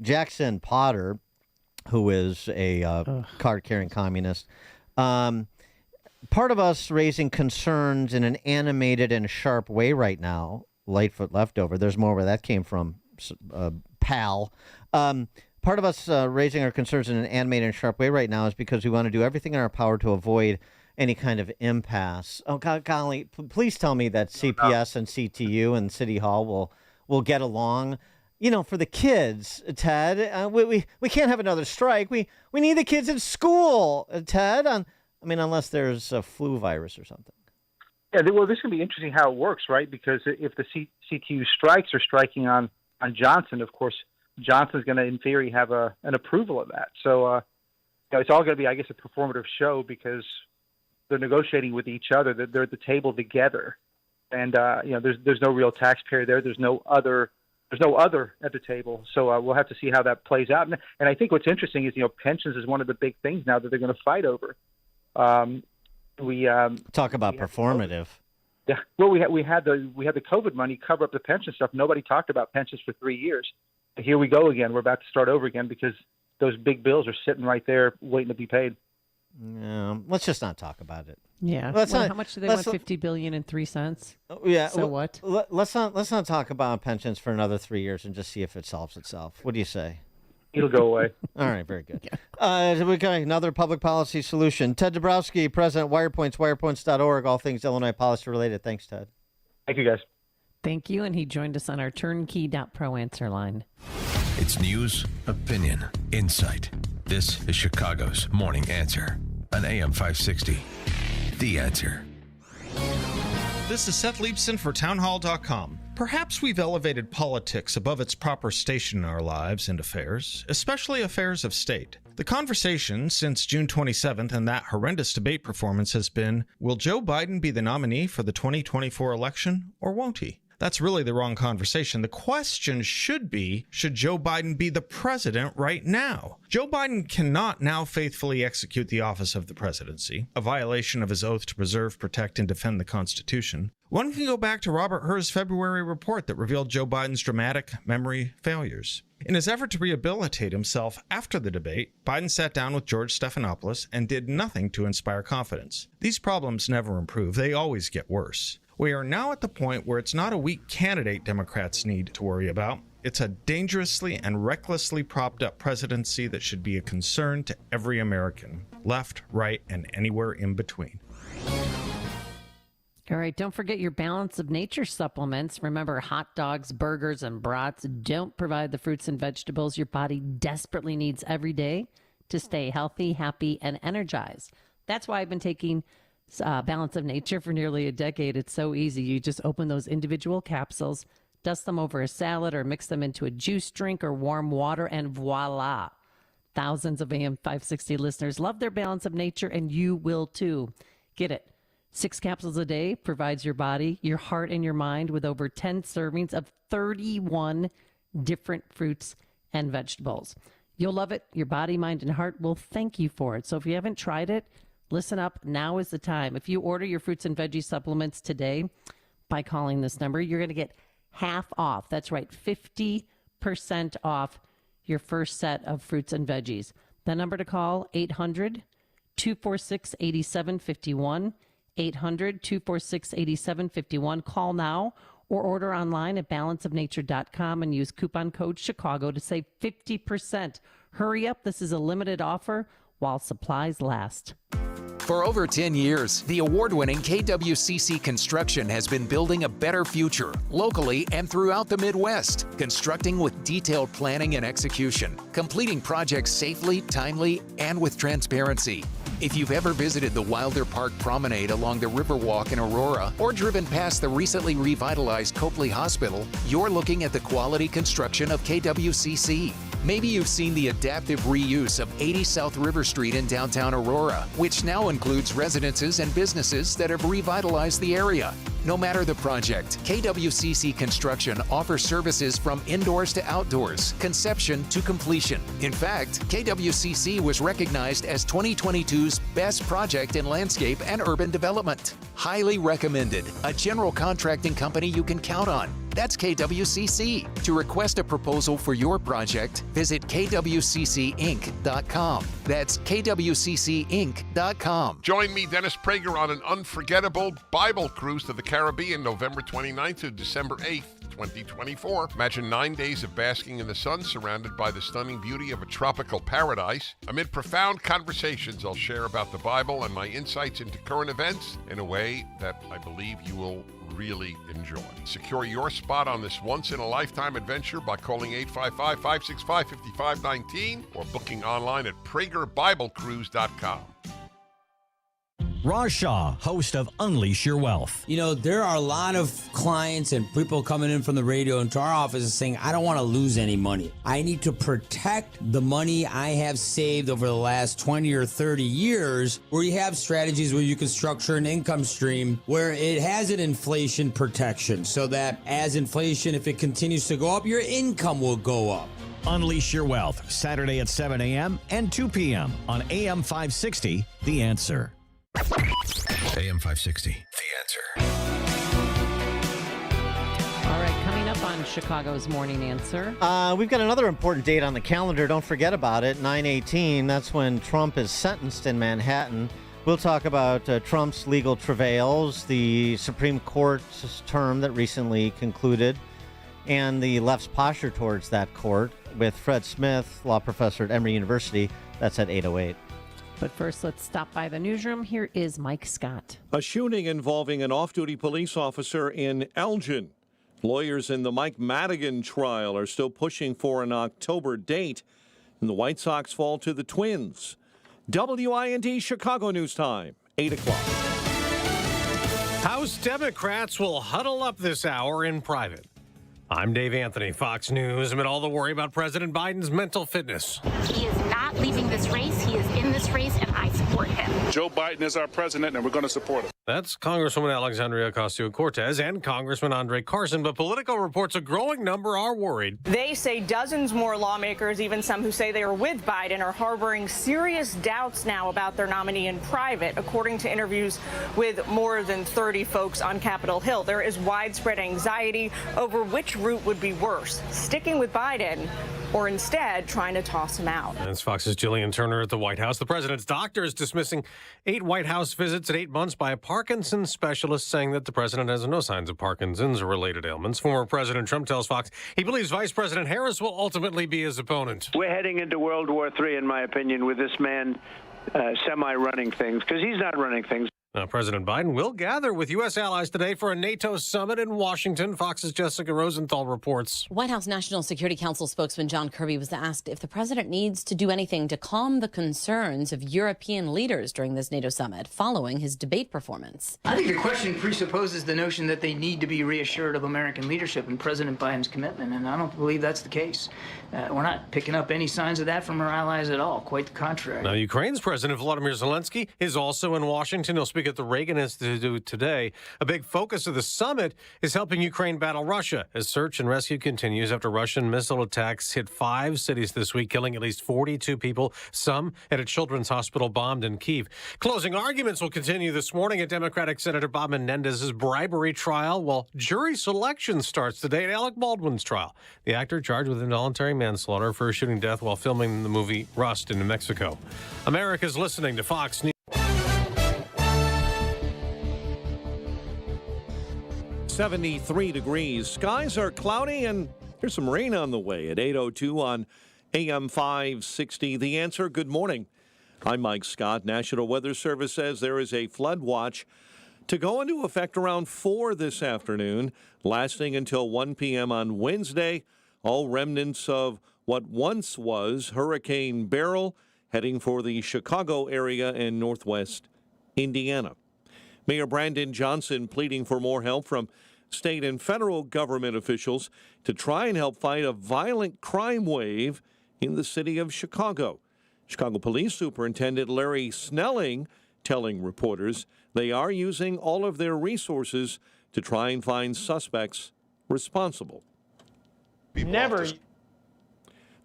Jackson Potter, who is a card-carrying communist, part of us raising concerns in an animated and sharp way right now, Lightfoot leftover. There's more where that came from, pal. Part of us raising our concerns in an animated and sharp way right now is because we want to do everything in our power to avoid any kind of impasse. Oh, golly, please tell me that CPS and CTU and City Hall will get along. for the kids, Ted. We can't have another strike. We need the kids in school, Ted. Unless there's a flu virus or something. Yeah, well, this is going to be interesting how it works, right? Because if the CTU strikes are striking on Johnson, of course, Johnson's going to, in theory, have an approval of that. So it's all going to be, I guess, a performative show because they're negotiating with each other. They're at the table together, and there's no real taxpayer there. There's no other at the table. So we'll have to see how that plays out. And I think what's interesting is pensions is one of the big things now that they're going to fight over. Talk about performative. Yeah, well, we had the COVID money cover up the pension stuff. Nobody talked about pensions for 3 years. Here we go again. We're about to start over again because those big bills are sitting right there waiting to be paid. Yeah, let's just not talk about it. Yeah. How much do they want? $50 billion and 3 cents. Yeah. So what? Let's not talk about pensions for another 3 years and just see if it solves itself. What do you say? It'll go away. All right, very good. We got another public policy solution. Ted Dabrowski, President, WirePoints, wirepoints.org, all things Illinois policy related. Thanks, Ted. Thank you, guys. Thank you, and he joined us on our turnkey.pro answer line. It's news, opinion, insight. This is Chicago's Morning Answer on AM 560. The Answer. This is Seth Leibson for townhall.com. Perhaps we've elevated politics above its proper station in our lives and affairs, especially affairs of state. The conversation since June 27th and that horrendous debate performance has been, will Joe Biden be the nominee for the 2024 election, or won't he? That's really the wrong conversation. The question should be, should Joe Biden be the president right now? Joe Biden cannot now faithfully execute the office of the presidency, a violation of his oath to preserve, protect, and defend the Constitution. One can go back to Robert Herr's February report that revealed Joe Biden's dramatic memory failures. In his effort to rehabilitate himself after the debate, Biden sat down with George Stephanopoulos and did nothing to inspire confidence. These problems never improve. They always get worse. We are now at the point where it's not a weak candidate Democrats need to worry about. It's a dangerously and recklessly propped up presidency that should be a concern to every American, left, right, and anywhere in between. All right, don't forget your Balance of Nature supplements. Remember, hot dogs, burgers, and brats don't provide the fruits and vegetables your body desperately needs every day to stay healthy, happy, and energized. That's why I've been taking Balance of Nature for nearly a decade. It's so easy. You just open those individual capsules, dust them over a salad, or mix them into a juice drink or warm water, and voila. Thousands of AM 560 listeners love their Balance of Nature, and you will too. Get it. 6 capsules a day provides your body, your heart, and your mind with over 10 servings of 31 different fruits and vegetables. You'll love it. Your body, mind, and heart will thank you for it. So if you haven't tried it, listen up. Now is the time. If you order your fruits and veggie supplements today by calling this number, you're going to get half off. That's right, 50% off your first set of fruits and veggies. The number to call, 800-246-8751. 800-246-8751. Call now or order online at balanceofnature.com and use coupon code Chicago to save 50%. Hurry up. This is a limited offer while supplies last. For over 10 years, the award-winning KWCC Construction has been building a better future locally and throughout the Midwest, constructing with detailed planning and execution, completing projects safely, timely, and with transparency. If you've ever visited the Wilder Park Promenade along the Riverwalk in Aurora or driven past the recently revitalized Copley Hospital, you're looking at the quality construction of KWCC. Maybe you've seen the adaptive reuse of 80 South River Street in downtown Aurora, which now includes residences and businesses that have revitalized the area. No matter the project, KWCC Construction offers services from indoors to outdoors, conception to completion. In fact, KWCC was recognized as 2022's Best Project in Landscape and Urban Development. Highly recommended. A general contracting company you can count on. That's KWCC. To request a proposal for your project, visit kwccinc.com. That's kwccinc.com. Join me, Dennis Prager, on an unforgettable Bible cruise to the Caribbean, November 29th to December 8th. 2024. Imagine 9 days of basking in the sun surrounded by the stunning beauty of a tropical paradise. Amid profound conversations, I'll share about the Bible and my insights into current events in a way that I believe you will really enjoy. Secure your spot on this once-in-a-lifetime adventure by calling 855-565-5519 or booking online at PragerBibleCruise.com. Raj Shah, host of Unleash Your Wealth. You know, there are a lot of clients and people coming in from the radio into our office saying, I don't want to lose any money. I need to protect the money I have saved over the last 20 or 30 years, where you have strategies where you can structure an income stream where it has an inflation protection so that as inflation, if it continues to go up, your income will go up. Unleash Your Wealth, Saturday at 7 a.m. and 2 p.m. on AM 560, The Answer. AM 560, The Answer. All right, coming up on Chicago's Morning Answer. We've got another important date on the calendar. Don't forget about it. 9/18. That's when Trump is sentenced in Manhattan. We'll talk about Trump's legal travails, the Supreme Court's term that recently concluded, and the left's posture towards that court with Fred Smith, law professor at Emory University. That's at 8:08. But first, let's stop by the newsroom. Here is Mike Scott. A shooting involving an off-duty police officer in Elgin. Lawyers in the Mike Madigan trial are still pushing for an October date, and the White Sox fall to the Twins. WIND Chicago News Time, 8 o'clock. House Democrats will huddle up this hour in private. I'm Dave Anthony, Fox News. Amid all the worry about President Biden's mental fitness. He is not leaving this race. He is in this race, and I support him. Joe Biden is our president, and we're going to support him. That's Congresswoman Alexandria Ocasio-Cortez and Congressman Andre Carson, but Politico reports a growing number are worried. They say dozens more lawmakers, even some who say they are with Biden, are harboring serious doubts now about their nominee in private, according to interviews with more than 30 folks on Capitol Hill. There is widespread anxiety over which route would be worse, sticking with Biden or instead trying to toss him out. That's Fox's Jillian Turner at the White House. The president's doctor is dismissing 8 White House visits in 8 months by a Parkinson's specialist, saying that the president has no signs of Parkinson's or related ailments. Former President Trump tells Fox he believes Vice President Harris will ultimately be his opponent. We're heading into World War III, in my opinion, with this man semi-running things, because he's not running things. Now, President Biden will gather with U.S. allies today for a NATO summit in Washington. Fox's Jessica Rosenthal reports. White House National Security Council spokesman John Kirby was asked if the president needs to do anything to calm the concerns of European leaders during this NATO summit following his debate performance. I think the question presupposes the notion that they need to be reassured of American leadership and President Biden's commitment, and I don't believe that's the case. We're not picking up any signs of that from our allies at all. Quite the contrary. Now, Ukraine's President Volodymyr Zelensky is also in Washington. He'll speak at the Reagan Institute today. A big focus of the summit is helping Ukraine battle Russia as search and rescue continues after Russian missile attacks hit 5 cities this week, killing at least 42 people, some at a children's hospital bombed in Kyiv. Closing arguments will continue this morning at Democratic Senator Bob Menendez's bribery trial, while jury selection starts today at Alec Baldwin's trial. The actor charged with involuntary manslaughter for shooting death while filming the movie Rust in New Mexico. America's listening to Fox News. 73 degrees. Skies are cloudy, and there's some rain on the way at 8:02 on AM 560. The Answer. Good morning. I'm Mike Scott. National Weather Service says there is a flood watch to go into effect around 4 this afternoon, lasting until 1 p.m. on Wednesday. All remnants of what once was Hurricane Beryl heading for the Chicago area and northwest Indiana. Mayor Brandon Johnson pleading for more help from state and federal government officials to try and help fight a violent crime wave in the city of Chicago. Chicago Police Superintendent Larry Snelling telling reporters they are using all of their resources to try and find suspects responsible. The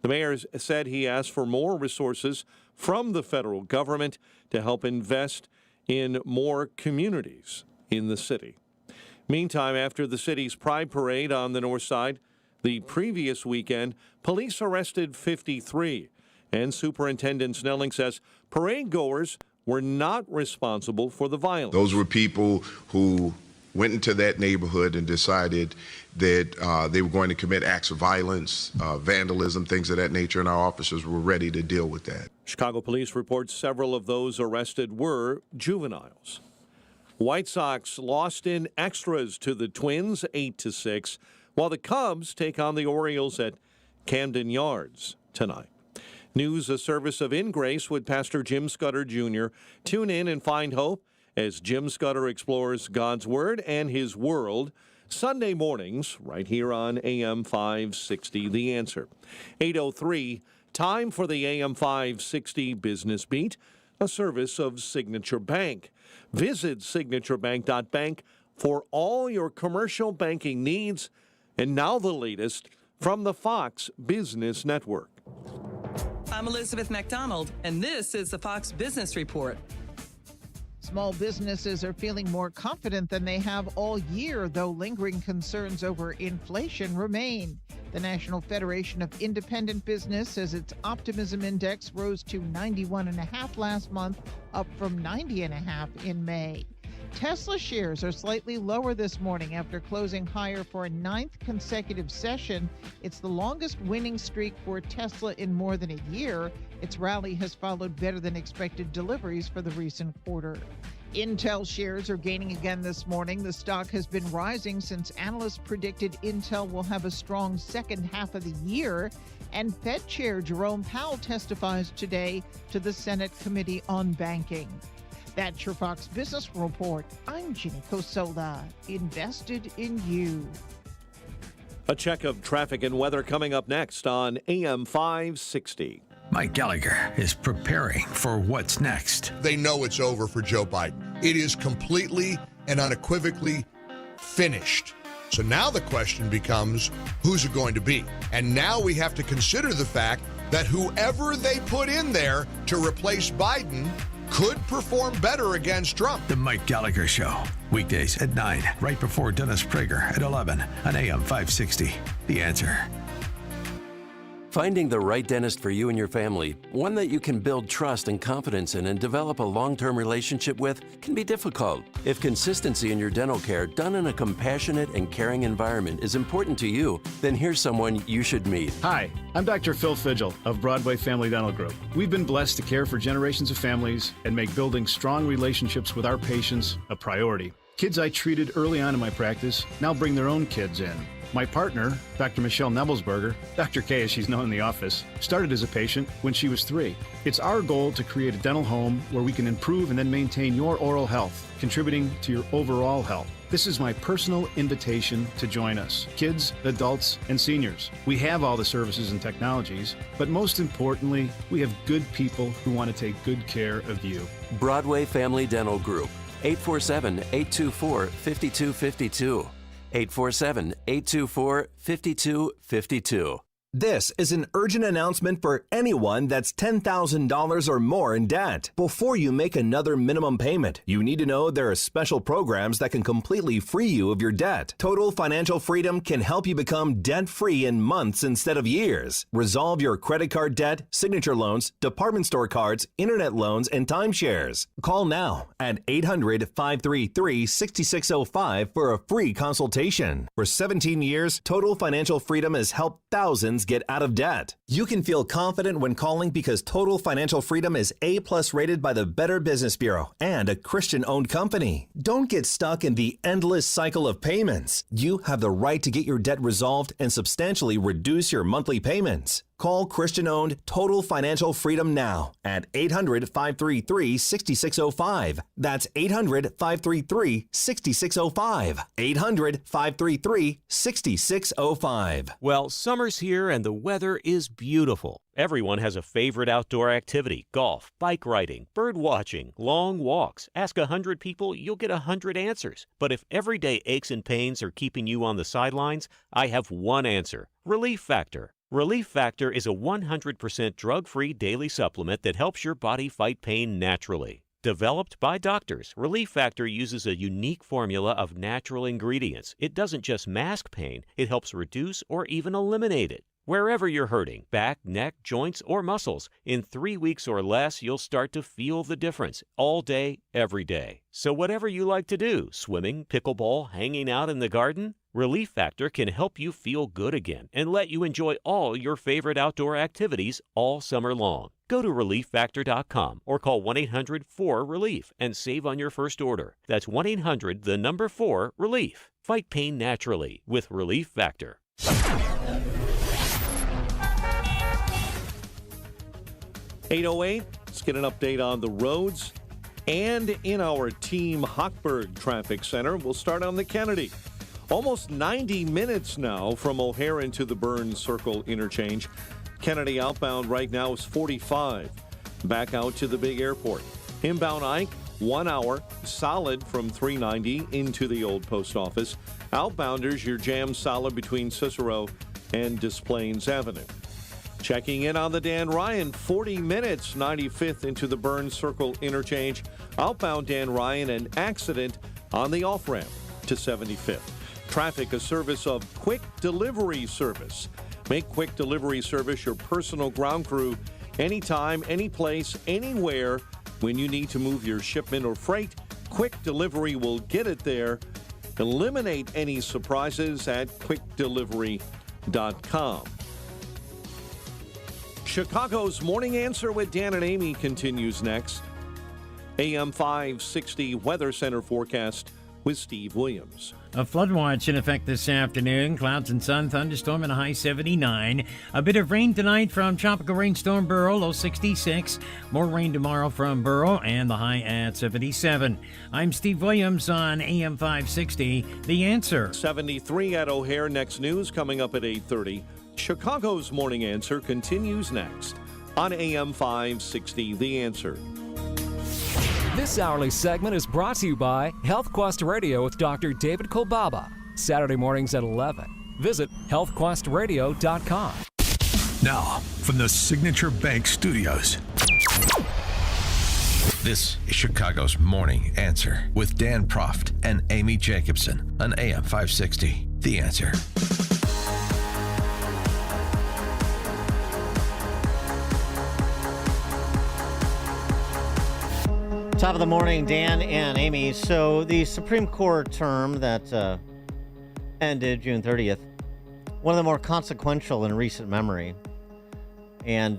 mayor said he asked for more resources from the federal government to help invest in more communities in the city. Meantime, after the city's Pride Parade on the north side the previous weekend, police arrested 53. And Superintendent Snelling says parade goers were not responsible for the violence. Those were people who went into that neighborhood and decided that they were going to commit acts of violence, vandalism, things of that nature, and our officers were ready to deal with that. Chicago police report several of those arrested were juveniles. White Sox lost in extras to the Twins 8-6, while the Cubs take on the Orioles at Camden Yards tonight. News, a service of In Grace with Pastor Jim Scudder Jr. Tune in and find hope as Jim Scudder explores God's Word and His world. Sunday mornings, right here on AM 560, The Answer. 8:03, time for the AM 560 Business Beat, a service of Signature Bank. Visit signaturebank.bank for all your commercial banking needs. And now the latest from the Fox Business Network. I'm Elizabeth McDonald, and this is the Fox Business Report. Small businesses are feeling more confident than they have all year, though lingering concerns over inflation remain. The National Federation of Independent Business says its optimism index rose to 91.5 last month, up from 90.5 in May. Tesla shares are slightly lower this morning after closing higher for a 9th consecutive session. It's the longest winning streak for Tesla in more than a year. Its rally has followed better than expected deliveries for the recent quarter. Intel shares are gaining again this morning. The stock has been rising since analysts predicted Intel will have a strong second half of the year. And Fed Chair Jerome Powell testifies today to the Senate Committee on Banking. That's your Fox Business Report. I'm Ginny Cosola, invested in you. A check of traffic and weather coming up next on AM 560. Mike Gallagher is preparing for what's next. They know it's over for Joe Biden. It is completely and unequivocally finished. So now the question becomes, who's it going to be? And now we have to consider the fact that whoever they put in there to replace Biden could perform better against Trump. The Mike Gallagher Show, weekdays at 9, right before Dennis Prager at 11 on AM 560. The Answer. Finding the right dentist for you and your family, one that you can build trust and confidence in and develop a long-term relationship with, can be difficult. If consistency in your dental care done in a compassionate and caring environment is important to you, then here's someone you should meet. Hi, I'm Dr. Phil Fidgel of Broadway Family Dental Group. We've been blessed to care for generations of families and make building strong relationships with our patients a priority. Kids I treated early on in my practice now bring their own kids in. My partner, Dr. Michelle Nebelsberger, Dr. K as she's known in the office, started as a patient when she was 3. It's our goal to create a dental home where we can improve and then maintain your oral health, contributing to your overall health. This is my personal invitation to join us, kids, adults, and seniors. We have all the services and technologies, but most importantly, we have good people who want to take good care of you. Broadway Family Dental Group, 847-824-5252. 847-824-5252. This is an urgent announcement for anyone that's $10,000 or more in debt. Before you make another minimum payment, you need to know there are special programs that can completely free you of your debt. Total Financial Freedom can help you become debt-free in months instead of years. Resolve your credit card debt, signature loans, department store cards, internet loans, and timeshares. Call now at 800-533-6605 for a free consultation. For 17 years, Total Financial Freedom has helped thousands get out of debt. You can feel confident when calling because Total Financial Freedom is A+ rated by the Better Business Bureau and a Christian-owned company. Don't get stuck in the endless cycle of payments. You have the right to get your debt resolved and substantially reduce your monthly payments. Call Christian-owned Total Financial Freedom now at 800-533-6605. That's 800-533-6605. 800-533-6605. Well, summer's here and the weather is beautiful. Everyone has a favorite outdoor activity: golf, bike riding, bird watching, long walks. Ask 100 people, you'll get 100 answers. But if everyday aches and pains are keeping you on the sidelines, I have one answer: Relief Factor. Relief Factor is a 100% drug-free daily supplement that helps your body fight pain naturally. Developed by doctors, Relief Factor uses a unique formula of natural ingredients. It doesn't just mask pain, it helps reduce or even eliminate it. Wherever you're hurting, back, neck, joints, or muscles, in 3 weeks or less, you'll start to feel the difference all day, every day. So whatever you like to do, swimming, pickleball, hanging out in the garden, Relief Factor can help you feel good again and let you enjoy all your favorite outdoor activities all summer long. Go to ReliefFactor.com or call 1-800-4RELIEF and save on your first order. That's 1-800-4RELIEF. Fight pain naturally with Relief Factor. 8:08, let's get an update on the roads and in our Team Hochberg Traffic Center. We'll start on the Kennedy. Almost 90 minutes now from O'Hare to the Burns Circle interchange. Kennedy outbound right now is 45. Back out to the big airport. Inbound Ike, 1 hour, solid from 390 into the old post office. Outbounders, your jam solid between Cicero and Des Plaines Avenue. Checking in on the Dan Ryan, 40 minutes, 95th into the Burns Circle interchange. Outbound Dan Ryan, an accident on the off-ramp to 75th. Traffic, a service of Quick Delivery Service. Make Quick Delivery Service your personal ground crew anytime, anyplace, anywhere. When you need to move your shipment or freight, Quick Delivery will get it there. Eliminate any surprises at quickdelivery.com. Chicago's Morning Answer with Dan and Amy continues next. AM 560 Weather Center forecast with Steve Williams. A flood watch in effect this afternoon. Clouds and sun, thunderstorm and a high 79. A bit of rain tonight from tropical rainstorm Burrow, low 66. More rain tomorrow from Burrow and the high at 77. I'm Steve Williams on AM 560. The Answer. 73 at O'Hare. Next news coming up at 8:30. Chicago's Morning Answer continues next on AM 560. The Answer. This hourly segment is brought to you by Health Quest Radio with Dr. David Kolbaba. Saturday mornings at 11. Visit healthquestradio.com. Now, from the Signature Bank Studios, this is Chicago's Morning Answer with Dan Proft and Amy Jacobson on AM 560. The Answer. Top of the morning, Dan and Amy. So the Supreme Court term that ended June 30th, one of the more consequential in recent memory. And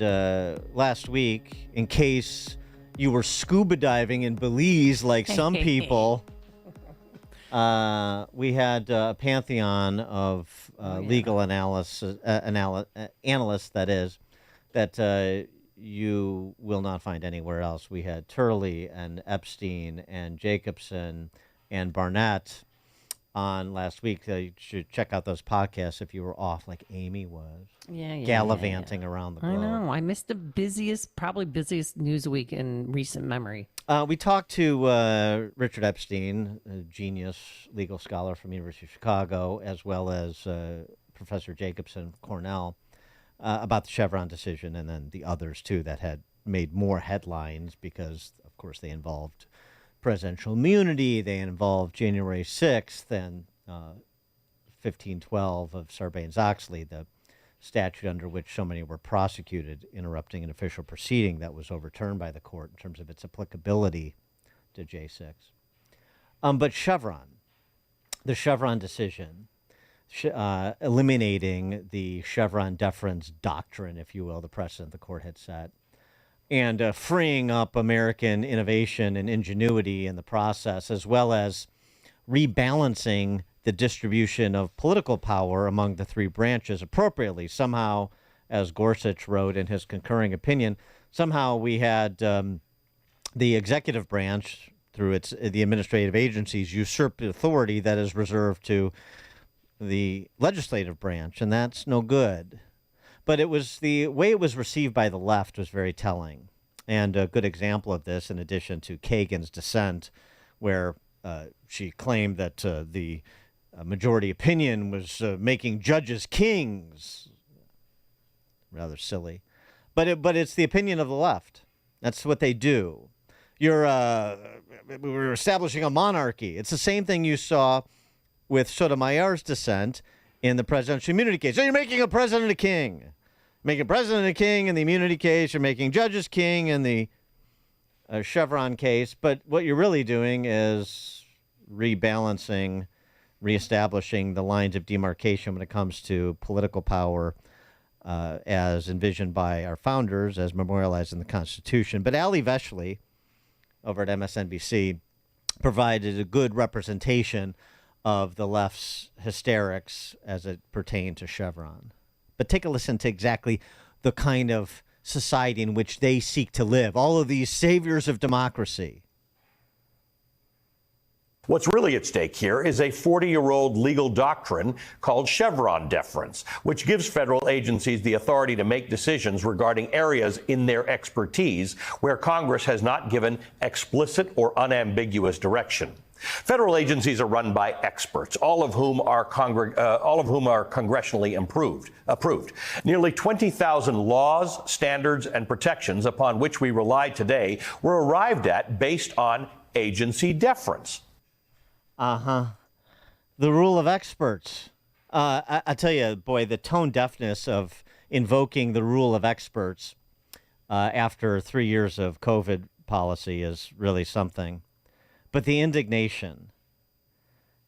last week, in case you were scuba diving in Belize like some people, we had a pantheon of legal analysts, that you will not find anywhere else. We had Turley and Epstein and Jacobson and Barnett on last week. You should check out those podcasts if you were off like Amy was. Gallivanting around the globe. I know. I missed the probably busiest news week in recent memory. We talked to Richard Epstein, a genius legal scholar from the University of Chicago, as well as Professor Jacobson of Cornell, about the Chevron decision, and then the others, too, that had made more headlines because, of course, they involved presidential immunity, they involved January 6th and 1512 of Sarbanes-Oxley, the statute under which so many were prosecuted, interrupting an official proceeding that was overturned by the court in terms of its applicability to J6. But Chevron, the Chevron decision, eliminating the Chevron deference doctrine, if you will, the precedent the court had set, and freeing up American innovation and ingenuity in the process, as well as rebalancing the distribution of political power among the three branches appropriately. Somehow, as Gorsuch wrote in his concurring opinion, somehow we had the executive branch, through the administrative agencies, usurp the authority that is reserved to the legislative branch, and that's no good. But it was the way it was received by the left was very telling. And a good example of this, in addition to Kagan's dissent, where she claimed that the majority opinion was making judges kings. Rather silly. But it's the opinion of the left. That's what they do. We're establishing a monarchy. It's the same thing you saw with Sotomayor's dissent in the presidential immunity case. So you're making a president a king. Making president a king in the immunity case. You're making judges king in the Chevron case. But what you're really doing is rebalancing, reestablishing the lines of demarcation when it comes to political power as envisioned by our founders, as memorialized in the Constitution. But Ali Veshley over at MSNBC provided a good representation of the left's hysterics as it pertained to Chevron. But take a listen to exactly the kind of society in which they seek to live. All of these saviors of democracy. What's really at stake here is a 40-year-old legal doctrine called Chevron deference, which gives federal agencies the authority to make decisions regarding areas in their expertise where Congress has not given explicit or unambiguous direction. Federal agencies are run by experts, all of whom are congressionally approved. Nearly 20,000 laws, standards, and protections upon which we rely today were arrived at based on agency deference. The rule of experts. I tell you, boy, the tone deafness of invoking the rule of experts after 3 years of COVID policy is really something. But the indignation,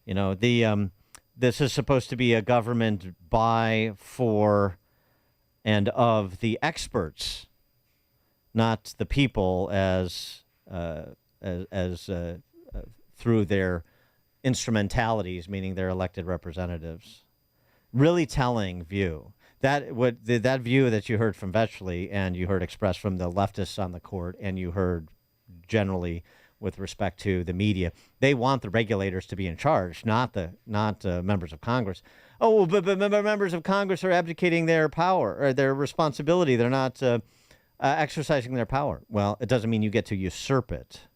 this is supposed to be a government by, for, and of the experts, not the people as through their instrumentalities, meaning their elected representatives. Really telling view. That view that you heard from Veshley and you heard expressed from the leftists on the court and you heard generally with respect to the media, they want the regulators to be in charge, not members of Congress. Oh, but members of Congress are abdicating their power or their responsibility. They're not exercising their power. Well, it doesn't mean you get to usurp it.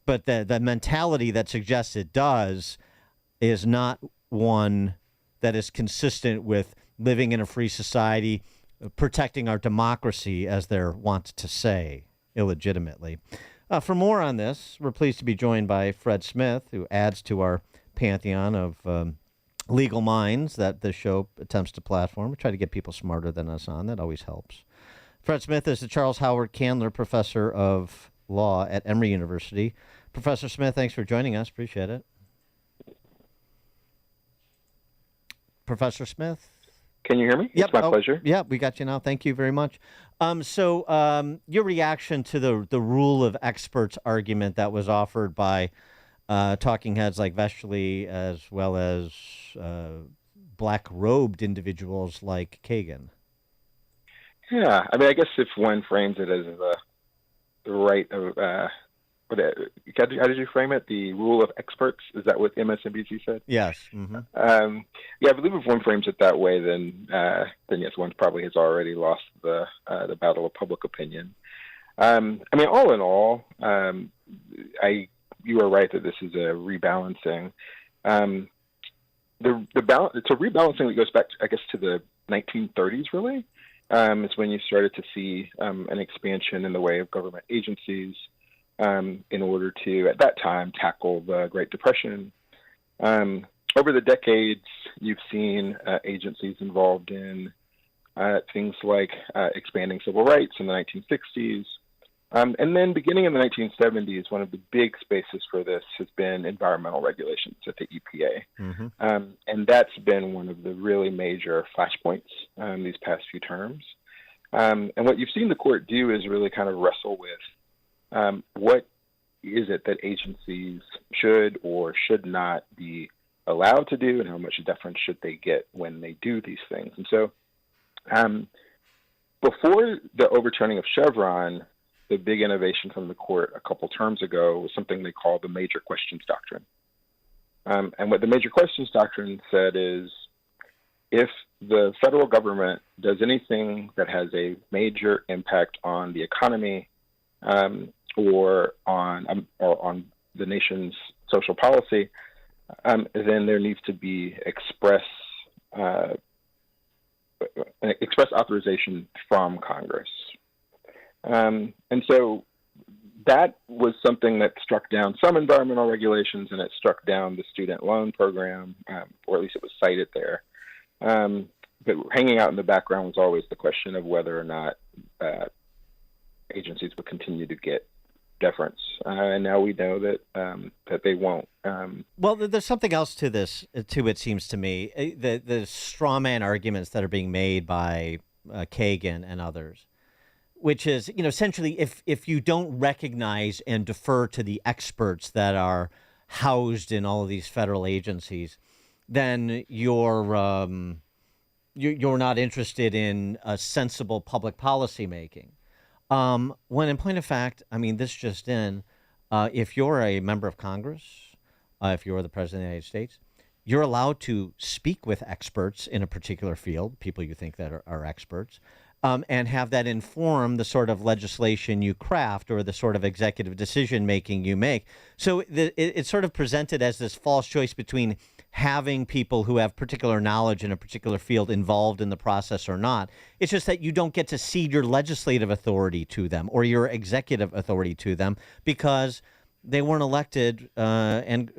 But the mentality that suggests it does is not one that is consistent with living in a free society, protecting our democracy, as they're wont to say, illegitimately. For more on this, we're pleased to be joined by Fred Smith, who adds to our pantheon of legal minds that this show attempts to platform. We try to get people smarter than us on. That always helps. Fred Smith is the Charles Howard Candler Professor of Law at Emory University. Professor Smith, thanks for joining us. Appreciate it. Professor Smith? Can you hear me? Yep. It's my pleasure. Yeah, we got you now. Thank you very much. So your reaction to the rule of experts argument that was offered by talking heads like Veshley as well as black-robed individuals like Kagan? Yeah, I mean, I guess if one frames it as the right of, how did you frame it? The rule of experts? Is that what MSNBC said? Yes. Mm-hmm. Yeah, I believe if one frames it that way, then yes, one probably has already lost the battle of public opinion. I mean, all in all, you are right that this is a rebalancing. It's a rebalancing that goes back, I guess, to the 1930s, really. It's when you started to see an expansion in the way of government agencies in order to, at that time, tackle the Great Depression. Over the decades, you've seen agencies involved in things like expanding civil rights in the 1960s. And then beginning in the 1970s, one of the big spaces for this has been environmental regulations at the EPA. Mm-hmm. And that's been one of the really major flashpoints these past few terms. And what you've seen the court do is really kind of wrestle with what is it that agencies should or should not be allowed to do, and how much deference should they get when they do these things. And so before the overturning of Chevron, the big innovation from the court a couple terms ago was something they called the major questions doctrine. And what the major questions doctrine said is, if the federal government does anything that has a major impact on the economy or on the nation's social policy, then there needs to be express authorization from Congress. And so that was something that struck down some environmental regulations, and it struck down the student loan program, or at least it was cited there. But hanging out in the background was always the question of whether or not agencies would continue to get deference, and now we know that they won't. Well, there's something else to this, too, it seems to me. The straw man arguments that are being made by Kagan and others, which is, essentially if you don't recognize and defer to the experts that are housed in all of these federal agencies, then you're not interested in sensible public policy making. When in point of fact, this just in, if you're a member of Congress, if you're the President of the United States, you're allowed to speak with experts in a particular field, people you think that are experts, and have that inform the sort of legislation you craft or the sort of executive decision making you make. So it's sort of presented as this false choice between having people who have particular knowledge in a particular field involved in the process or not. It's just that you don't get to cede your legislative authority to them or your executive authority to them because they weren't elected and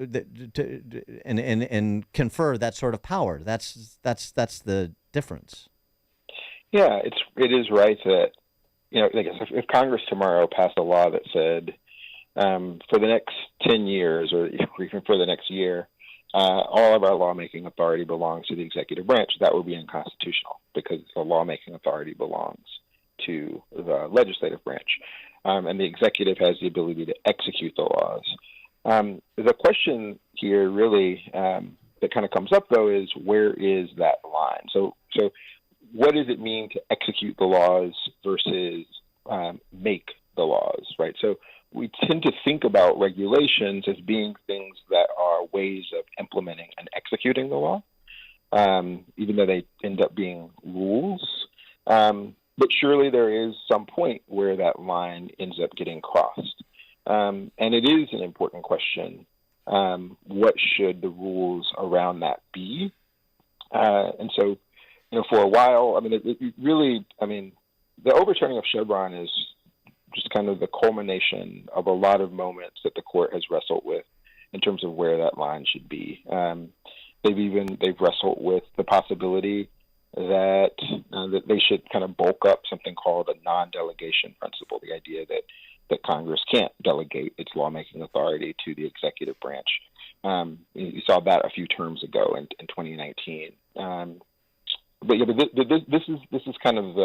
confer that sort of power. That's the difference. Yeah, it is right that if Congress tomorrow passed a law that said for the next 10 years or even for the next year, all of our lawmaking authority belongs to the executive branch, that would be unconstitutional because the lawmaking authority belongs to the legislative branch, and the executive has the ability to execute the laws. The question here really that kind of comes up, though, is where is that line? So what does it mean to execute the laws versus make the laws, right? So we tend to think about regulations as being things that are ways of implementing and executing the law, even though they end up being rules. But surely there is some point where that line ends up getting crossed. And it is an important question. What should the rules around that be? And so, for a while, the overturning of Chevron is just kind of the culmination of a lot of moments that the court has wrestled with in terms of where that line should be. They've wrestled with the possibility that they should kind of bulk up something called a non-delegation principle, the idea that Congress can't delegate its lawmaking authority to the executive branch. You saw that a few terms ago in 2019. But this is kind of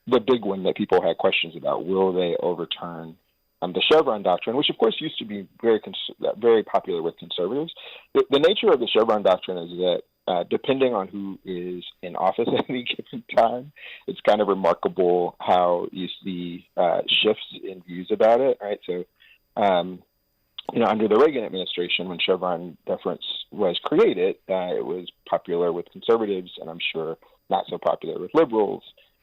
the big one that people had questions about. Will they overturn the Chevron doctrine, which of course used to be very popular with conservatives? The nature of the Chevron doctrine is that depending on who is in office at any given time, it's kind of remarkable how you see shifts in views about it, right? So, under the Reagan administration, when Chevron deference was created, it was popular with conservatives, and I'm sure not so popular with liberals.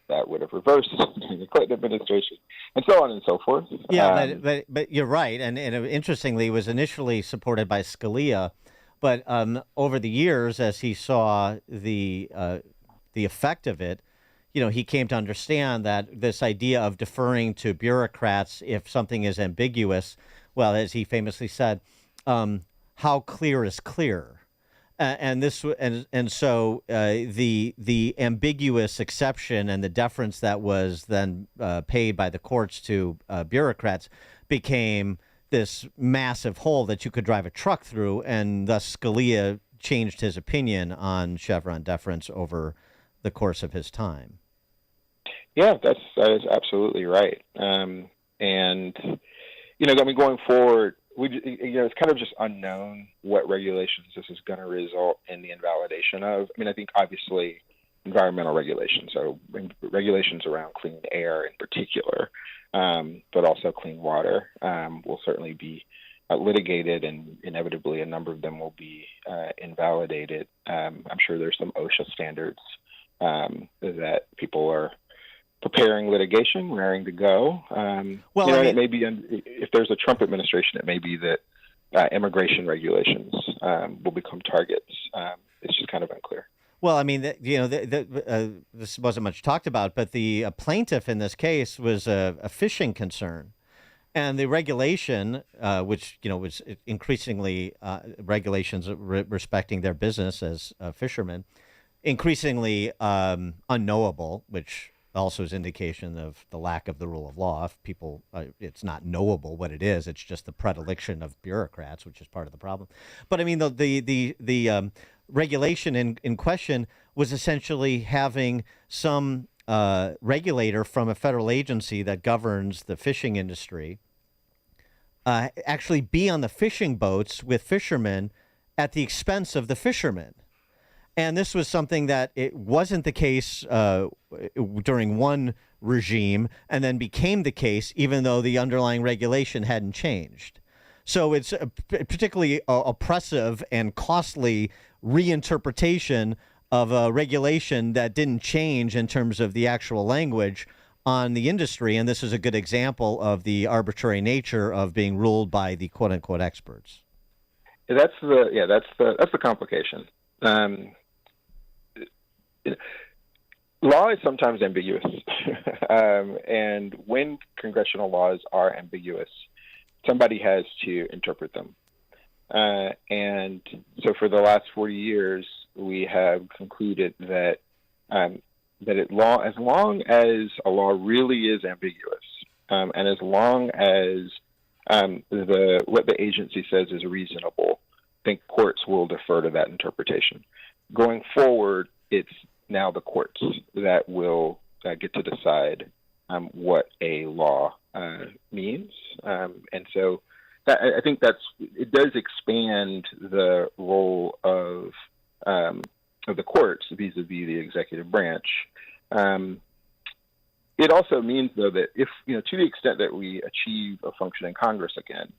That would have reversed during the Clinton administration, and so on and so forth. Yeah, but you're right, and interestingly, it was initially supported by Scalia, but over the years, as he saw the effect of it, he came to understand that this idea of deferring to bureaucrats if something is ambiguous, well, as he famously said, how clear is clear. So the ambiguous exception and the deference that was then paid by the courts to bureaucrats became this massive hole that you could drive a truck through, and thus Scalia changed his opinion on Chevron deference over the course of his time. Yeah, that is absolutely right. Going forward, it's kind of just unknown what regulations this is going to result in the invalidation of. I think obviously environmental regulations, so regulations around clean air in particular, but also clean water will certainly be litigated, and inevitably a number of them will be invalidated. I'm sure there's some OSHA standards that people are preparing litigation, raring to go. It may be, if there's a Trump administration, it may be that immigration regulations will become targets. It's just kind of unclear. Well, I mean, this wasn't much talked about, but the plaintiff in this case was a fishing concern. And the regulation, which, was increasingly regulations respecting their business as fishermen, increasingly unknowable, which also is indication of the lack of the rule of law. If people, it's not knowable what it is. It's just the predilection of bureaucrats, which is part of the problem. But I mean, the regulation in question was essentially having some regulator from a federal agency that governs the fishing industry actually be on the fishing boats with fishermen at the expense of the fishermen. And this was something that it wasn't the case during one regime and then became the case even though the underlying regulation hadn't changed. So it's a particularly oppressive and costly reinterpretation of a regulation that didn't change in terms of the actual language on the industry. And this is a good example of the arbitrary nature of being ruled by the quote unquote experts. That's the complication. Law is sometimes ambiguous, and when congressional laws are ambiguous, somebody has to interpret them. And so for the last 40 years, we have concluded that as long as a law really is ambiguous, and as long as what the agency says is reasonable, I think courts will defer to that interpretation. Going forward, it's now the courts that will get to decide what a law means, and so I think it does expand the role of the courts vis-a-vis the executive branch. It also means, though, that if to the extent that we achieve a functioning Congress again,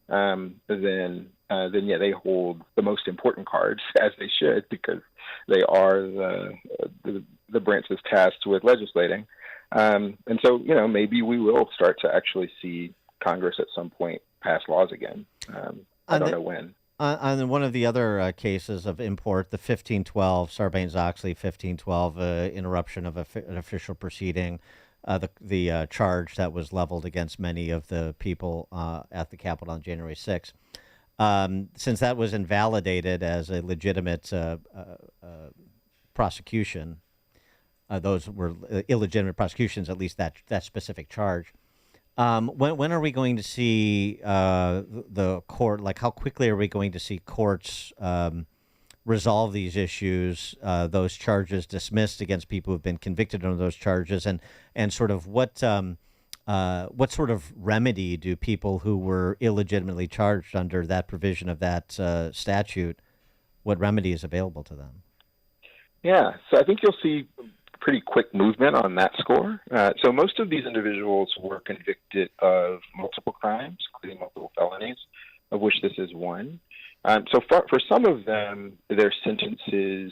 then they hold the most important cards, as they should, because they are the branch that's tasked with legislating. And so, maybe we will start to actually see Congress at some point pass laws again. I don't know when. On one of the other cases of import, the 1512, Sarbanes-Oxley 1512, interruption of an official proceeding, the charge that was leveled against many of the people at the Capitol on January 6th. Since that was invalidated as a legitimate prosecution, those were illegitimate prosecutions, at least that specific charge. When are we going to see the court, like how quickly are we going to see courts resolve these issues, those charges dismissed against people who've been convicted under those charges, and sort of what sort of remedy do people who were illegitimately charged under that provision of that statute, what remedy is available to them? Yeah, so I think you'll see pretty quick movement on that score. So most of these individuals were convicted of multiple crimes, including multiple felonies, of which this is one. So for some of them, their sentences,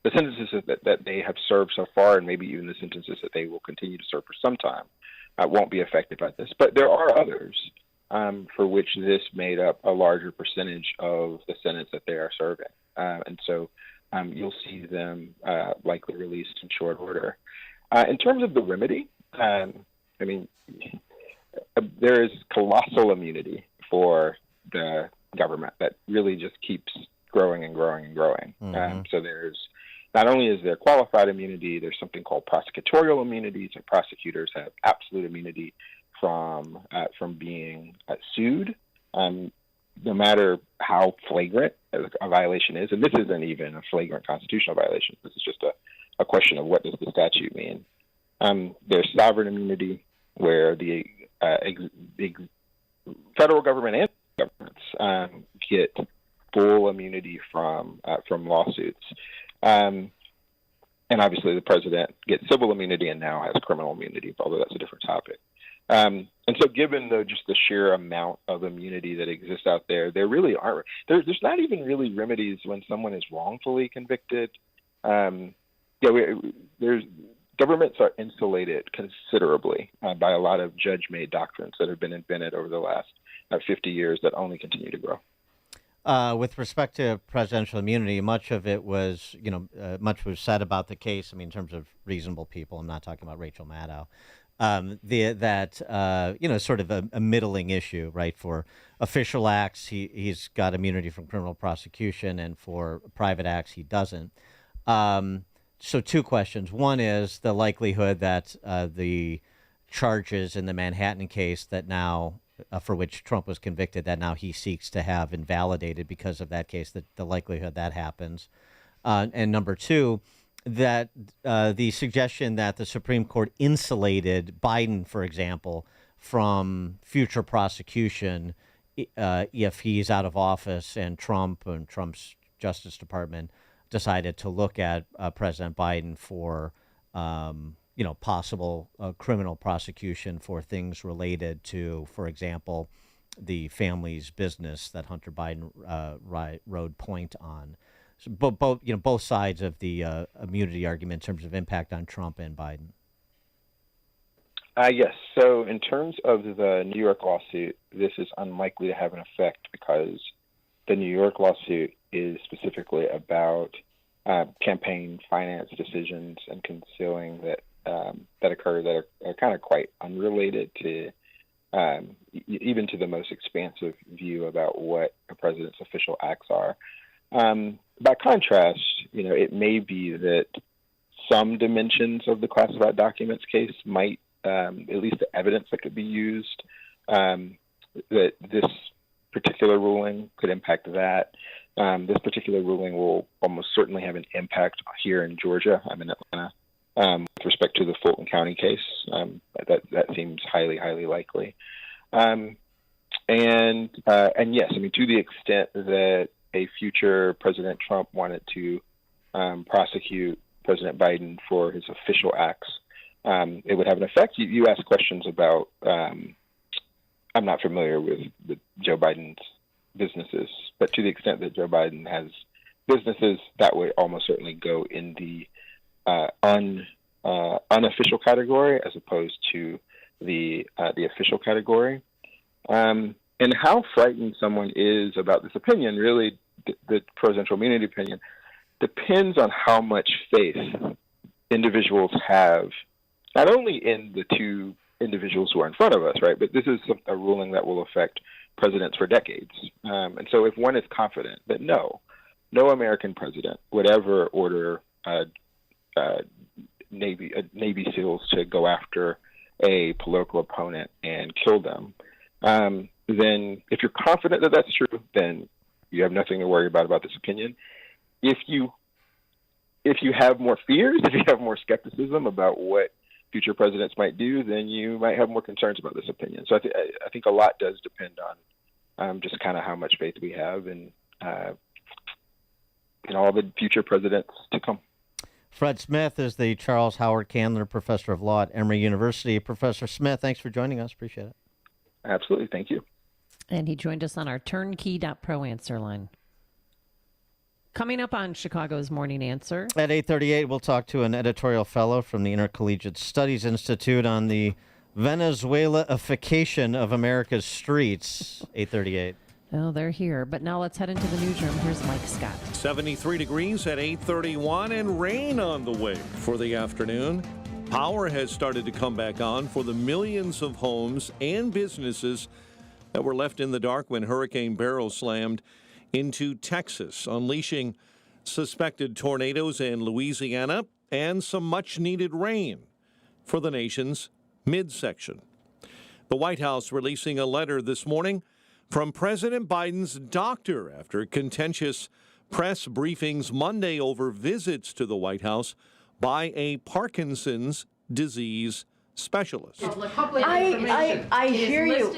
the sentences that they have served so far, and maybe even the sentences that they will continue to serve for some time, won't be affected by this. But there are others for which this made up a larger percentage of the sentence that they are serving. And so you'll see them likely released in short order. In terms of the remedy, there is colossal immunity for the government that really just keeps growing and growing and growing. Mm-hmm. So there's not only is there qualified immunity, there's something called prosecutorial immunity. So prosecutors have absolute immunity from being sued, no matter how flagrant a violation is. And this isn't even a flagrant constitutional violation. This is just a question of what does the statute mean. There's sovereign immunity, where the federal government and governments get full immunity from lawsuits. And obviously the president gets civil immunity and now has criminal immunity, although that's a different topic. And so given just the sheer amount of immunity that exists out there, there really aren't, there's not even really remedies when someone is wrongfully convicted. Governments are insulated considerably by a lot of judge-made doctrines that have been invented over the last 50 years that only continue to grow. With respect to presidential immunity, much of it was, much was said about the case. I mean, in terms of reasonable people, I'm not talking about Rachel Maddow. Sort of a middling issue, right? For official acts, he's got immunity from criminal prosecution, and for private acts, he doesn't. So two questions. One is the likelihood that the charges in the Manhattan case that now, for which Trump was convicted, that now he seeks to have invalidated because of that case, that the likelihood that happens. And number two, that the suggestion that the Supreme Court insulated Biden, for example, from future prosecution if he's out of office and Trump's Justice Department decided to look at President Biden for, possible criminal prosecution for things related to, for example, the family's business that Hunter Biden rode point on. So both sides of the immunity argument in terms of impact on Trump and Biden. Yes. So in terms of the New York lawsuit, this is unlikely to have an effect because the New York lawsuit is specifically about campaign finance decisions and concealing that occur that are kind of quite unrelated to even to the most expansive view about what a president's official acts are. By contrast, it may be that some dimensions of the classified documents case might, at least the evidence that could be used, that this particular ruling could impact that. This particular ruling will almost certainly have an impact here in Georgia. I'm in Atlanta. With respect to the Fulton County case, that seems highly, highly likely. And yes, to the extent that a future President Trump wanted to prosecute President Biden for his official acts, it would have an effect. You asked questions about, I'm not familiar with Joe Biden's businesses, but to the extent that Joe Biden has businesses, that would almost certainly go in the unofficial category as opposed to the official category. And how frightened someone is about this opinion, really, the presidential immunity opinion, depends on how much faith individuals have, not only in the two individuals who are in front of us, right, but this is a ruling that will affect presidents for decades. And so if one is confident that no American president would ever order Navy SEALs to go after a political opponent and kill them, then if you're confident that that's true, then you have nothing to worry about this opinion. If you have more fears, if you have more skepticism about what future presidents might do, then you might have more concerns about this opinion. So I think a lot does depend on just kind of how much faith we have in all the future presidents to come. Fred Smith is the Charles Howard Candler Professor of Law at Emory University. Professor Smith, thanks for joining us. Appreciate it. Absolutely. Thank you. And he joined us on our turnkey.pro answer line. Coming up on Chicago's Morning Answer. At 8:38, we'll talk to an editorial fellow from the Intercollegiate Studies Institute on the Venezuela-ification of America's streets. 8:38. Oh, they're here. But now let's head into the newsroom. Here's Mike Scott. 73 degrees at 8:31 and rain on the way for the afternoon. Power has started to come back on for the millions of homes and businesses that were left in the dark when Hurricane Beryl slammed into Texas, unleashing suspected tornadoes in Louisiana and some much-needed rain for the nation's midsection. The White House releasing a letter this morning from President Biden's doctor after contentious press briefings Monday over visits to the White House by a Parkinson's disees specialist. I hear you.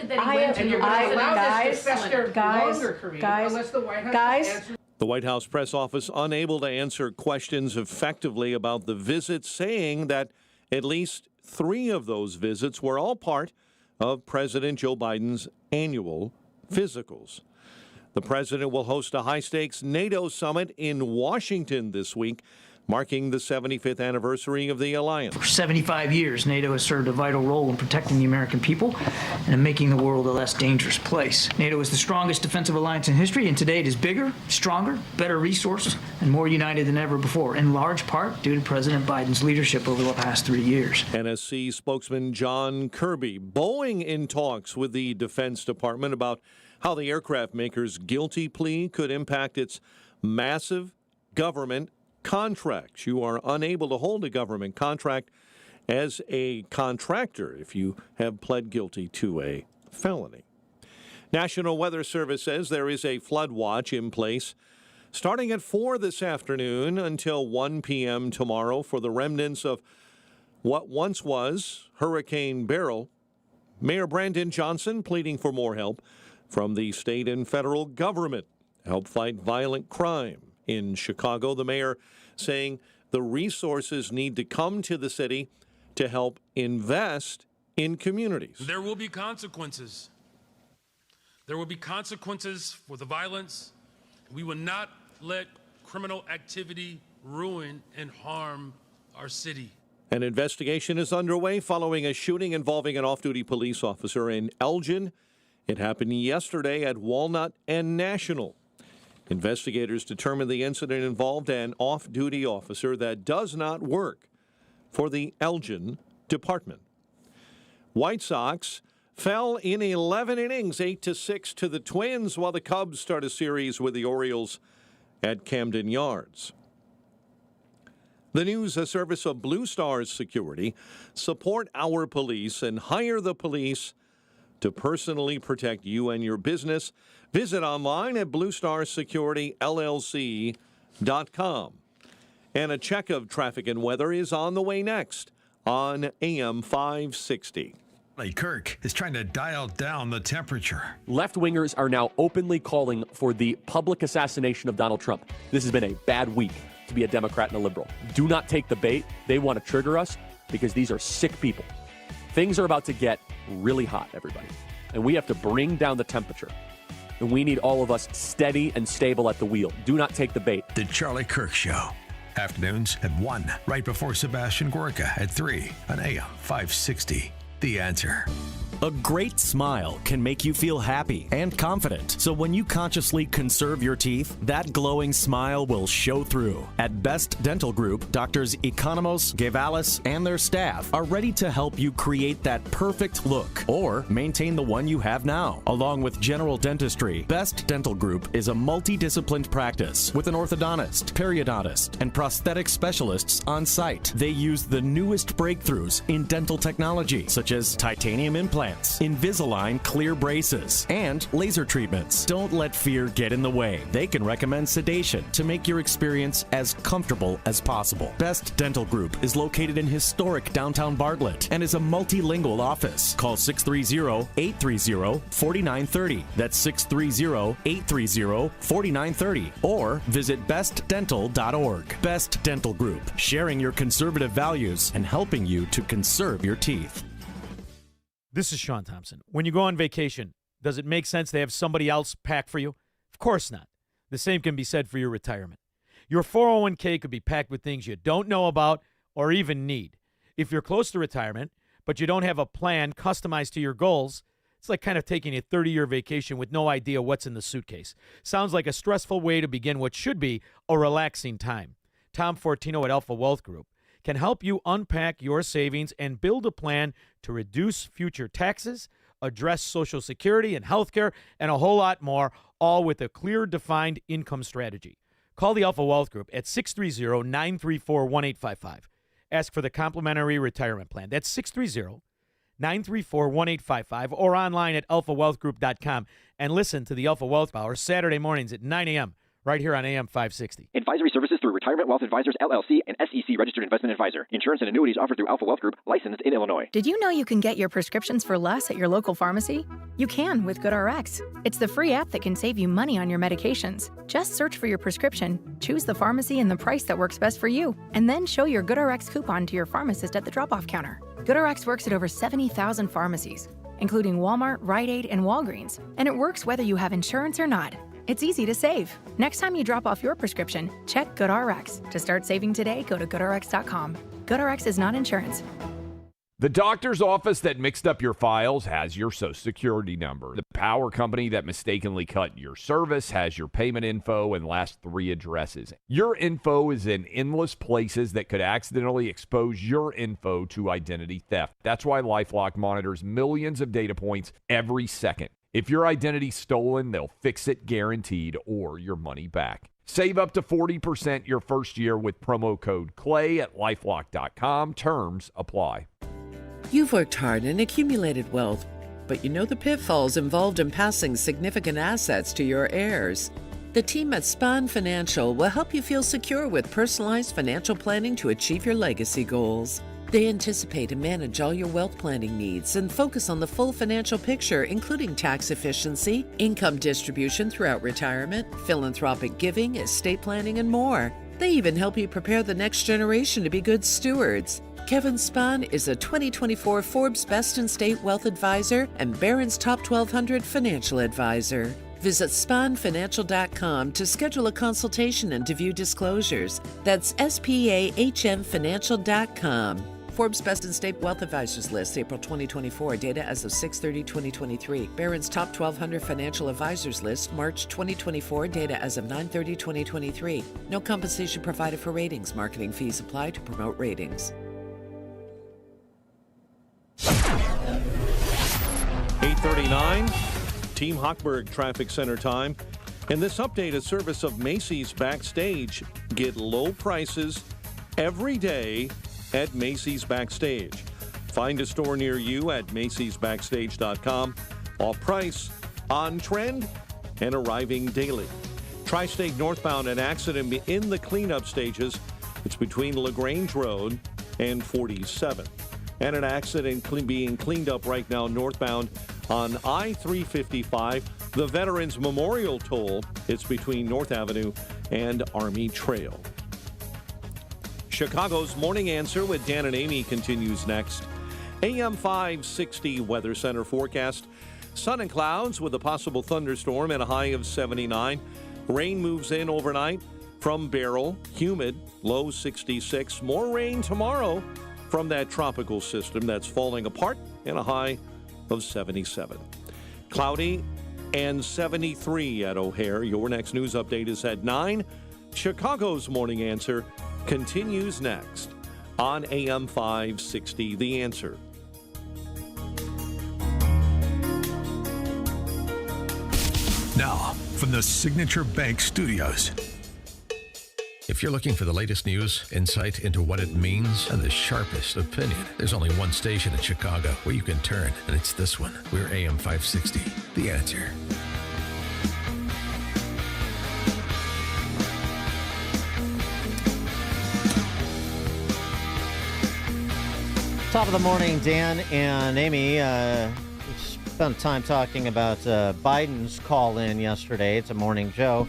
Guys. The White House press office unable to answer questions effectively about the visits, saying that at least 3 of those visits were all part of President Joe Biden's annual physicals. The president will host a high-stakes NATO summit in Washington this week. marking the 75th anniversary of the alliance. For 75 years, NATO has served a vital role in protecting the American people and in making the world a less dangerous place. NATO is the strongest defensive alliance in history, and today it is bigger, stronger, better resourced, and more united than ever before, in large part due to President Biden's leadership over the past 3 years. NSC spokesman John Kirby. Boeing in talks with the Defense Department about how the aircraft maker's guilty plea could impact its massive government contracts. You are unable to hold a government contract as a contractor if you have pled guilty to a felony. National Weather Service says there is a flood watch in place starting at 4 this afternoon until 1 p.m. tomorrow for the remnants of what once was Hurricane Beryl. Mayor Brandon Johnson pleading for more help from the state and federal government to help fight violent crime in Chicago. The mayor saying the resources need to come to the city to help invest in communities. There will be consequences. There will be consequences for the violence. We will not let criminal activity ruin and harm our city. An investigation is underway following a shooting involving an off-duty police officer in Elgin. It happened yesterday at Walnut and National. Investigators determined the incident involved an off-duty officer that does not work for the Elgin Department. White Sox fell in 11 innings, 8-6 to the Twins, while the Cubs start a series with the Orioles at Camden Yards. The news, a service of Blue Stars Security. Support our police and hire the police to personally protect you and your business. Visit online at bluestarsecurityllc.com. And a check of traffic and weather is on the way next on AM 560. Kirk is trying to dial down the temperature. Left-wingers are now openly calling for the public assassination of Donald Trump. This has been a bad week to be a Democrat and a liberal. Do not take the bait. They want to trigger us because these are sick people. Things are about to get really hot, everybody. And we have to bring down the temperature. And we need all of us steady and stable at the wheel. Do not take the bait. The Charlie Kirk Show. Afternoons at 1, right before Sebastian Gorka at 3 on AM 560. The Answer. A great smile can make you feel happy and confident. So when you consciously conserve your teeth, that glowing smile will show through. At Best Dental Group, Doctors Economos, Gavalis, and their staff are ready to help you create that perfect look or maintain the one you have now. Along with general dentistry, Best Dental Group is a multidisciplined practice with an orthodontist, periodontist, and prosthetic specialists on site. They use the newest breakthroughs in dental technology, such as titanium implants, Invisalign clear braces, and laser treatments. Don't let fear get in the way. They can recommend sedation to make your experience as comfortable as possible. Best Dental Group is located in historic downtown Bartlett and is a multilingual office. Call 630-830-4930. That's 630-830-4930. Or visit bestdental.org. Best Dental Group, sharing your conservative values and helping you to conserve your teeth. This is Sean Thompson. When you go on vacation, does it make sense to have somebody else pack for you? Of course not. The same can be said for your retirement. Your 401k could be packed with things you don't know about or even need. If you're close to retirement, but you don't have a plan customized to your goals, it's like kind of taking a 30-year vacation with no idea what's in the suitcase. Sounds like a stressful way to begin what should be a relaxing time. Tom Fortino at Alpha Wealth Group can help you unpack your savings and build a plan to reduce future taxes, address Social Security and health care, and a whole lot more, all with a clear, defined income strategy. Call the Alpha Wealth Group at 630-934-1855. Ask for the complimentary retirement plan. That's 630-934-1855 or online at alphawealthgroup.com. And listen to the Alpha Wealth Hour Saturday mornings at 9 a.m. right here on AM 560. Advisory services through Retirement Wealth Advisors, LLC, and SEC Registered Investment Advisor. Insurance and annuities offered through Alpha Wealth Group, licensed in Illinois. Did you know you can get your prescriptions for less at your local pharmacy? You can with GoodRx. It's the free app that can save you money on your medications. Just search for your prescription, choose the pharmacy and the price that works best for you, and then show your GoodRx coupon to your pharmacist at the drop-off counter. GoodRx works at over 70,000 pharmacies, including Walmart, Rite Aid, and Walgreens, and it works whether you have insurance or not. It's easy to save. Next time you drop off your prescription, check GoodRx. To start saving today, go to GoodRx.com. GoodRx is not insurance. The doctor's office that mixed up your files has your Social Security number. The power company that mistakenly cut your service has your payment info and last 3 addresses. Your info is in endless places that could accidentally expose your info to identity theft. That's why LifeLock monitors millions of data points every second. If your identity's stolen, they'll fix it guaranteed or your money back. Save up to 40% your first year with promo code CLAY at LifeLock.com. Terms apply. You've worked hard and accumulated wealth, but you know the pitfalls involved in passing significant assets to your heirs. The team at Spahn Financial will help you feel secure with personalized financial planning to achieve your legacy goals. They anticipate and manage all your wealth planning needs and focus on the full financial picture, including tax efficiency, income distribution throughout retirement, philanthropic giving, estate planning, and more. They even help you prepare the next generation to be good stewards. Kevin Spahn is a 2024 Forbes Best in State Wealth Advisor and Barron's Top 1200 Financial Advisor. Visit SpahnFinancial.com to schedule a consultation and to view disclosures. That's SPAHMFinancial.com. Forbes Best in State Wealth Advisors List, April 2024. Data as of 6/30/2023. Barron's Top 1200 Financial Advisors List, March 2024. Data as of 9/30/2023. No compensation provided for ratings. Marketing fees apply to promote ratings. 8:39, Team Hochberg Traffic Center time. And this update is service of Macy's Backstage. Get low prices every day at Macy's Backstage. Find a store near you at macysbackstage.com. Off price, on trend, and arriving daily. Tri-State northbound, an accident in the cleanup stages. It's between LaGrange Road and 47. And an accident being cleaned up right now northbound on I-355, the Veterans Memorial Toll. It's between North Avenue and Army Trail. Chicago's Morning Answer with Dan and Amy continues next. AM 560 Weather Center forecast. Sun and clouds with a possible thunderstorm and a high of 79. Rain moves in overnight from Beryl. Humid, low 66. More rain tomorrow from that tropical system that's falling apart and a high of 77. Cloudy and 73 at O'Hare. Your next news update is at 9. Chicago's Morning Answer continues next on AM 560, The Answer. Now, from the Signature Bank Studios. If you're looking for the latest news, insight into what it means, and the sharpest opinion, there's only one station in Chicago where you can turn, and it's this one. We're AM 560, The Answer. Top of the morning, Dan and Amy. We spent time talking about Biden's call-in yesterday. It's a morning Joe.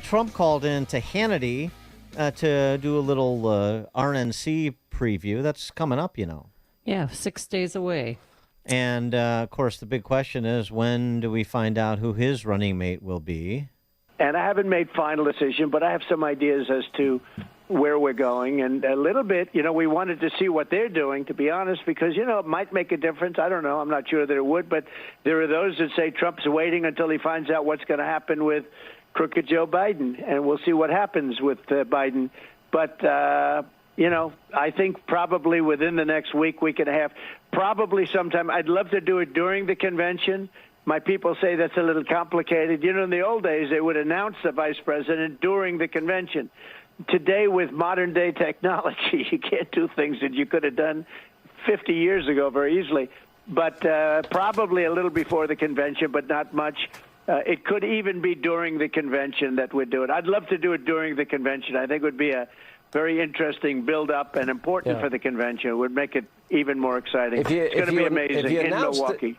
Trump called in to Hannity to do a little RNC preview. That's coming up, you know. Yeah, 6 days away. And, of course, the big question is, when do we find out who his running mate will be? And I haven't made final decision, but I have some ideas as to where we're going. And a little bit, we wanted to see what they're doing, to be honest, because, it might make a difference. I don't know. I'm not sure that it would. But there are those that say Trump's waiting until he finds out what's going to happen with crooked Joe Biden, and we'll see what happens with Biden. But, I think probably within the next week and a half, probably sometime. I'd love to do it during the convention. My people say that's a little complicated. In the old days, they would announce the vice president during the convention. Today, with modern-day technology, you can't do things that you could have done 50 years ago very easily. But probably a little before the convention, but not much. It could even be during the convention that we'd do it. I'd love to do it during the convention. I think it would be a very interesting build-up and important for the convention. It would make it even more exciting. It's going to be amazing in Milwaukee.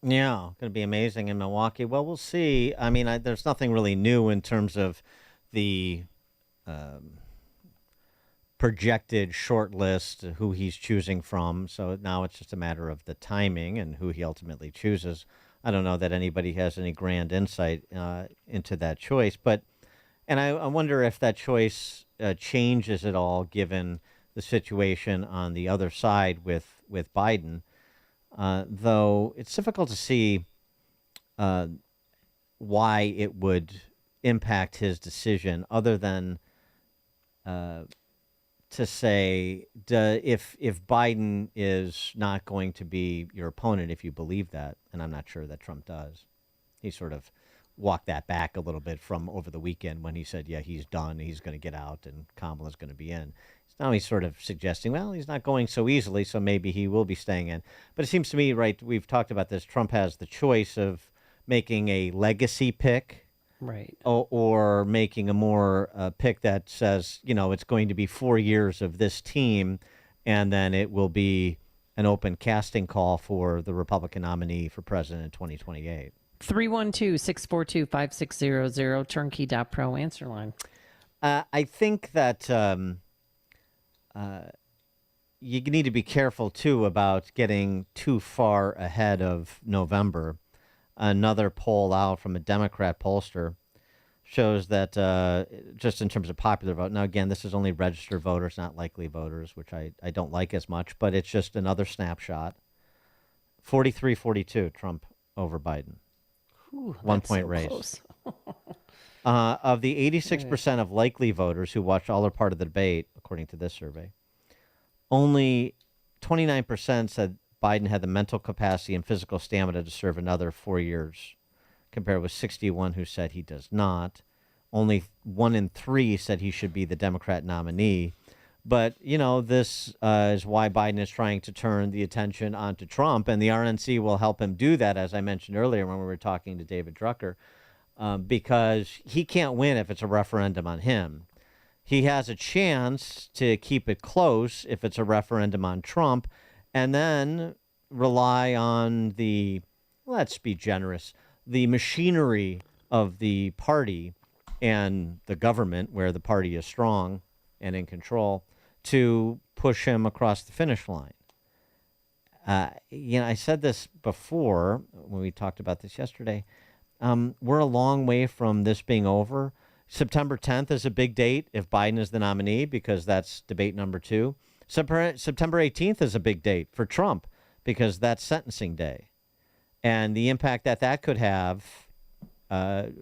Yeah, going to be amazing in Milwaukee. Well, we'll see. I mean, there's nothing really new in terms of the projected short list, who he's choosing from. So now it's just a matter of the timing and who he ultimately chooses. I don't know that anybody has any grand insight into that choice. And I wonder if that choice changes at all given the situation on the other side with Biden. Though it's difficult to see why it would impact his decision other than to say if Biden is not going to be your opponent, if you believe that, and I'm not sure that Trump does. He sort of walked that back a little bit from over the weekend when he said, yeah, he's done, he's going to get out, and Kamala's going to be in. Now he's sort of suggesting, well, he's not going so easily, so maybe he will be staying in. But it seems to me, right, we've talked about this, Trump has the choice of making a legacy pick, right, or making a more pick that says, it's going to be 4 years of this team, and then it will be an open casting call for the Republican nominee for president in 2028. 312-642-5600, turnkey.pro answer line. I think that you need to be careful, too, about getting too far ahead of November. Another poll out from a Democrat pollster shows that just in terms of popular vote, now, again, this is only registered voters, not likely voters, which I don't like as much, but it's just another snapshot. 43-42, Trump over Biden. Ooh, 1 point raise. Of the 86% of likely voters who watched all or part of the debate, according to this survey, only 29% said Biden had the mental capacity and physical stamina to serve another 4 years, compared with 61 who said he does not. Only 1 in 3 said he should be the Democrat nominee. But, this is why Biden is trying to turn the attention onto Trump, and the RNC will help him do that, as I mentioned earlier when we were talking to David Drucker, because he can't win if it's a referendum on him. He has a chance to keep it close if it's a referendum on Trump, and then rely on the, let's be generous, the machinery of the party and the government, where the party is strong and in control, to push him across the finish line. I said this before when we talked about this yesterday. We're a long way from this being over. September 10th is a big date if Biden is the nominee, because that's debate number 2. September 18th is a big date for Trump because that's sentencing day. And the impact that could have, 8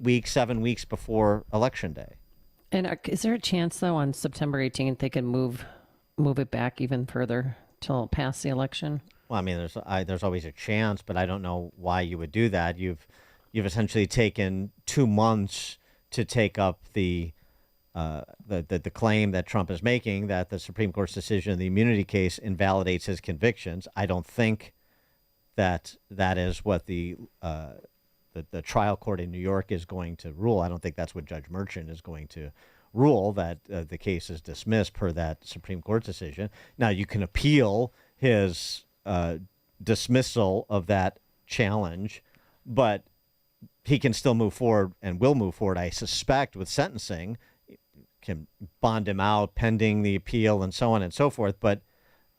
weeks, 7 weeks before Election Day. And is there a chance, though, on September 18th they can move it back even further till past the election? Well, I mean, there's always a chance, but I don't know why you would do that. You've essentially taken 2 months to take up the claim that Trump is making that the Supreme Court's decision in the immunity case invalidates his convictions. I don't think that is what the trial court in New York is going to rule. I don't think that's what Judge Merchant is going to rule, that the case is dismissed per that Supreme Court decision. Now, you can appeal his dismissal of that challenge, but he can still move forward and will move forward, I suspect, with sentencing. Can bond him out pending the appeal and so on and so forth. But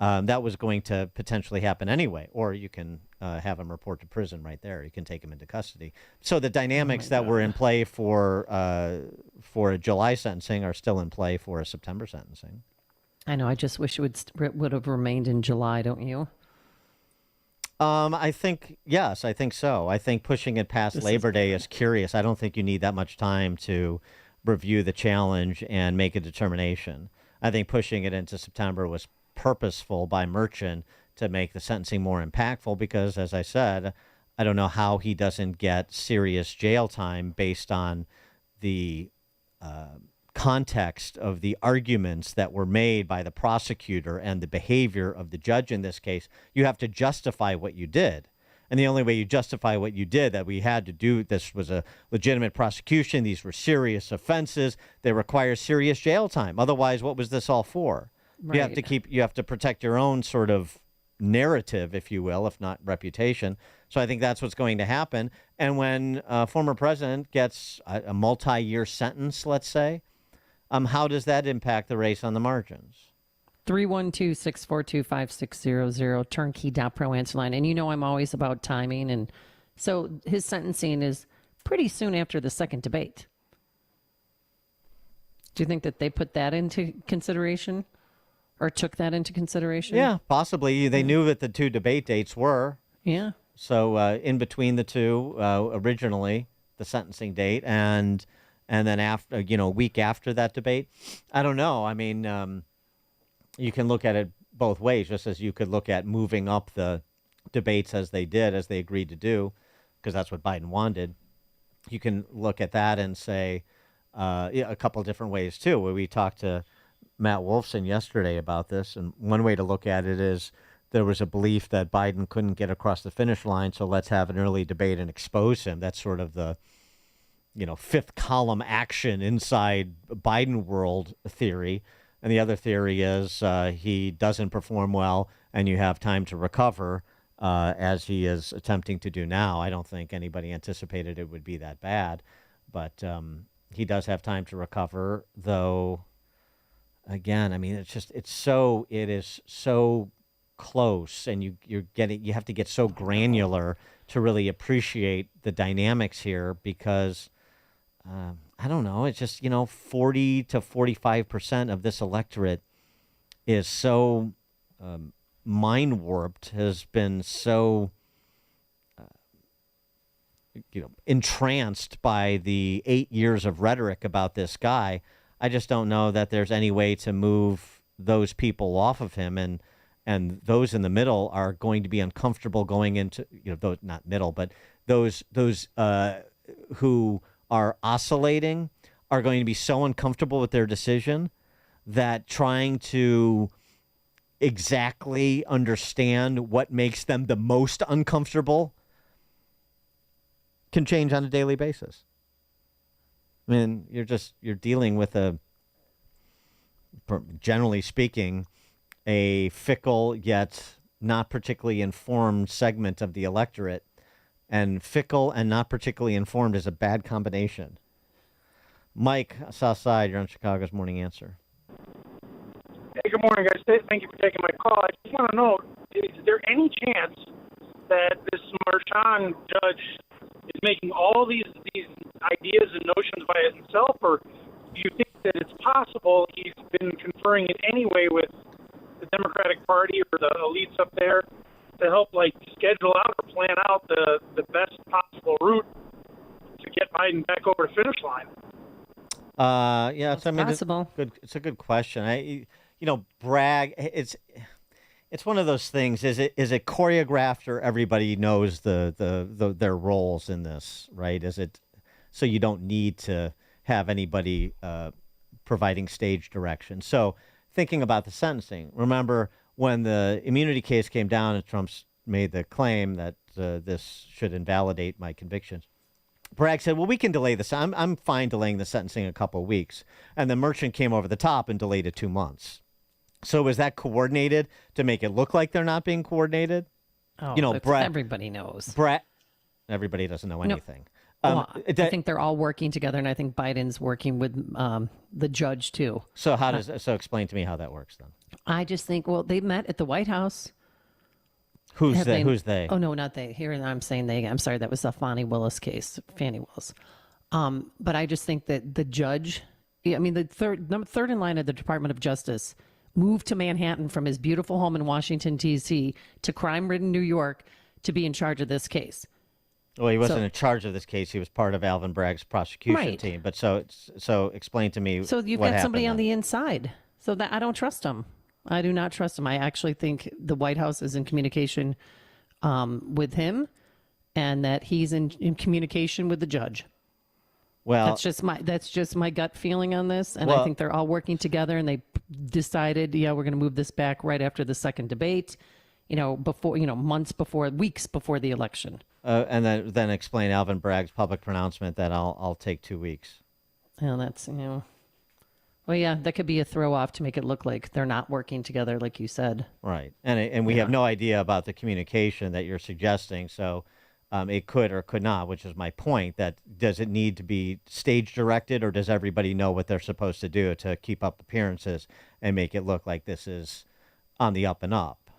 that was going to potentially happen anyway. Or you can have him report to prison right there. You can take him into custody. So the dynamics that were in play for a July sentencing are still in play for a September sentencing. I know. I just wish it would have remained in July, don't you? I think, yes, I think so. I think pushing it past Labor Day is curious. I don't think you need that much time to review the challenge and make a determination. I think pushing it into September was purposeful by Merchant to make the sentencing more impactful because, as I said, I don't know how he doesn't get serious jail time based on the context of the arguments that were made by the prosecutor and the behavior of the judge in this case. You have to justify what you did. And the only way you justify what you did, that we had to do, this was a legitimate prosecution, these were serious offenses, they require serious jail time. Otherwise, what was this all for? Right. You have to protect your own sort of narrative, if you will, if not reputation. So I think that's what's going to happen. And when a former president gets a multi-year sentence, let's say, how does that impact the race on the margins? 312-642-5600, turnkey.pro answer line. And you know I'm always about timing. And so his sentencing is pretty soon after the second debate. Do you think that they put that into consideration or took that into consideration? Yeah, possibly. They knew that the two debate dates were. Yeah. So in between the two, originally, the sentencing date and then after, a week after that debate. I don't know. I mean, you can look at it both ways, just as you could look at moving up the debates as they did, as they agreed to do, because that's what Biden wanted. You can look at that and say a couple of different ways, too, where we talked to Matt Wolfson yesterday about this. And one way to look at it is there was a belief that Biden couldn't get across the finish line, so let's have an early debate and expose him. That's sort of the fifth column action inside Biden world theory. And the other theory is he doesn't perform well and you have time to recover, as he is attempting to do now. I don't think anybody anticipated it would be that bad, but he does have time to recover, though. Again, I mean, it is so close, and you have to get so granular to really appreciate the dynamics here, because I don't know, it's just 40 to 45% of this electorate is so mind warped, has been so entranced by the 8 years of rhetoric about this guy. I just don't know that there's any way to move those people off of him, and those in the middle are going to be uncomfortable going into those not middle, but those who are oscillating are going to be so uncomfortable with their decision that trying to exactly understand what makes them the most uncomfortable can change on a daily basis. I mean, you're dealing with generally speaking, a fickle yet not particularly informed segment of the electorate, and fickle and not particularly informed is a bad combination. Mike, Southside, you're on Chicago's Morning Answer. Hey, good morning, guys. Thank you for taking my call. I just want to know, is there any chance that this Marchand judge is making all these ideas and notions by himself, or do you think that it's possible he's been conferring in any way with the Democratic Party or the elites up there to help schedule out or plan out the best possible route to get Biden back over the finish line? Yeah, it's possible. It's a good question. Bragg. It's one of those things. Is it choreographed, or everybody knows their roles in this, right? Is it so you don't need to have anybody providing stage direction? So thinking about the sentencing, remember when the immunity case came down and Trump's made the claim that this should invalidate my convictions, Bragg said, well, we can delay this. I'm fine delaying the sentencing a couple of weeks. And the Merchant came over the top and delayed it 2 months. So was that coordinated to make it look like they're not being coordinated? Oh, everybody knows. Everybody doesn't know anything. I think they're all working together, and I think Biden's working with the judge too. So so explain to me how that works then. I just think, they met at the White House. Who's they? Oh, no, not they. Here I'm saying they. I'm sorry, that was the Fannie Willis case. But I just think that the judge, the third in line of the Department of Justice, moved to Manhattan from his beautiful home in Washington, D.C. to crime-ridden New York to be in charge of this case. Well, he wasn't in charge of this case. He was part of Alvin Bragg's prosecution team. But so explain to me. So you've got somebody on the inside. So that I don't trust him. I do not trust him. I actually think the White House is in communication with him, and that he's in communication with the judge. Well, that's just my gut feeling on this, and I think they're all working together, and they decided, we're going to move this back right after the second debate, weeks before the election. And then explain Alvin Bragg's public pronouncement that I'll take 2 weeks. Well, that's that could be a throw off to make it look like they're not working together, like you said. Right, and we have no idea about the communication that you're suggesting. So It could or could not, which is my point, that does it need to be stage directed, or does everybody know what they're supposed to do to keep up appearances and make it look like this is on the up and up?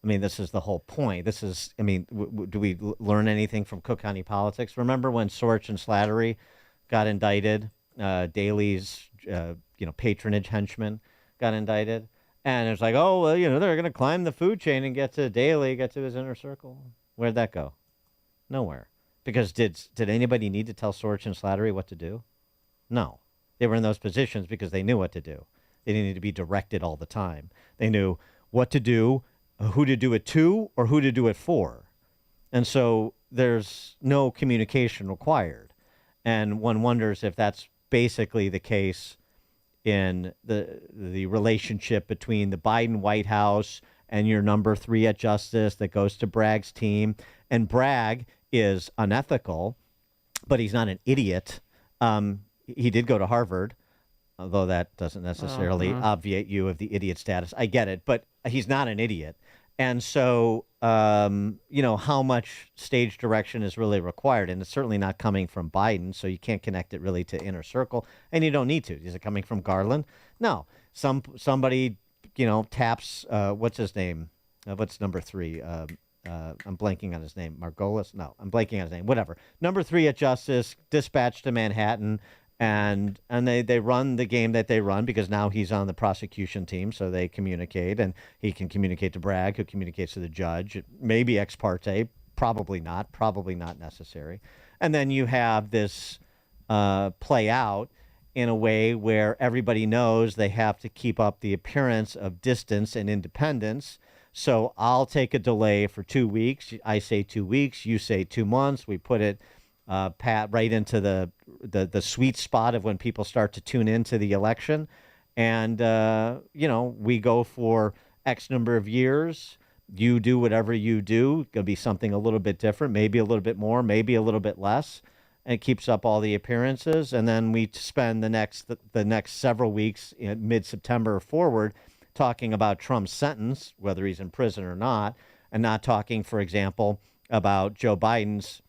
I mean, this is the whole point. This is, I mean, do we learn anything from Cook County politics? Remember when Sorch and Slattery got indicted? Daley's, patronage henchman got indicted. And it's like, oh, well, they're going to climb the food chain and get to Daley, get to his inner circle. Where'd that go? Nowhere. Because did anybody need to tell Sorch and Slattery what to do? No. They were in those positions because they knew what to do. They didn't need to be directed all the time. They knew what to do, who to do it to, or who to do it for. And so there's no communication required. And one wonders if that's basically the case in the relationship between the Biden White House and your number 3 at Justice that goes to Bragg's team. And Bragg is unethical, but he's not an idiot. He did go to Harvard, although that doesn't necessarily obviate you of the idiot status. I get it, but he's not an idiot. And so, how much stage direction is really required? And it's certainly not coming from Biden, so you can't connect it really to inner circle, and you don't need to. Is it coming from Garland? No. Somebody, taps, what's his name? What's number 3? I'm blanking on his name. Margolis? No, I'm blanking on his name. Whatever. Number 3 at Justice, dispatched to Manhattan, and they run the game that they run because now he's on the prosecution team, so they communicate, and he can communicate to Bragg, who communicates to the judge. Maybe ex parte, probably not necessary. And then you have this play out in a way where everybody knows they have to keep up the appearance of distance and independence. So I'll take a delay for 2 weeks. I say 2 weeks. You say 2 months. We put it right into the sweet spot of when people start to tune into the election. And, we go for X number of years. You do whatever you do. It's going to be something a little bit different, maybe a little bit more, maybe a little bit less. And it keeps up all the appearances. And then we spend the next several weeks, mid-September forward, talking about Trump's sentence, whether he's in prison or not, and not talking, for example, about Joe Biden's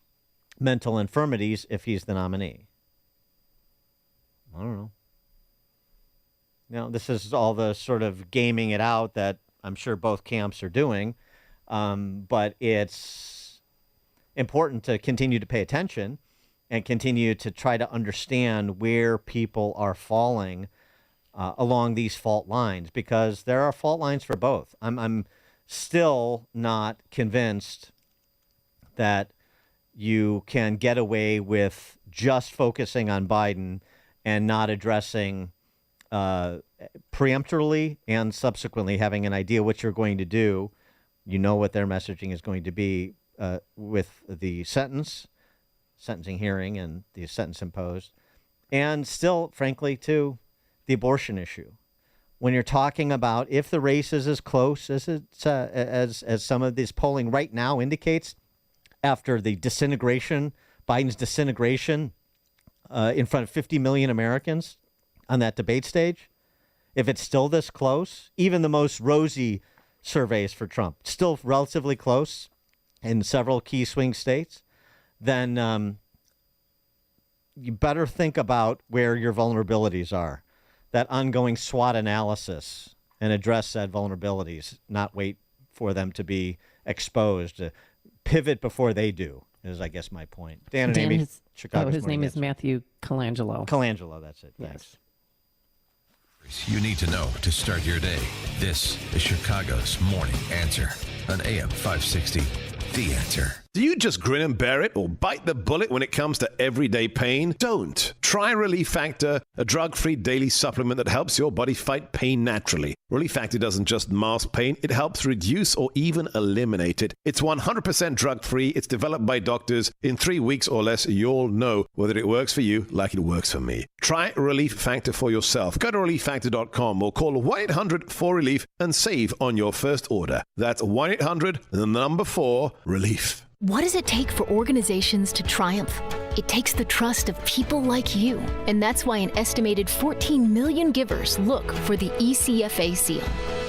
mental infirmities if he's the nominee. I don't know. This is all the sort of gaming it out that I'm sure both camps are doing, but it's important to continue to pay attention and continue to try to understand where people are falling along these fault lines, because there are fault lines for both. I'm still not convinced that you can get away with just focusing on Biden and not addressing preemptorily and subsequently having an idea what you're going to do. You know what their messaging is going to be with the sentencing hearing and the sentence imposed. And still, frankly, too, the abortion issue. When you're talking about if the race is as close as it's, as some of this polling right now indicates, after the disintegration, Biden's disintegration in front of 50 million Americans on that debate stage, if it's still this close, even the most rosy surveys for Trump, still relatively close in several key swing states, then you better think about where your vulnerabilities are. That ongoing SWOT analysis and address said vulnerabilities, not wait for them to be exposed. Pivot before they do, is I guess my point. Dan and Amy, Chicago's his name is Matthew Colangelo. Colangelo, that's it. Thanks. You need to know to start your day. This is Chicago's Morning Answer on AM 560. The Answer. Do you just grin and bear it or bite the bullet when it comes to everyday pain? Don't. Try Relief Factor, a drug-free daily supplement that helps your body fight pain naturally. Relief Factor doesn't just mask pain, it helps reduce or even eliminate it. It's 100% drug-free, it's developed by doctors. In 3 weeks or less, you'll know whether it works for you like it works for me. Try Relief Factor for yourself. Go to relieffactor.com or call 1-800-4RELIEF and save on your first order. That's 1-800-4-RELIEF. What does it take for organizations to triumph? It takes the trust of people like you. And that's why an estimated 14 million givers look for the ECFA seal.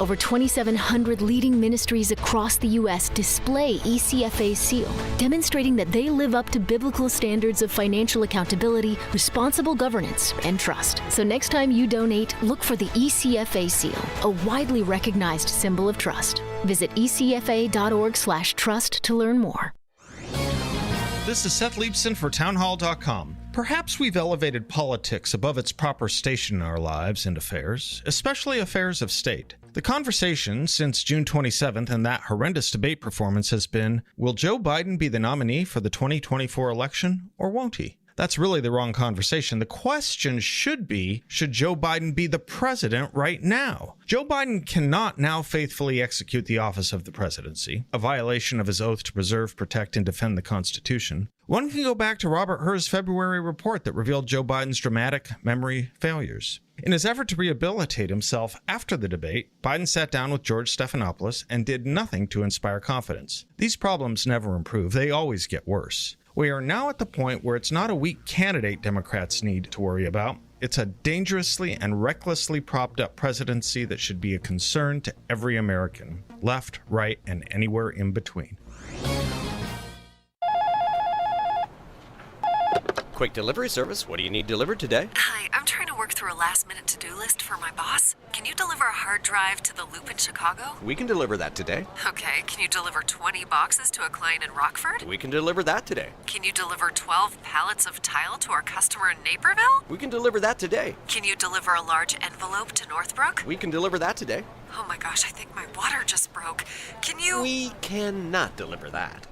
Over 2,700 leading ministries across the U.S. display ECFA's seal, demonstrating that they live up to biblical standards of financial accountability, responsible governance, and trust. So next time you donate, look for the ECFA seal, a widely recognized symbol of trust. Visit ecfa.org/trust to learn more. This is Seth Leibson for townhall.com. Perhaps we've elevated politics above its proper station in our lives and affairs, especially affairs of state. The conversation since June 27th and that horrendous debate performance has been, will Joe Biden be the nominee for the 2024 election, or won't he? That's really the wrong conversation. The question should be, should Joe Biden be the president right now? Joe Biden cannot now faithfully execute the office of the presidency, a violation of his oath to preserve, protect, and defend the Constitution. One can go back to Robert Hur's February report that revealed Joe Biden's dramatic memory failures. In his effort to rehabilitate himself after the debate, Biden sat down with George Stephanopoulos and did nothing to inspire confidence. These problems never improve. They always get worse. We are now at the point where it's not a weak candidate Democrats need to worry about. It's a dangerously and recklessly propped up presidency that should be a concern to every American, left, right, and anywhere in between. Quick delivery service. What do you need delivered today? Hi, I'm trying to work through a last-minute to-do list for my boss. Can you deliver a hard drive to the Loop in Chicago? We can deliver that today. Okay, can you deliver 20 boxes to a client in Rockford? We can deliver that today. Can you deliver 12 pallets of tile to our customer in Naperville? We can deliver that today. Can you deliver a large envelope to Northbrook? We can deliver that today. Oh my gosh, I think my water just broke. Can you... We cannot deliver that.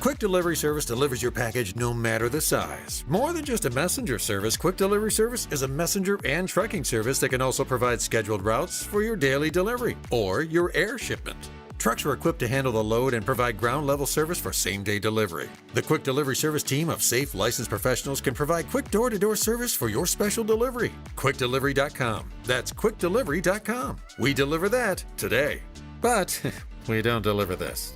Quick Delivery Service delivers your package no matter the size. More than just a messenger service, Quick Delivery Service is a messenger and trucking service that can also provide scheduled routes for your daily delivery or your air shipment. Trucks are equipped to handle the load and provide ground-level service for same-day delivery. The Quick Delivery Service team of safe, licensed professionals can provide quick door-to-door service for your special delivery. QuickDelivery.com. That's QuickDelivery.com. We deliver that today. But we don't deliver this.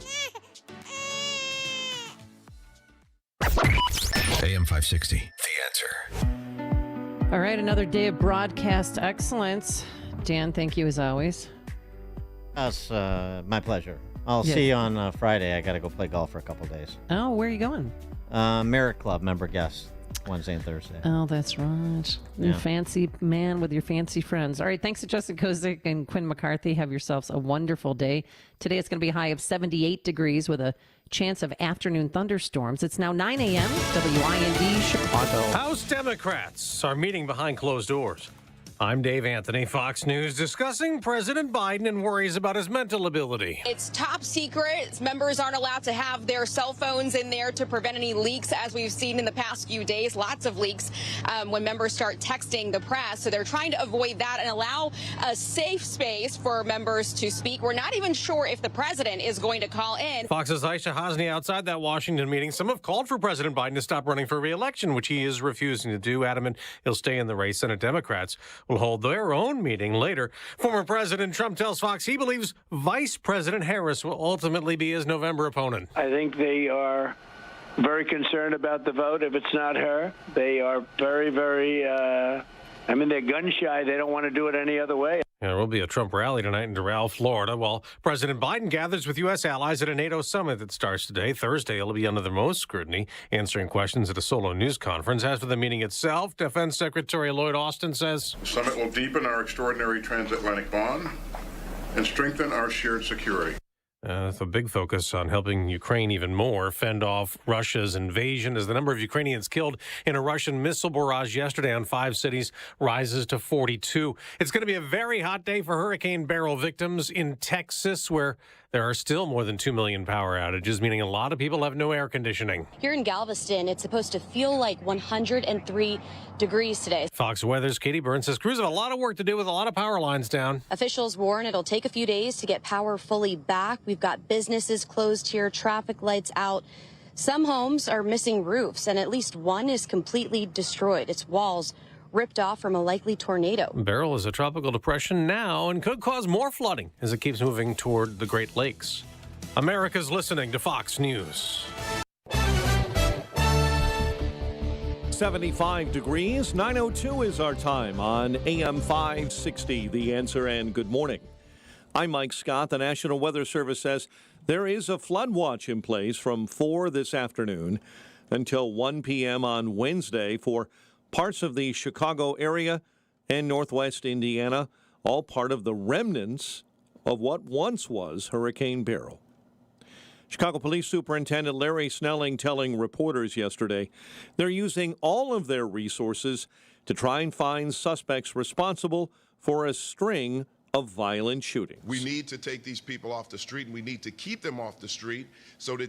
AM 560, The Answer. All right, another day of broadcast excellence. Dan, thank you as always. That's my pleasure. I'll Yes. see you on Friday. I got to go play golf for a couple days. Oh, where are you going? Merit Club member guest Wednesday and Thursday. Oh, that's right. You Yeah. fancy man with your fancy friends. All right, thanks to Justin Kozik and Quinn McCarthy. Have yourselves a wonderful day. Today it's going to be a high of 78 degrees with a chance of afternoon thunderstorms. It's now 9 a.m. WIND Chicago. House Democrats are meeting behind closed doors. I'm Dave Anthony, Fox News, discussing President Biden and worries about his mental ability. It's top secret. Members aren't allowed to have their cell phones in there to prevent any leaks, as we've seen in the past few days. Lots of leaks when members start texting the press. So they're trying to avoid that and allow a safe space for members to speak. We're not even sure if the president is going to call in. Fox's Aisha Hasni outside that Washington meeting. Some have called for President Biden to stop running for re-election, which he is refusing to do. Adamant he'll stay in the race. Senate Democrats will hold their own meeting later. Former President Trump tells Fox he believes Vice President Harris will ultimately be his November opponent. I think they are very concerned about the vote if it's not her. They are very, very, they're gun shy. They don't want to do it any other way. There will be a Trump rally tonight in Doral, Florida, while President Biden gathers with U.S. allies at a NATO summit that starts today. Thursday, he'll be under the most scrutiny, answering questions at a solo news conference. As for the meeting itself, Defense Secretary Lloyd Austin says, The summit will deepen our extraordinary transatlantic bond and strengthen our shared security. With a big focus on helping Ukraine even more fend off Russia's invasion as the number of Ukrainians killed in a Russian missile barrage yesterday on 5 cities rises to 42. It's going to be a very hot day for Hurricane Beryl victims in Texas, where there are still more than 2 million power outages, meaning a lot of people have no air conditioning. Here in Galveston, it's supposed to feel like 103 degrees today. Fox Weather's Katie Burns says crews have a lot of work to do with a lot of power lines down. Officials warn it'll take a few days to get power fully back. We've got businesses closed here, traffic lights out. Some homes are missing roofs, and at least one is completely destroyed. Its walls ripped off from a likely tornado. Beryl is a tropical depression now and could cause more flooding as it keeps moving toward the Great Lakes. America's listening to Fox News. 75 degrees, 9:02 is our time on AM 560, The Answer, and good morning. I'm Mike Scott. The National Weather Service says there is a flood watch in place from 4 this afternoon until 1 p.m. on Wednesday for parts of the Chicago area and northwest Indiana, all part of the remnants of what once was Hurricane Beryl. Chicago Police Superintendent Larry Snelling telling reporters yesterday they're using all of their resources to try and find suspects responsible for a string of violent shootings. We need to take these people off the street, and we need to keep them off the street so that